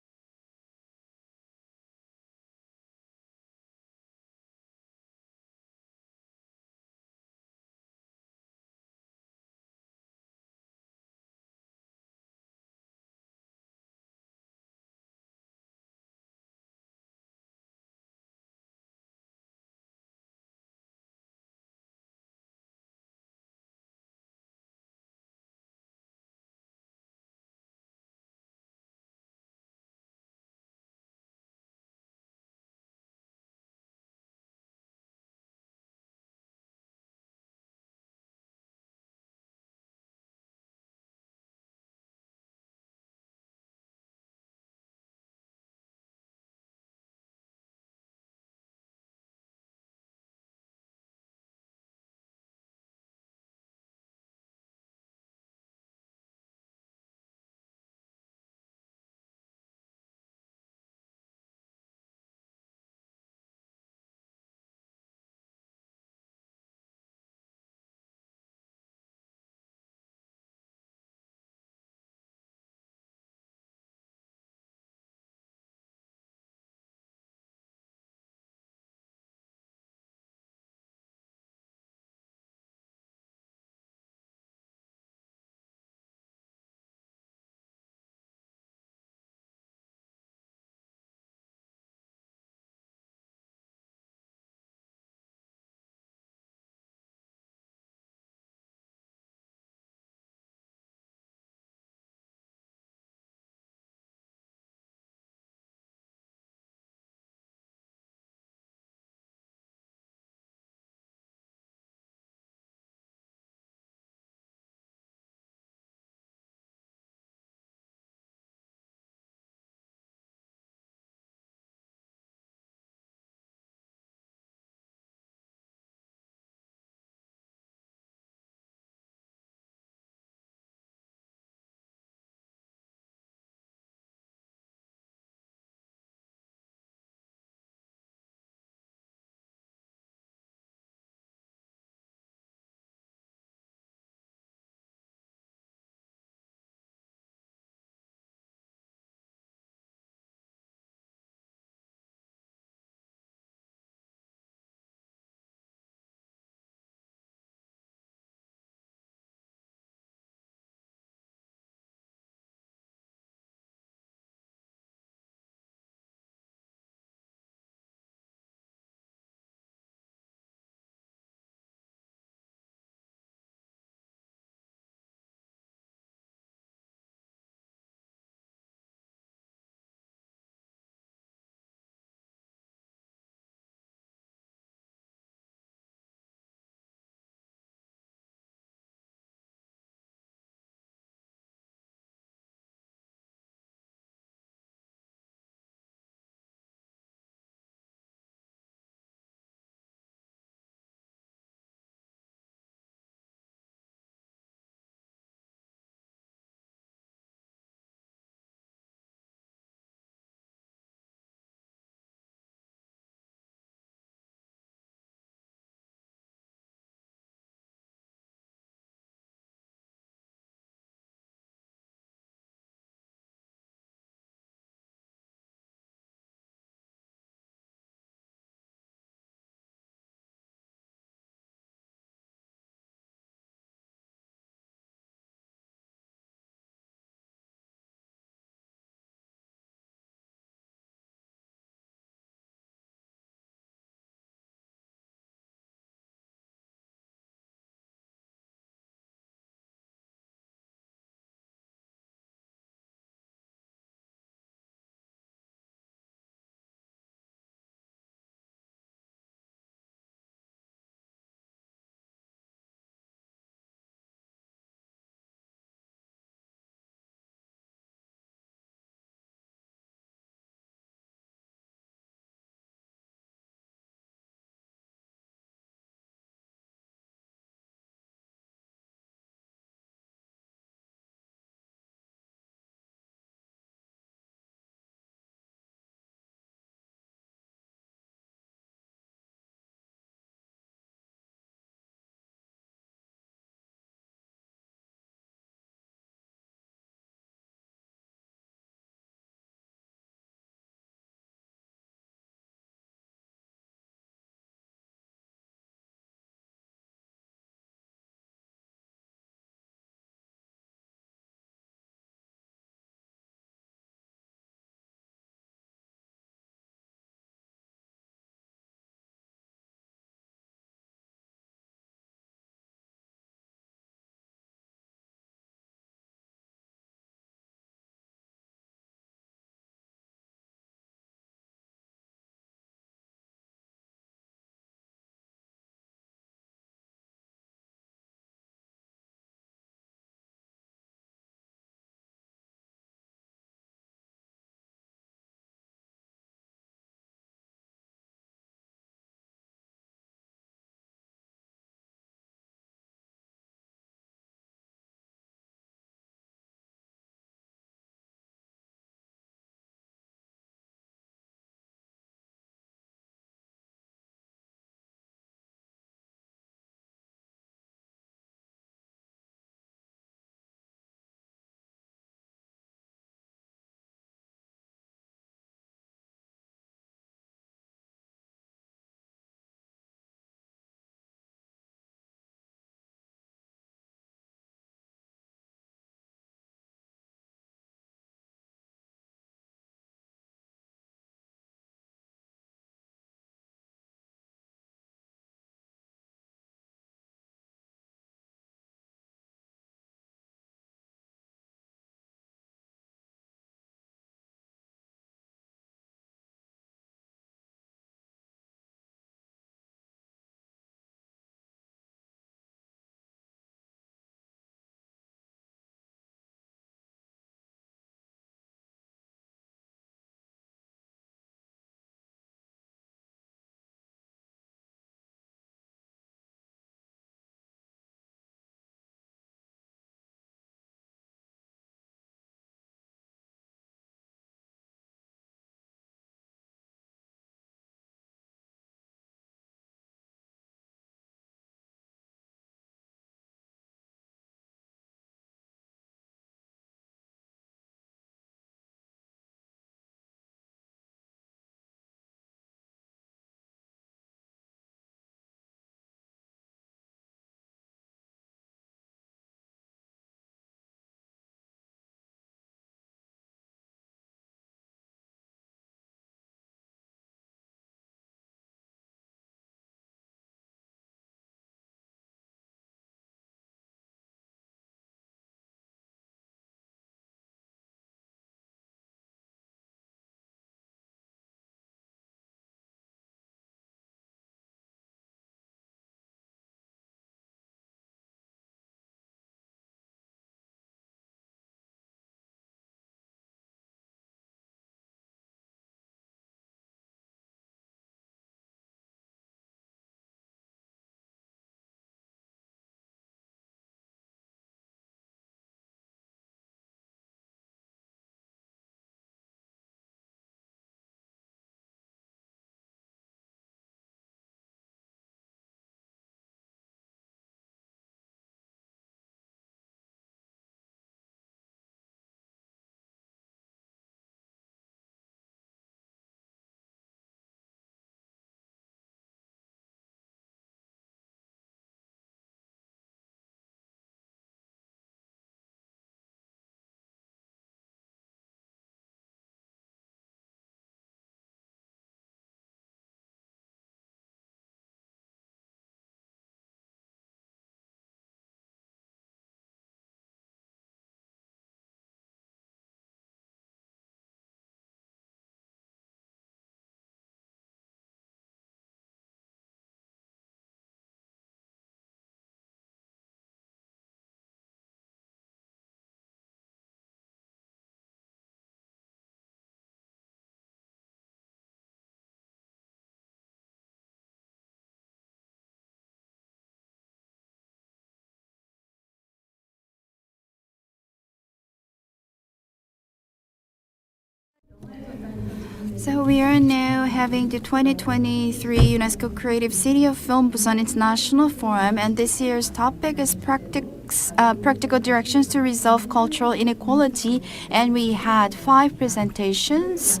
So we are now having the 2023 UNESCO Creative City of Film Busan International Forum, and this year's topic is practical directions to resolve cultural inequality. And we had 5 presentations,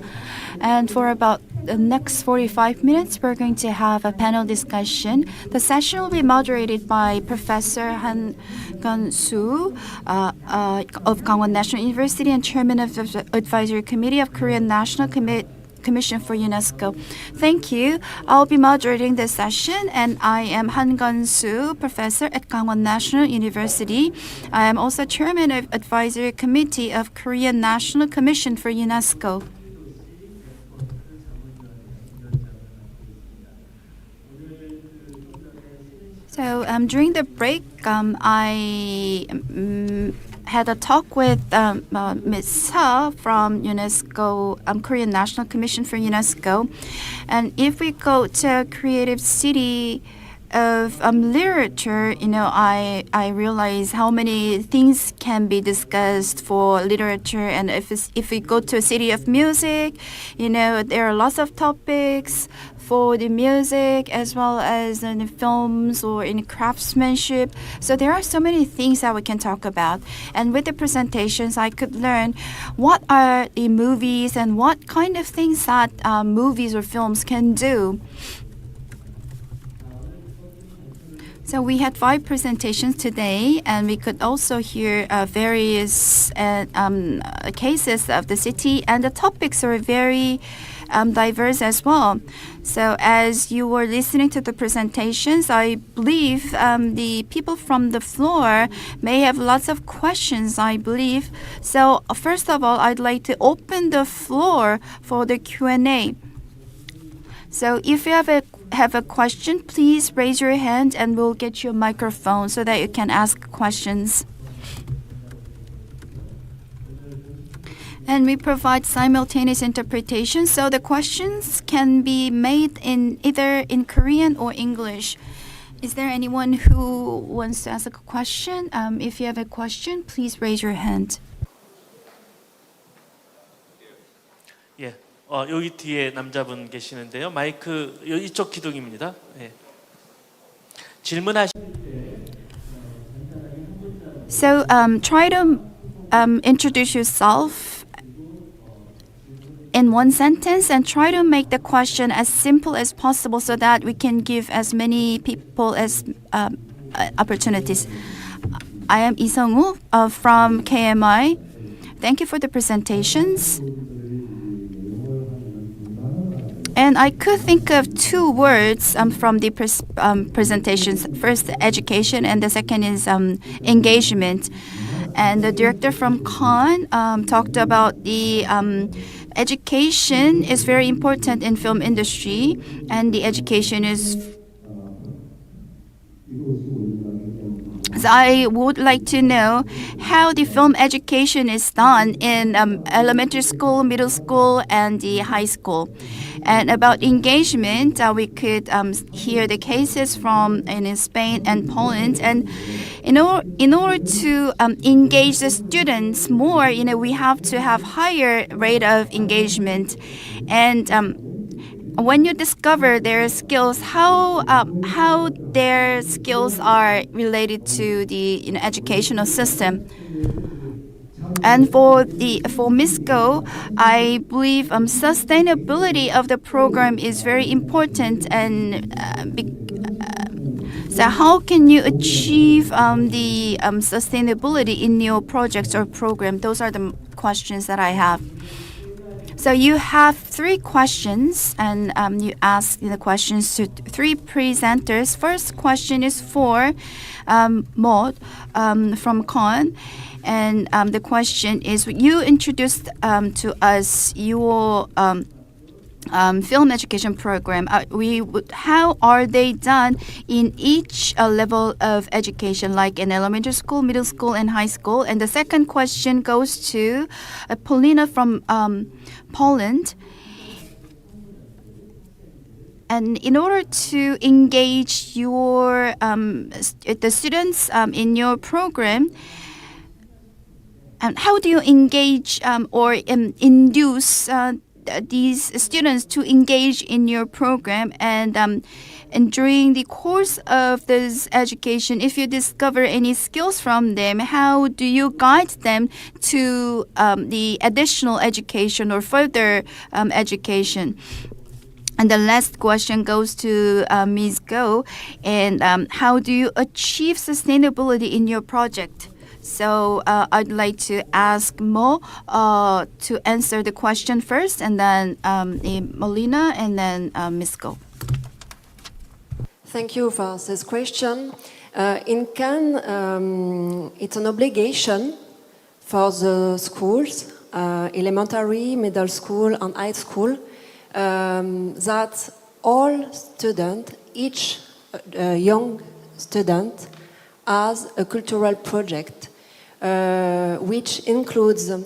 and for about the next 45 minutes, we're going to have a panel discussion. The session will be moderated by Professor Han Gun-soo of Gangwon National University and Chairman of the Advisory Committee of Korean National Commission for UNESCO. Thank you. I'll be moderating this session, and I am Han Gun-soo, professor at Gangwon National University. I am also chairman of Advisory Committee of Korean National Commission for UNESCO. So during the break, I had a talk with Ms. Seo from UNESCO, Korean National Commission for UNESCO. And if we go to Creative City of literature, I realize how many things can be discussed for literature. And if we go to a city of music, there are lots of topics for the music as well as in the films or in craftsmanship. So there are so many things that we can talk about. And with the presentations, I could learn what are the movies and what kind of things that movies or films can do. So we had 5 presentations today, and we could also hear various cases of the city, and the topics are very diverse as well. So as you were listening to the presentations, I believe the people from the floor may have lots of questions, I believe. So first of all, I'd like to open the floor for the Q&A. So if you have a question, please raise your hand and we'll get you a microphone so that you can ask questions. And we provide simultaneous interpretation, so the questions can be made either in Korean or English. Is there anyone who wants to ask a question? If you have a question, please raise your hand. 예, 여기 뒤에 남자분 계시는데요. 마이크 이쪽 기둥입니다. 예. 질문하시. So try to introduce yourself in one sentence and try to make the question as simple as possible so that we can give as many people as opportunities. I am Lee Sung-woo from KMI. Thank you for the presentations. And I could think of 2 words from the presentations. First, education, and the second is engagement. And the director from Khan talked about the education is very important in film industry, and the education is. So I would like to know how the film education is done in elementary school, middle school, and the high school. And about engagement, we could hear the cases from in Spain and Poland. And in order to engage the students more, we have to have higher rate of engagement. And when you discover their skills, how their skills are related to the educational system. And for MISCO, I believe sustainability of the program is very important. And so how can you achieve the sustainability in your projects or program? Those are the questions that I have. So you have 3 questions, and you ask the questions to 3 presenters. First question is for Maud from Khan, and the question is: you introduced to us your film education program. How are they done in each level of education, like in elementary school, middle school, and high school? And the second question goes to Paulina from Poland. And in order to engage your the students in your program, how do you engage or induce these students to engage in your program, and during the course of this education, if you discover any skills from them, how do you guide them to the additional education or further education? And the last question goes to Ms. Go. And how do you achieve sustainability in your project? So I'd like to ask Mo to answer the question first, and then Molina, and then Ms. Go. Thank you for this question. In Cannes, it's an obligation for the schools, elementary, middle school, and high school, that all students, each young student, has a cultural project, which includes a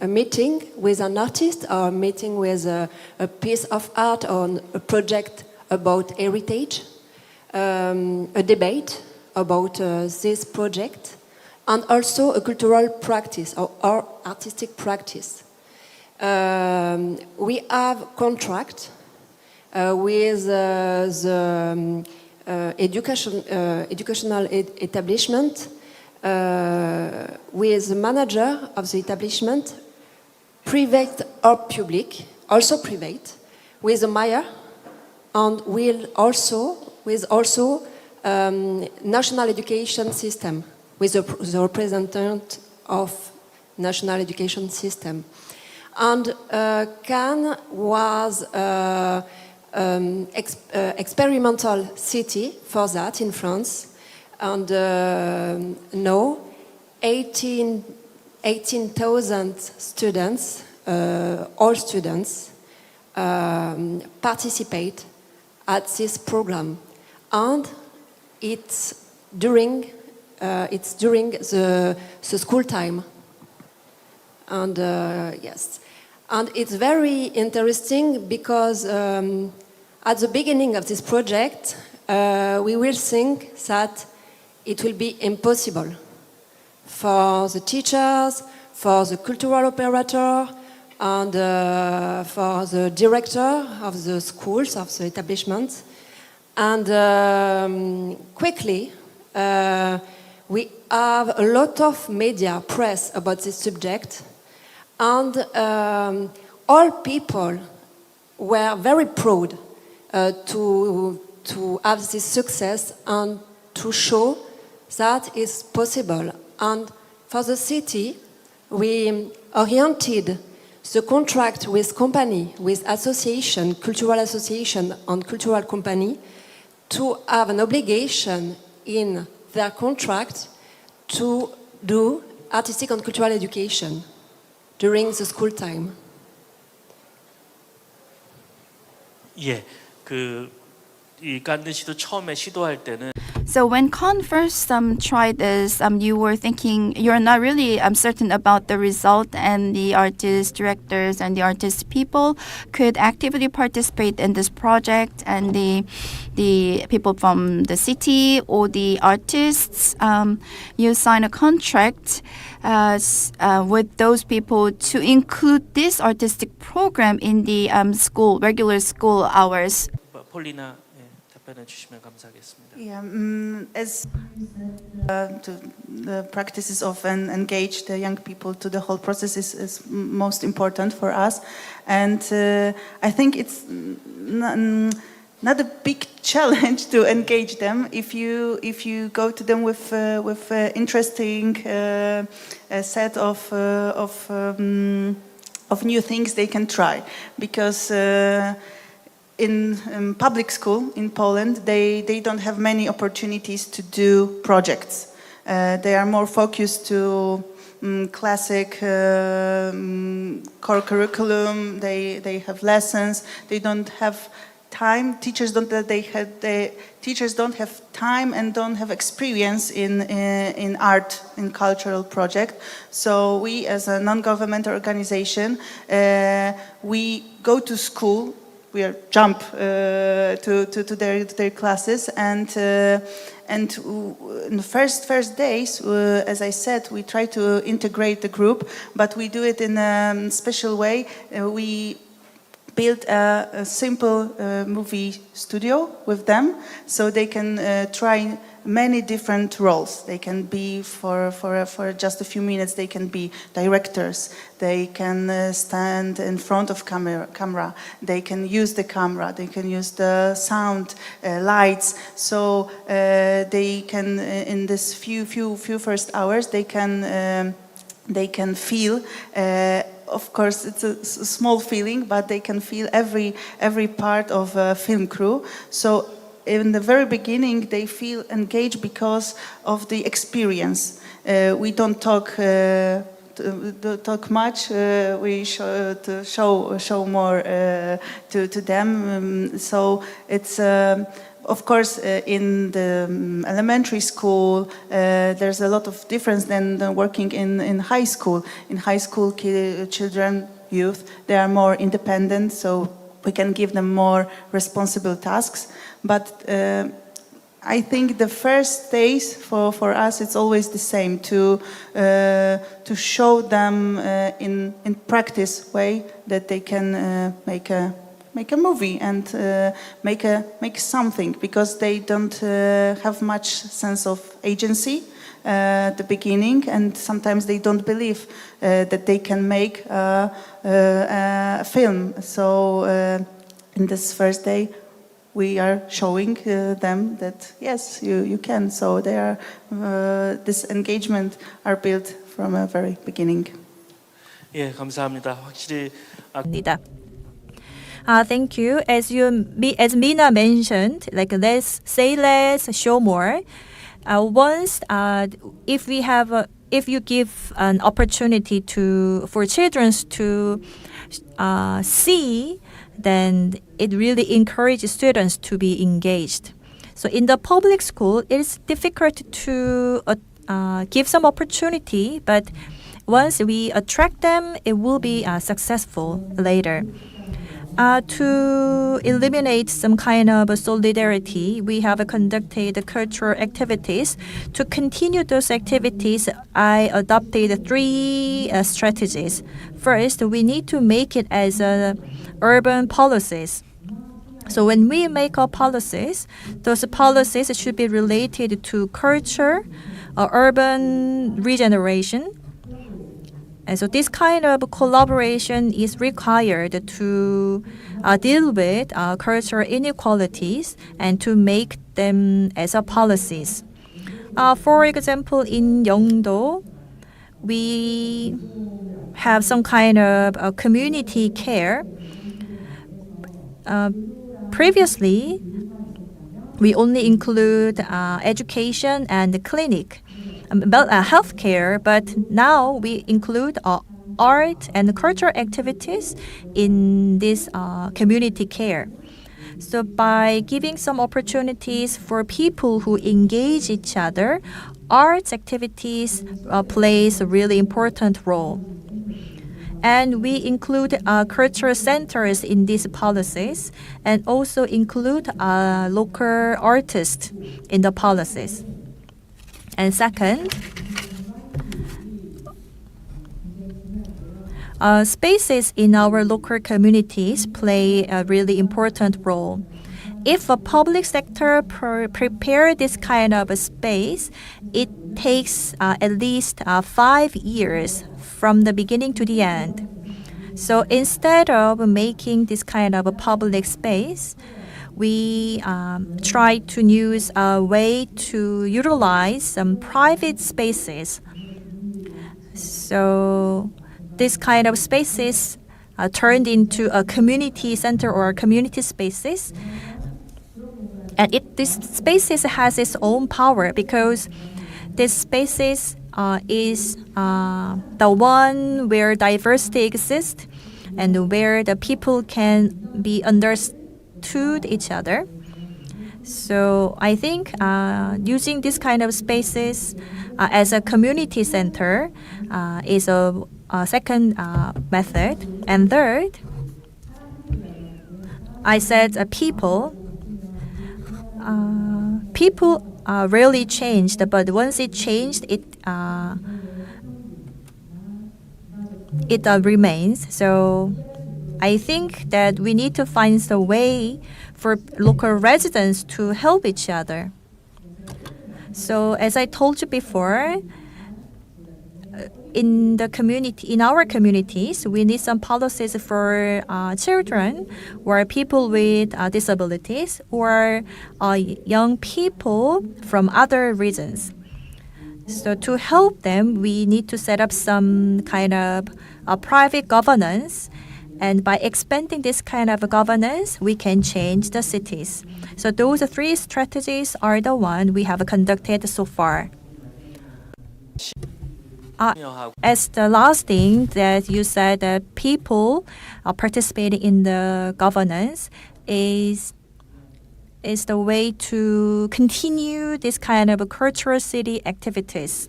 meeting with an artist, or a meeting with a piece of art, or a project about heritage, a debate about this project, and also a cultural practice or artistic practice. We have contract with the educational establishment, with the manager of the establishment, private or public, also private, with the mayor, and with national education system, with the representative of national education system. And Cannes was experimental city for that in France, and now 18,000 students, all students, participate at this program, and it's during the school time, and yes. And it's very interesting because at the beginning of this project, we will think that it will be impossible for the teachers, for the cultural operator, and for the director of the schools, of the establishments. And quickly, we have a lot of media press about this subject. And all people were very proud to have this success and to show that it's possible. And for the city, we oriented the contract with company, with association, cultural association and cultural company, to have an obligation in their contract to do artistic and cultural education during the school time. 예, 이 깐느시도 처음에 시도할 때는. So when Con first tried this, you were thinking you're not really certain about the result, and the artist directors and the artist people could actively participate in this project, and the people from the city or the artists, you sign a contract with those people to include this artistic program in the regular school hours. 폴리나 답변해 주시면 감사하겠습니다. Yeah, as the practices of engage the young people to the whole process is most important for us, and I think it's not a big challenge to engage them if you go to them with interesting set of new things they can try, because. In public school in Poland, they don't have many opportunities to do projects. They are more focused to classic core curriculum. They have lessons. They don't have time. Teachers don't have time and don't have experience in art, in cultural project. So we, as a non-governmental organization, we go to school jump to their classes, and in the first days, as I said, we try to integrate the group, but we do it in a special way. We built a simple movie studio with them, so they can try many different roles. They can be for just a few minutes. They can be directors. They can stand in front of camera. They can use the camera. They can use the sound, lights. So they can, in this few first hours, they can feel. Of course, it's a small feeling, but they can feel every part of a film crew. So in the very beginning, they feel engaged because of the experience. We don't talk much. We show more to them. So it's. Of course, in the elementary school, there's a lot of difference than working in high school. In high school, children, youth, they are more independent, so we can give them more responsible tasks. But I think the first days for us, it's always the same, to show them in practice way that they can make a movie and make something, because they don't have much sense of agency at the beginning, and sometimes they don't believe that they can make a film. So in this first day, we are showing them that yes, you can. So they are this engagement are built from a very beginning. 예, 감사합니다. 확실히 Thank you. As Mina mentioned, like let's say less, show more. Once, if you give an opportunity for children to see, then it really encourages students to be engaged. So in the public school, it's difficult to give some opportunity, but once we attract them, it will be successful later. To eliminate some kind of solidarity, we have conducted cultural activities. To continue those activities, I adopted 3 strategies. First, we need to make it as urban policies. So when we make our policies, those policies should be related to culture, urban regeneration. And so this kind of collaboration is required to deal with cultural inequalities and to make them as policies. For example, in Yeongdo, we have some kind of community care. Previously, we only include education and clinic. Healthcare, but now we include art and cultural activities in this community care. So by giving some opportunities for people who engage each other, arts activities plays a really important role. And we include cultural centers in these policies, and also include local artists in the policies. And second, spaces in our local communities play a really important role. If a public sector prepare this kind of a space, it takes at least 5 years from the beginning to the end. So instead of making this kind of a public space, we try to use a way to utilize some private spaces. So this kind of spaces turned into a community center or community spaces. And this spaces has its own power, because this spaces is the one where diversity exists and where the people can be understood each other. So I think using this kind of spaces as a community center is a second method. And third, I said people rarely changed, but once it changed, it remains. So I think that we need to find a way for local residents to help each other. So as I told you before, in our communities, we need some policies for children or people with disabilities or young people from other regions. So to help them, we need to set up some kind of private governance. And by expanding this kind of governance, we can change the cities. So those three strategies are the one we have conducted so far. As the last thing that you said, that people participating in the governance is the way to continue this kind of cultural city activities.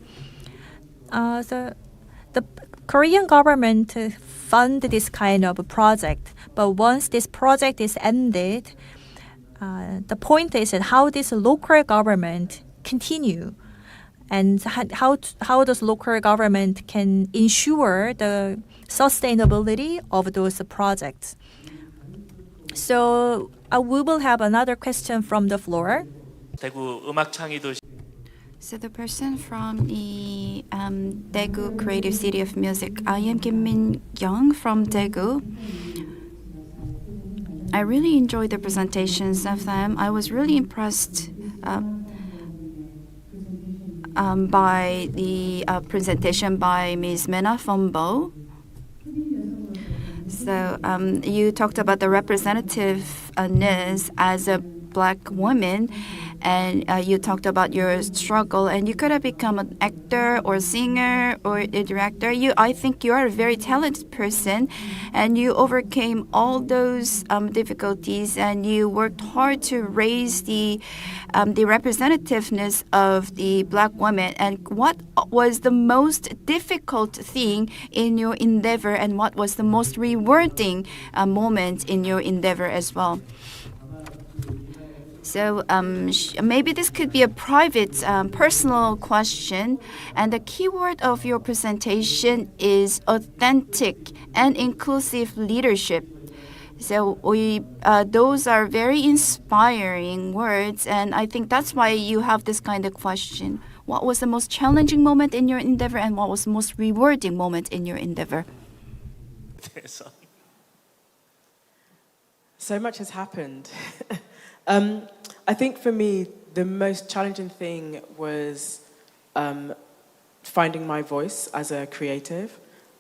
The Korean government fund this kind of project, but once this project is ended, the point is that how this local government continue, and how does local government can ensure the sustainability of those projects. So we will have another question from the floor. So the person from the Daegu Creative City of Music, I am Kim Min-young from Daegu. I really enjoyed the presentations of them. I was really impressed by the presentation by Ms. Mena from Bo. So you talked about the representativeness as a Black woman, and you talked about your struggle, and you could have become an actor or singer or a director. I think you are a very talented person, and you overcame all those difficulties, and you worked hard to raise the representativeness of the Black woman. And what was the most difficult thing in your endeavor, and what was the most rewarding moment in your endeavor as well? So maybe this could be a private, personal question. And the keyword of your presentation is authentic and inclusive leadership. So those are very inspiring words, and I think that's why you have this kind of question. What was the most challenging moment in your endeavor, and what was the most rewarding moment in your endeavor? So much has happened. I think for me, the most challenging thing was finding my voice as a creative.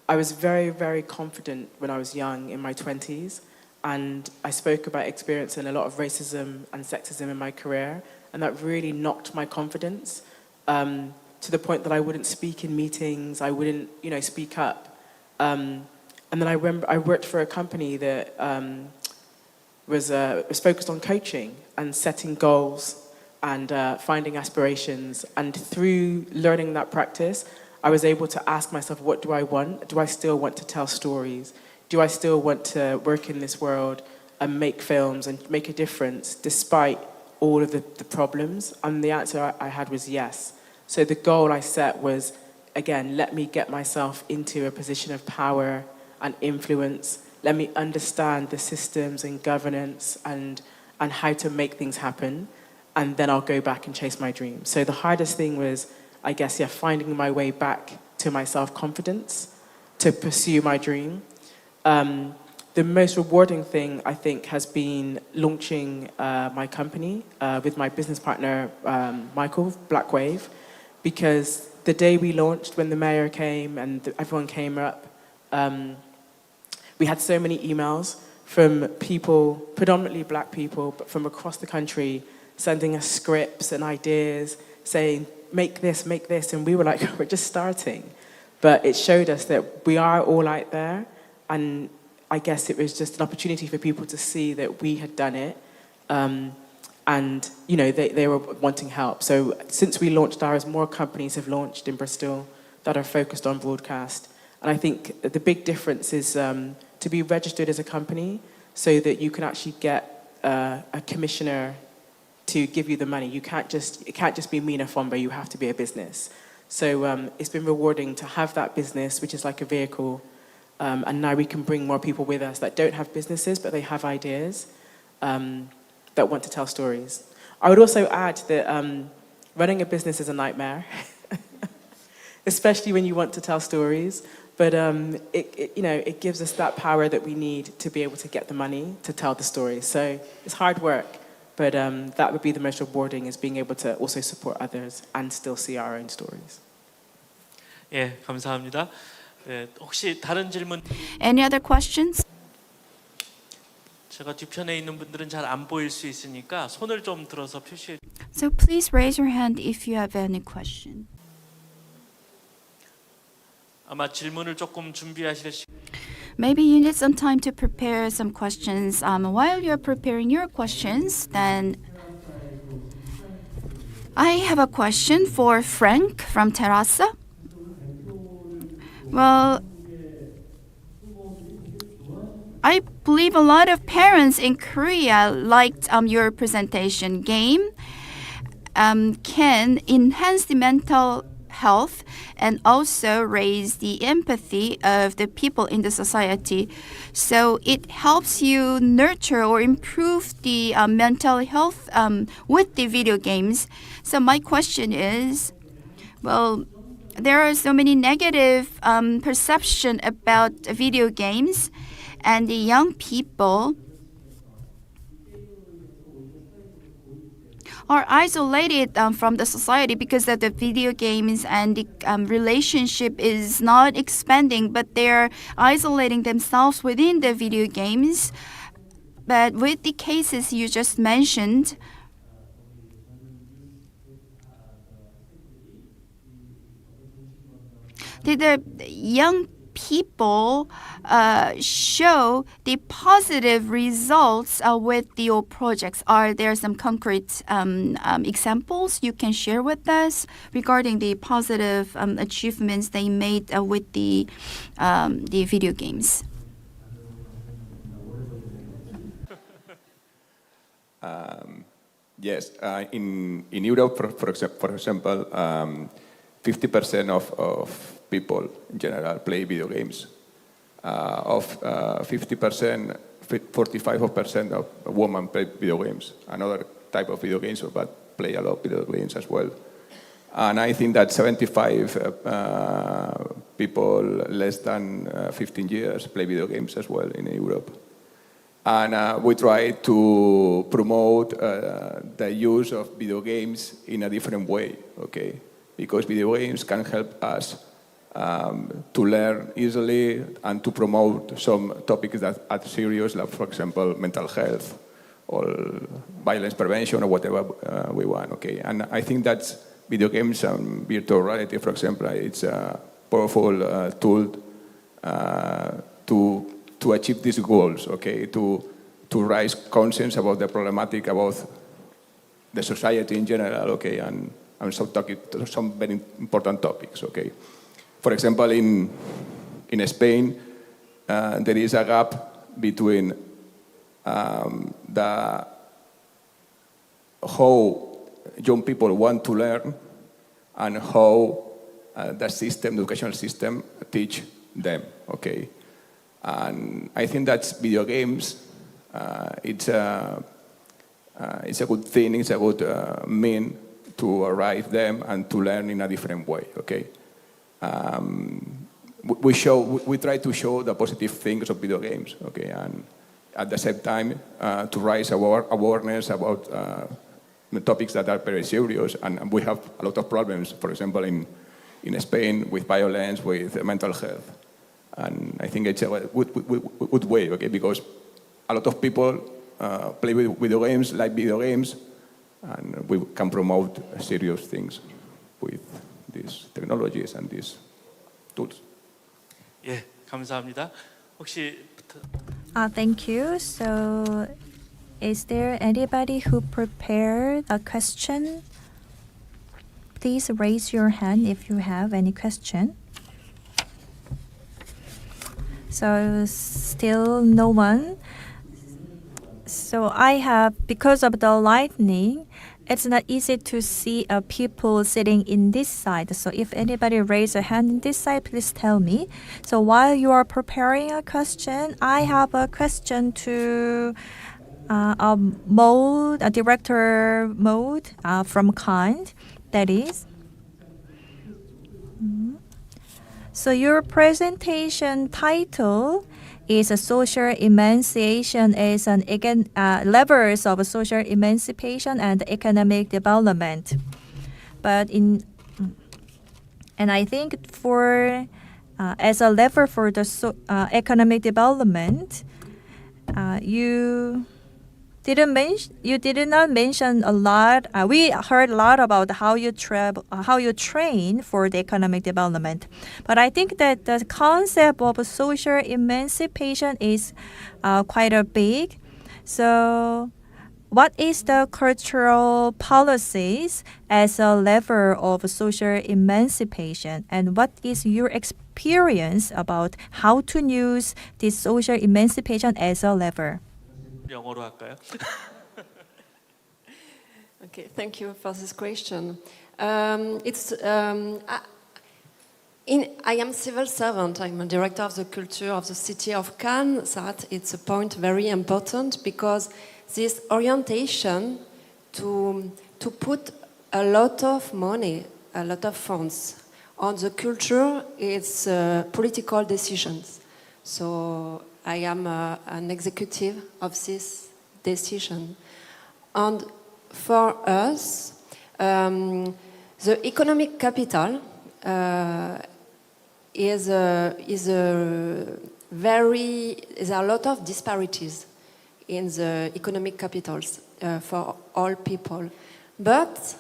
I was very, very confident when I was young, in my 20s, and I spoke about experiencing a lot of racism and sexism in my career, and that really knocked my confidence to the point that I wouldn't speak in meetings, I wouldn't, speak up. And then I remember I worked for a company that was focused on coaching and setting goals and finding aspirations. And through learning that practice, I was able to ask myself, what do I want? Do I still want to tell stories? Do I still want to work in this world and make films and make a difference despite all of the problems? And the answer I had was yes. So the goal I set was, again, let me get myself into a position of power and influence. Let me understand the systems and governance and how to make things happen, and then I'll go back and chase my dreams. So the hardest thing was, I guess, finding my way back to my self-confidence to pursue my dream. The most rewarding thing, I think, has been launching my company with my business partner, Michael, Black Wave, because the day we launched, when the mayor came and everyone came up, we had so many emails from people, predominantly Black people, but from across the country, sending us scripts and ideas, saying, make this, and we were like, we're just starting. But it showed us that we are all out there, and I guess it was just an opportunity for people to see that we had done it, and they were wanting help. So since we launched ours, more companies have launched in Bristol that are focused on broadcast. And I think the big difference is to be registered as a company, so that you can actually get a commissioner to give you the money. It can't just be Mina Fomba, you have to be a business. So it's been rewarding to have that business, which is like a vehicle, and now we can bring more people with us that don't have businesses, but they have ideas that want to tell stories. I would also add that running a business is a nightmare, especially when you want to tell stories. But it gives us that power that we need to be able to get the money to tell the story. So it's hard work, but that would be the most rewarding, is being able to also support others and still see our own stories. 예, 감사합니다. 네, 혹시 다른 질문? Any other questions? 제가 뒤편에 있는 분들은 잘 안 보일 수 있으니까 손을 좀 들어서 표시해. So please raise your hand if you have any question. 아마 질문을 조금 준비하실 시. Maybe you need some time to prepare some questions. While you're preparing your questions, then I have a question for Frank from Terrassa. Well, I believe a lot of parents in Korea liked your presentation. Game can enhance the mental health and also raise the empathy of the people in the society. So it helps you nurture or improve the mental health with the video games. So my question is, well, there are so many negative perception about video games, and the young people are isolated from the society because of the video games, and the relationship is not expanding, but they're isolating themselves within the video games. But with the cases you just mentioned, did the young people show the positive results with your projects? Are there some concrete examples you can share with us regarding the positive achievements they made with the video games? Yes, in Europe, for example, 50% of people in general play video games. Of 50%, 45% of women play video games. Another type of video games, but play a lot of video games as well. And I think that 75 people less than 15 years play video games as well in Europe. And we try to promote the use of video games in a different way, okay? Because video games can help us to learn easily and to promote some topics that are serious, like, for example, mental health or violence prevention or whatever we want, okay? And I think that video games and virtual reality, for example, it's a powerful tool to achieve these goals, okay? To raise conscience about the problematic, about the society in general, okay? And some very important topics, okay? For example, in Spain, there is a gap between how young people want to learn and how the educational system teach them, okay? And I think that video games, it's a good thing, it's a good mean to arrive them and to learn in a different way, okay? We try to show the positive things of video games, okay, and at the same time to raise awareness about topics that are very serious, and we have a lot of problems, for example, in Spain with violence, with mental health, and I think it's a good way, okay, because a lot of people play with video games, like video games, and we can promote serious things with these technologies and these tools. 예, 감사합니다. 혹시 Thank you. So, is there anybody who prepared a question? Please raise your hand if you have any question. So, still no one. So I have, because of the lightning, it's not easy to see people sitting in this side. So if anybody raise a hand in this side, please tell me. So while you are preparing a question, I have a question to a director mode from Kind. That is. So your presentation title is a social emancipation as an levers of social emancipation and economic development. And I think for as a lever for the economic development, you did not mention a lot. We heard a lot about how you train for the economic development, but I think that the concept of social emancipation is quite big. So, what is the cultural policies as a lever of social emancipation, and what is your experience about how to use this social emancipation as a lever? 영어로 할까요? Okay, thank you for this question. I am civil servant. I'm a director of the culture of the city of Cannes. That it's a point very important because this orientation to put a lot of money, a lot of funds on the culture, it's political decisions. So I am an executive of this decision. And for us, the economic capital is a lot of disparities in the economic capitals for all people. But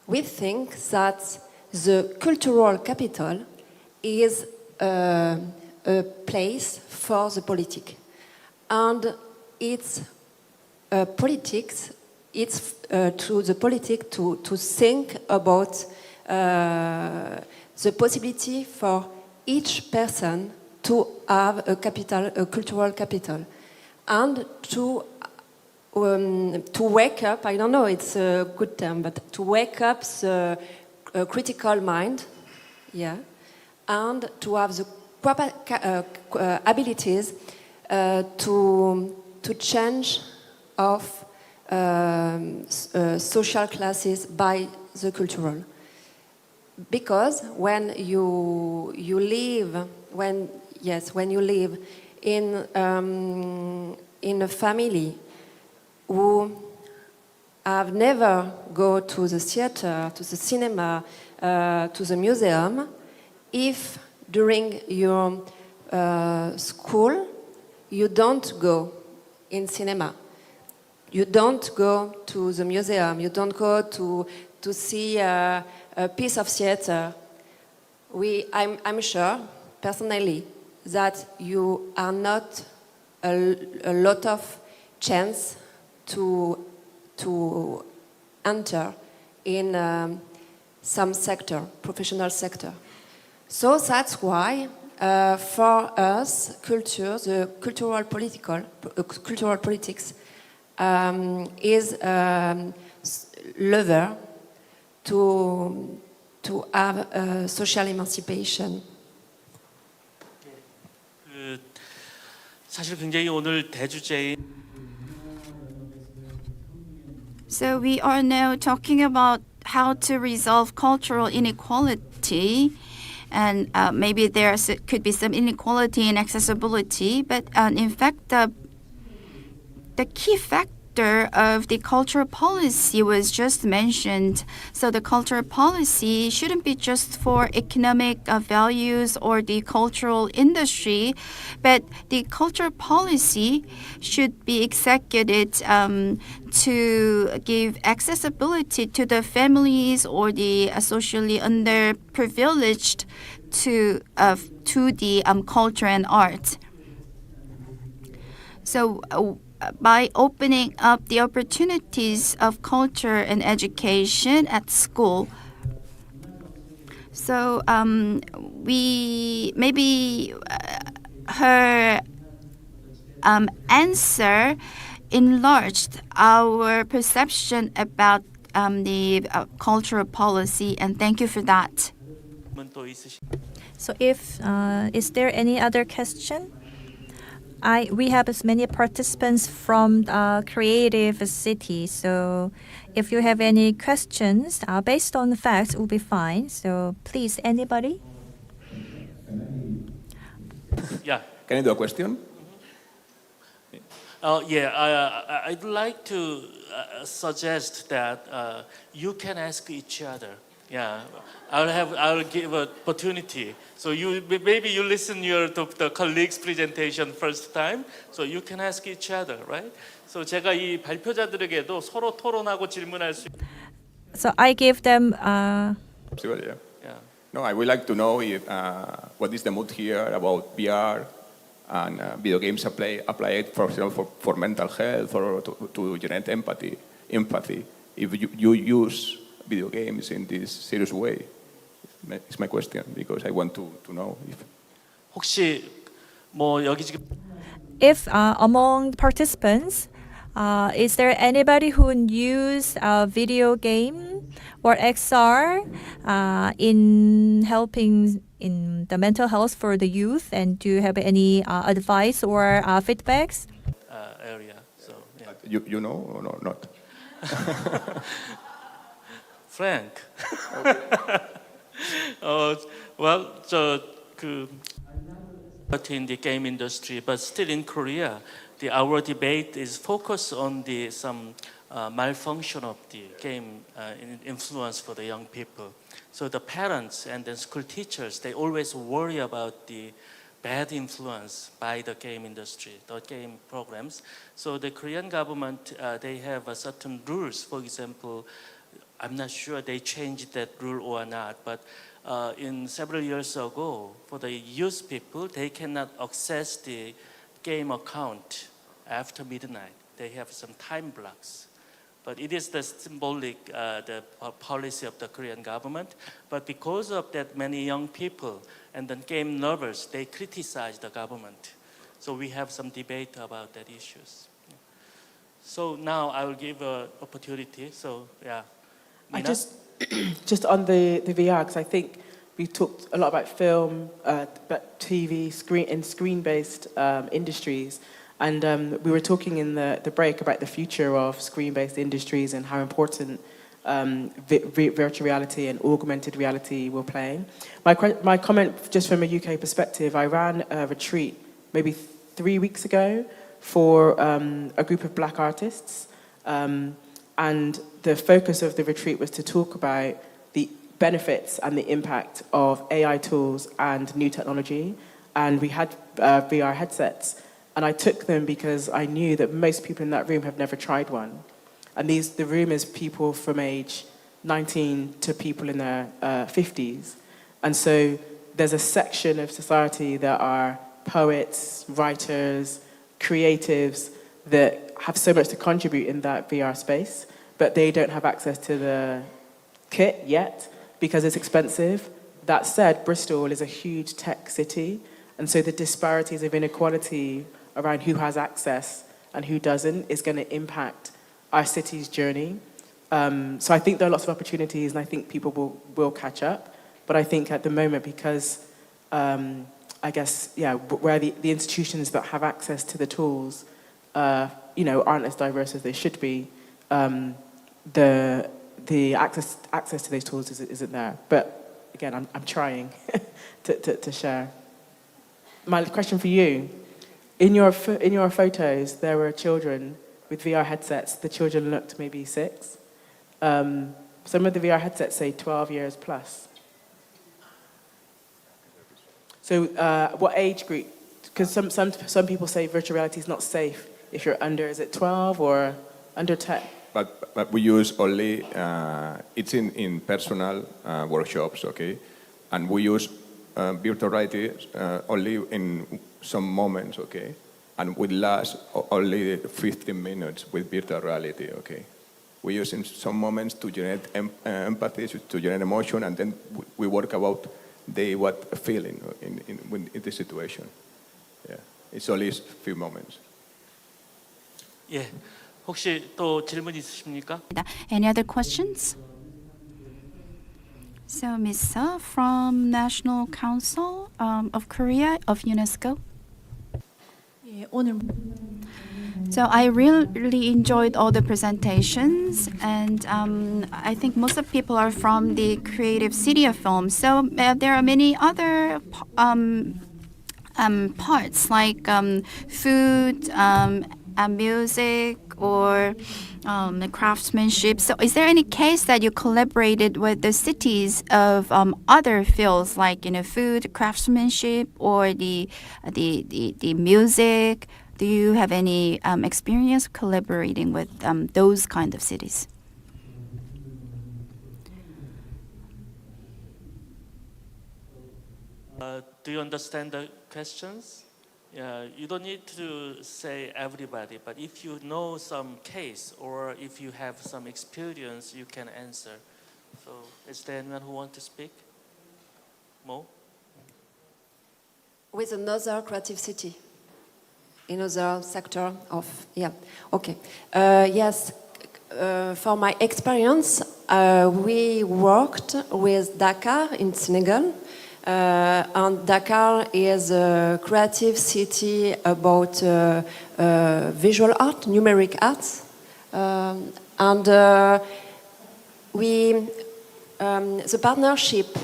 we think that the cultural capital is a place for the politics. And it's politics, it's to the politics to think about the possibility for each person to have a cultural capital, and to wake up, I don't know, it's a good term, but to wake up the critical mind, yeah, and to have the proper abilities to change of social classes by the cultural. Because when you live in a family who have never go to the theater, to the cinema, to the museum, if during your school you don't go in cinema, you don't go to the museum, you don't go to see a piece of theater, I'm sure, personally, that you are not a lot of chance to enter in some sector, professional sector. So that's why, for us, the cultural politics is lever to have social emancipation. 사실 굉장히 오늘 대주제인. So we are now talking about how to resolve cultural inequality, and maybe there could be some inequality in accessibility, but in fact the key factor of the cultural policy was just mentioned. So the cultural policy shouldn't be just for economic values or the cultural industry, but the cultural policy should be executed to give accessibility to the families or the socially underprivileged to the culture and art. So by opening up the opportunities of culture and education at school. So her answer enlarged our perception about the cultural policy, and thank you for that. So if is there any other question? We have as many participants from creative city, so if you have any questions based on the facts, it will be fine. So please, anybody? Yeah. Can I do a question? I'd like to suggest that you can ask each other. Yeah, I'll give an opportunity. So maybe you listen to the colleagues' presentation first time. So you can ask each other, right? So 제가 이 발표자들에게도 서로 토론하고 질문할 수. So I give them. Possible, yeah. No, I would like to know if, what is the mood here about VR and video games applied, for example, for mental health or to generate empathy. If you use video games in this serious way, it's my question, because I want to know if. 혹시 뭐 여기 지금. If among participants, is there anybody who use a video game or XR in helping in the mental health for the youth? And do you have any advice or feedbacks? Area. So yeah. You know or no, not? Frank. Well, but in the game industry, but still in Korea, our debate is focused on some malfunction of the game influence for the young people. So the parents and the school teachers, they always worry about the bad influence by the game industry, the game programs. So the Korean government, they have certain rules. For example, I'm not sure they changed that rule or not, but in several years ago, for the youth people, they cannot access the game account after midnight. They have some time blocks. But it is the symbolic the policy of the Korean government. But because of that, many young people and the game lovers, they criticize the government. So we have some debate about that issues. So now I will give an opportunity. So yeah. I just on the VR, because I think we talked a lot about film, but TV, screen-based industries, and we were talking in the break about the future of screen-based industries and how important virtual reality and augmented reality will play. My comment, just from a UK perspective, I ran a retreat maybe 3 weeks ago for a group of black artists. And the focus of the retreat was to talk about the benefits and the impact of AI tools and new technology. And we had VR headsets. And I took them because I knew that most people in that room have never tried one. And the room is people from age 19 to people in their 50s. And so there's a section of society that are poets, writers, creatives that have so much to contribute in that VR space, but they don't have access to the kit yet because it's expensive. That said, Bristol is a huge tech city, and so the disparities of inequality around who has access and who doesn't is going to impact our city's journey. So I think there are lots of opportunities, and I think people will catch up. But I think at the moment, because I guess, where the institutions that have access to the tools, aren't as diverse as they should be, the access to those tools isn't there. But again, I'm trying to share. My question for you: in your photos, there were children with VR headsets. The children looked maybe 6. Some of the VR headsets say 12 years plus. So what age group? Because some people say virtual reality is not safe if you're under, is it 12 or under 10? But we use only, it's in personal workshops, okay? And we use virtual reality only in some moments, okay? And we last only 15 minutes with virtual reality, okay? We use in some moments to generate empathy, to generate emotion, and then we work about what feeling in this situation. Yeah, it's only a few moments. 예, 혹시 또 질문 있으십니까? Any other questions? So, Ms. Seo from National Council of Korea of UNESCO. So I really enjoyed all the presentations, and I think most of people are from the creative city of film. So there are many other parts like food, music, or craftsmanship. So is there any case that you collaborated with the cities of other fields like food, craftsmanship, or the music? Do you have any experience collaborating with those kind of cities? Do you understand the questions? Yeah, you don't need to say everybody, but if you know some case or if you have some experience, you can answer. So, is there anyone who wants to speak? Mo? With another creative city, in another sector of, yeah, okay. Yes, for my experience, we worked with Dakar in Senegal. And Dakar is a creative city about visual art, numeric arts. And the partnership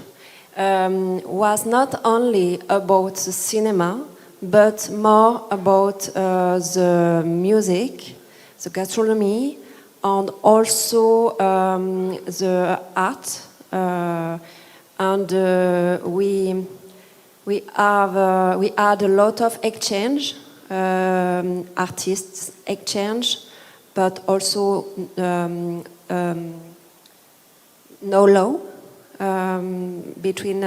was not only about the cinema, but more about the music, the gastronomy, and also the art. And we had a lot of exchange, artists exchange, but also know-how between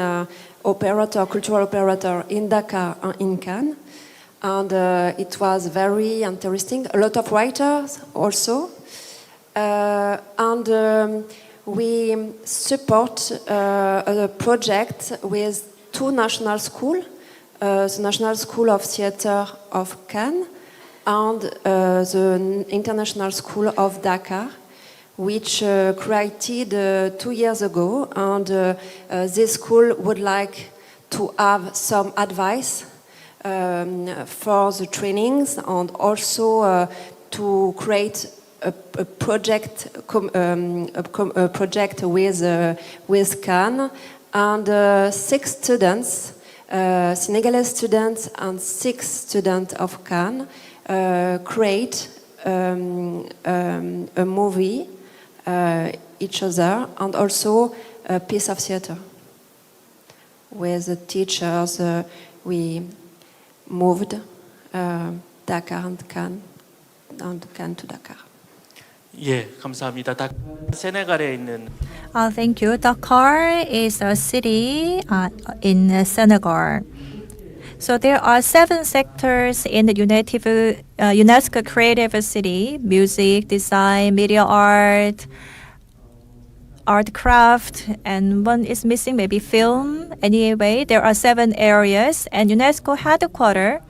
cultural operator in Dakar and in Cannes. And it was very interesting. A lot of writers also. We support a project with two national schools, the National School of Theatre of Cannes and the International School of Dakar, which created 2 years ago. And this school would like to have some advice for the trainings and also to create a project with Cannes, and 6 students, Senegalese students and 6 students of Cannes, create a movie each other and also a piece of theater. With the teachers, we moved Dakar and Cannes to Dakar. 예, 감사합니다. 세네갈에 있는 Thank you. Dakar is a city in Senegal. So there are 7 sectors in the UNESCO Creative City: music, design, media art, art craft, and one is missing, maybe film. Anyway, there are 7 areas, and UNESCO headquarters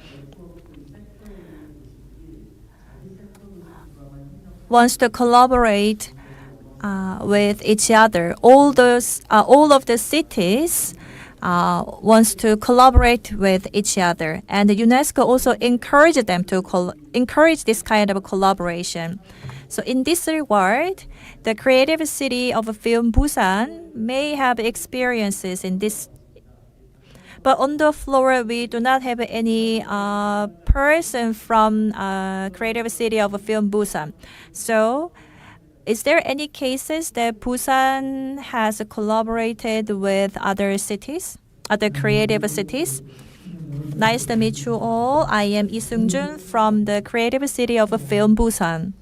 wants to collaborate with each other. All of the cities wants to collaborate with each other, and the UNESCO also encourage them to encourage this kind of collaboration. So in this regard, the creative city of film Busan may have experiences in this. But on the floor, we do not have any person from creative city of film Busan. So is there any cases that Busan has collaborated with other cities, other creative cities? Nice to meet you all. I am Lee Seung-jun from the creative city of film Busan.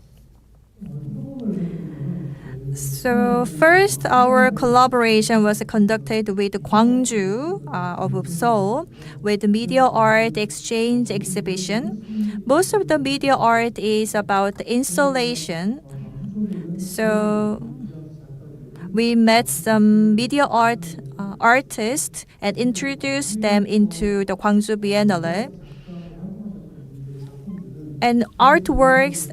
So first, our collaboration was conducted with Gwangju of Seoul with media art exchange exhibition. Most of the media art is about installation. So we met some media art artists and introduced them into the Gwangju Biennale. And artworks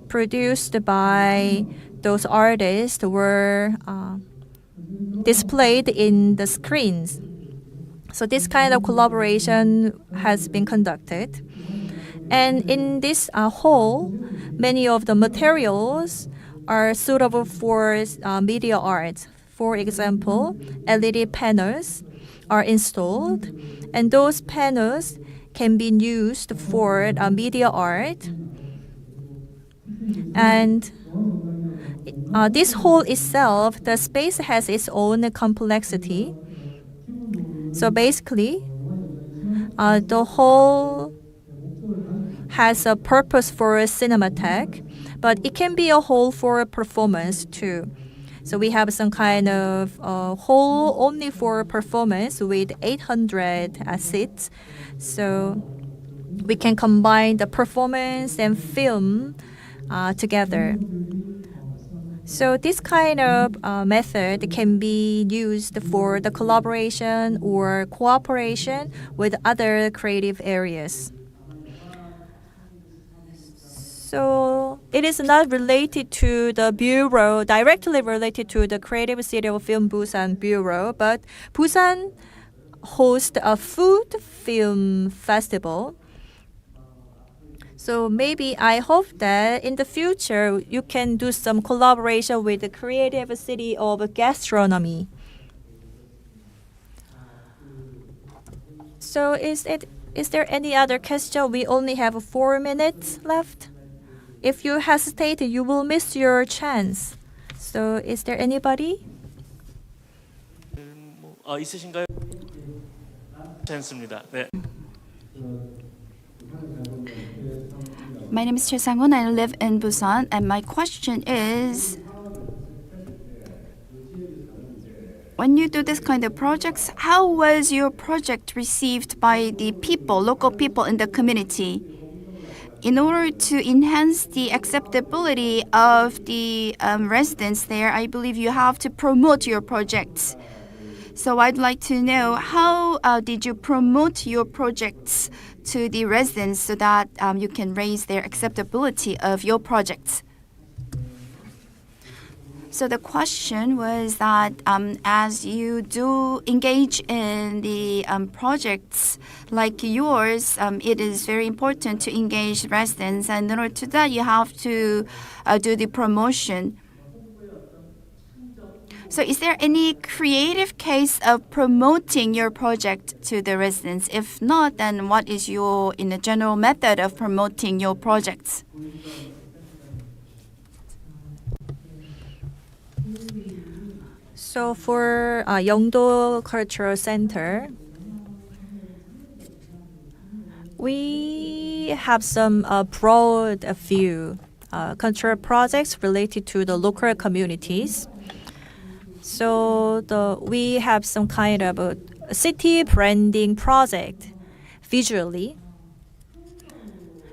produced by those artists were displayed in the screens. So this kind of collaboration has been conducted. And in this hall, many of the materials are suitable for media art. For example, LED panels are installed, and those panels can be used for media art. And this hall itself, the space has its own complexity. So basically, the hall has a purpose for a cinematheque, but it can be a hall for a performance too. So we have some kind of hall only for performance with 800 seats. So we can combine the performance and film together. So this kind of method can be used for the collaboration or cooperation with other creative areas. So it is not related to the bureau, directly related to the Creative City of Film Busan Bureau, but Busan hosts a food film festival. So maybe I hope that in the future you can do some collaboration with the Creative City of Gastronomy. So is there any other question? We only have 4 minutes left. If you hesitate, you will miss your chance. So is there anybody? 있으신가요? 괜찮습니다. 네. My name is Choi Sang-won. I live in Busan, and my question is, when you do this kind of projects, how was your project received by the people, local people in the community? In order to enhance the acceptability of the residents there, I believe you have to promote your projects. So I'd like to know, how did you promote your projects to the residents so that you can raise their acceptability of your projects? So the question was that as you do engage in the projects like yours, it is very important to engage residents, and in order to that, you have to do the promotion. So is there any creative case of promoting your project to the residents? If not, then what is your, in a general method of promoting your projects? So for Yeongdo Cultural Center, we have some broad view cultural projects related to the local communities. So we have some kind of a city branding project visually.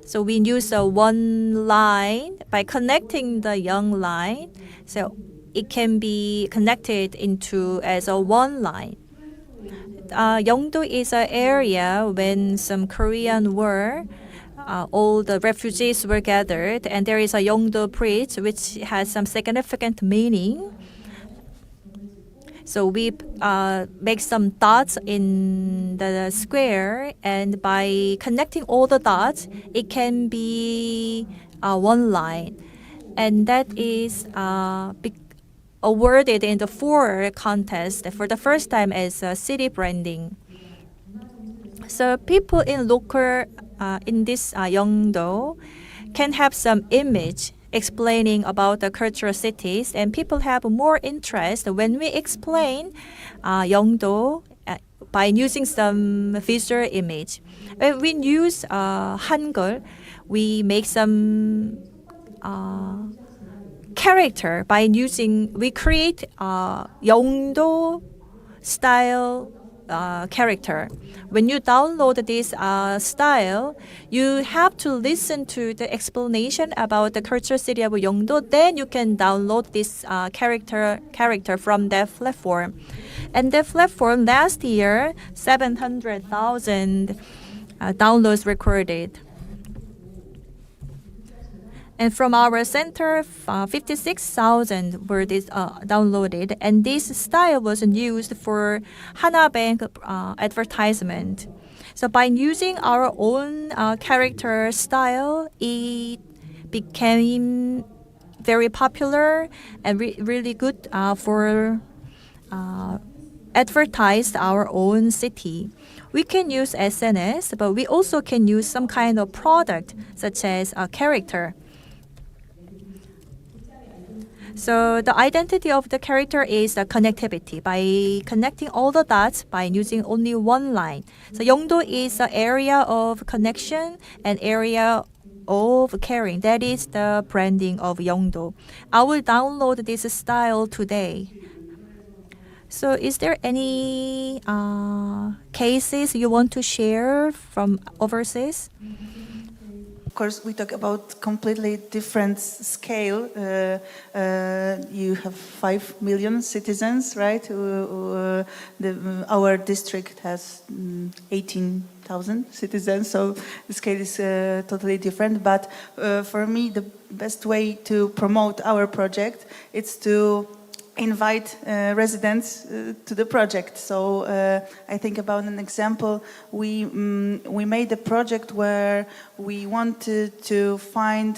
So we use one line by connecting the young line. So it can be connected into as a one line. Yeongdo is an area when some Korean War, all the refugees were gathered, and there is a Yeongdo Bridge which has some significant meaning. So we make some dots in the square, and by connecting all the dots, it can be one line. And that is awarded in the 4 contest for the first time as city branding. So people in local, in this Yeongdo, can have some image explaining about the cultural cities, and people have more interest when we explain Yeongdo by using some visual image. When we use Hangul, we make some character by we create Yeongdo style character. When you download this style, you have to listen to the explanation about the cultural city of Yeongdo. Then you can download this character from that platform. And that platform last year, 700,000 downloads recorded. And from our center, 56,000 were downloaded, and this style was used for Hana Bank advertisement. So by using our own character style, it became very popular and really good for advertise our own city. We can use SNS, but we also can use some kind of product such as a character. So the identity of the character is the connectivity by connecting all the dots by using only one line. So Yeongdo is an area of connection and area of caring. That is the branding of Yeongdo. I will download this style today. So is there any cases you want to share from overseas? Of course, we talk about completely different scale. You have 5 million citizens, right? Our district has 18,000 citizens, so the scale is totally different. But for me, the best way to promote our project is to invite residents to the project. So I think about an example. We made a project where we wanted to find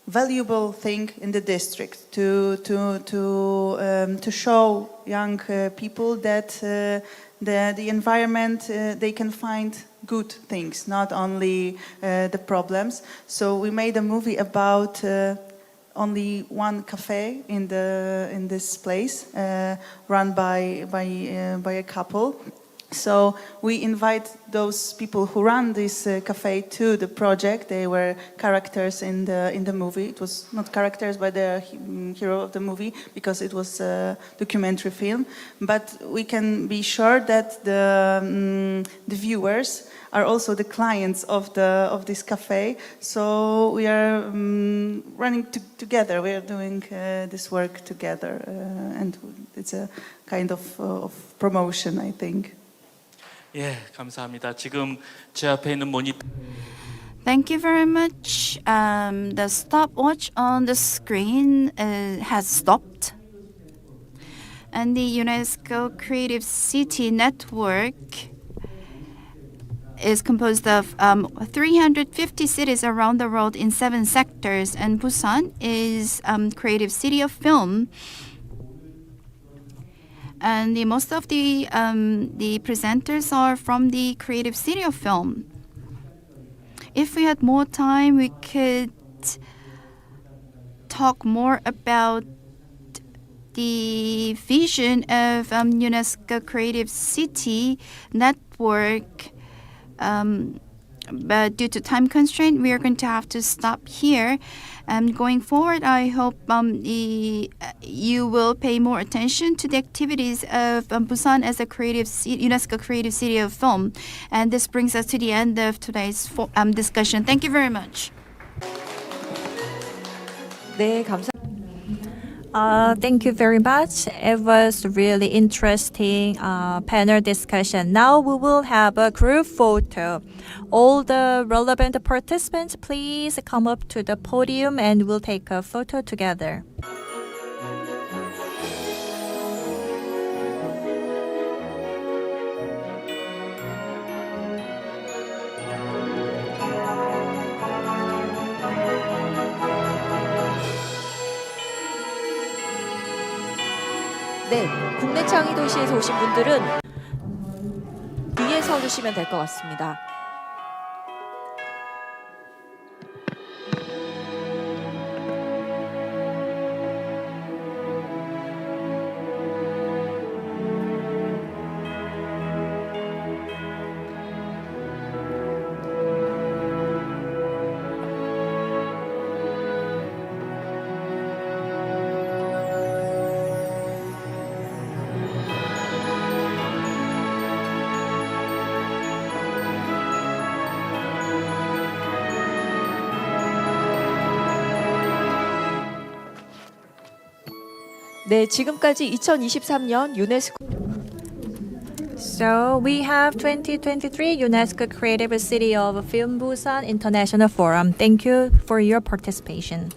valuable thing in the district to show young people that the environment they can find good things, not only the problems. So we made a movie about only one cafe in this place, run by a couple. So we invite those people who run this cafe to the project. They were characters in the movie. It was not characters, but the hero of the movie because it was a documentary film. But we can be sure that the viewers are also the clients of this cafe. So we are running together. We are doing this work together, and it's a kind of promotion, I think. 예, 감사합니다. 지금 제 앞에 있는 모니터. Thank you very much. The stopwatch on the screen has stopped. And the UNESCO Creative City Network is composed of 350 cities around the world in 7 sectors. And Busan is Creative City of Film. And most of the presenters are from the Creative City of Film. If we had more time, we could talk more about the vision of UNESCO Creative City Network. But due to time constraint, we are going to have to stop here. Going forward, I hope you will pay more attention to the activities of Busan as a UNESCO Creative City of Film. And this brings us to the end of today's discussion. Thank you very much. 네, 감사합니다. Thank you very much. It was really interesting panel discussion. Now we will have a group photo. All the relevant participants, please come up to the podium and we'll take a photo together. 네, 국내 창의 도시에서 오신 분들은 뒤에 서주시면 될 것 같습니다. 네, 지금까지 2023년 유네스코 So we have 2023 UNESCO Creative City of Film Busan International Forum. Thank you for your participation.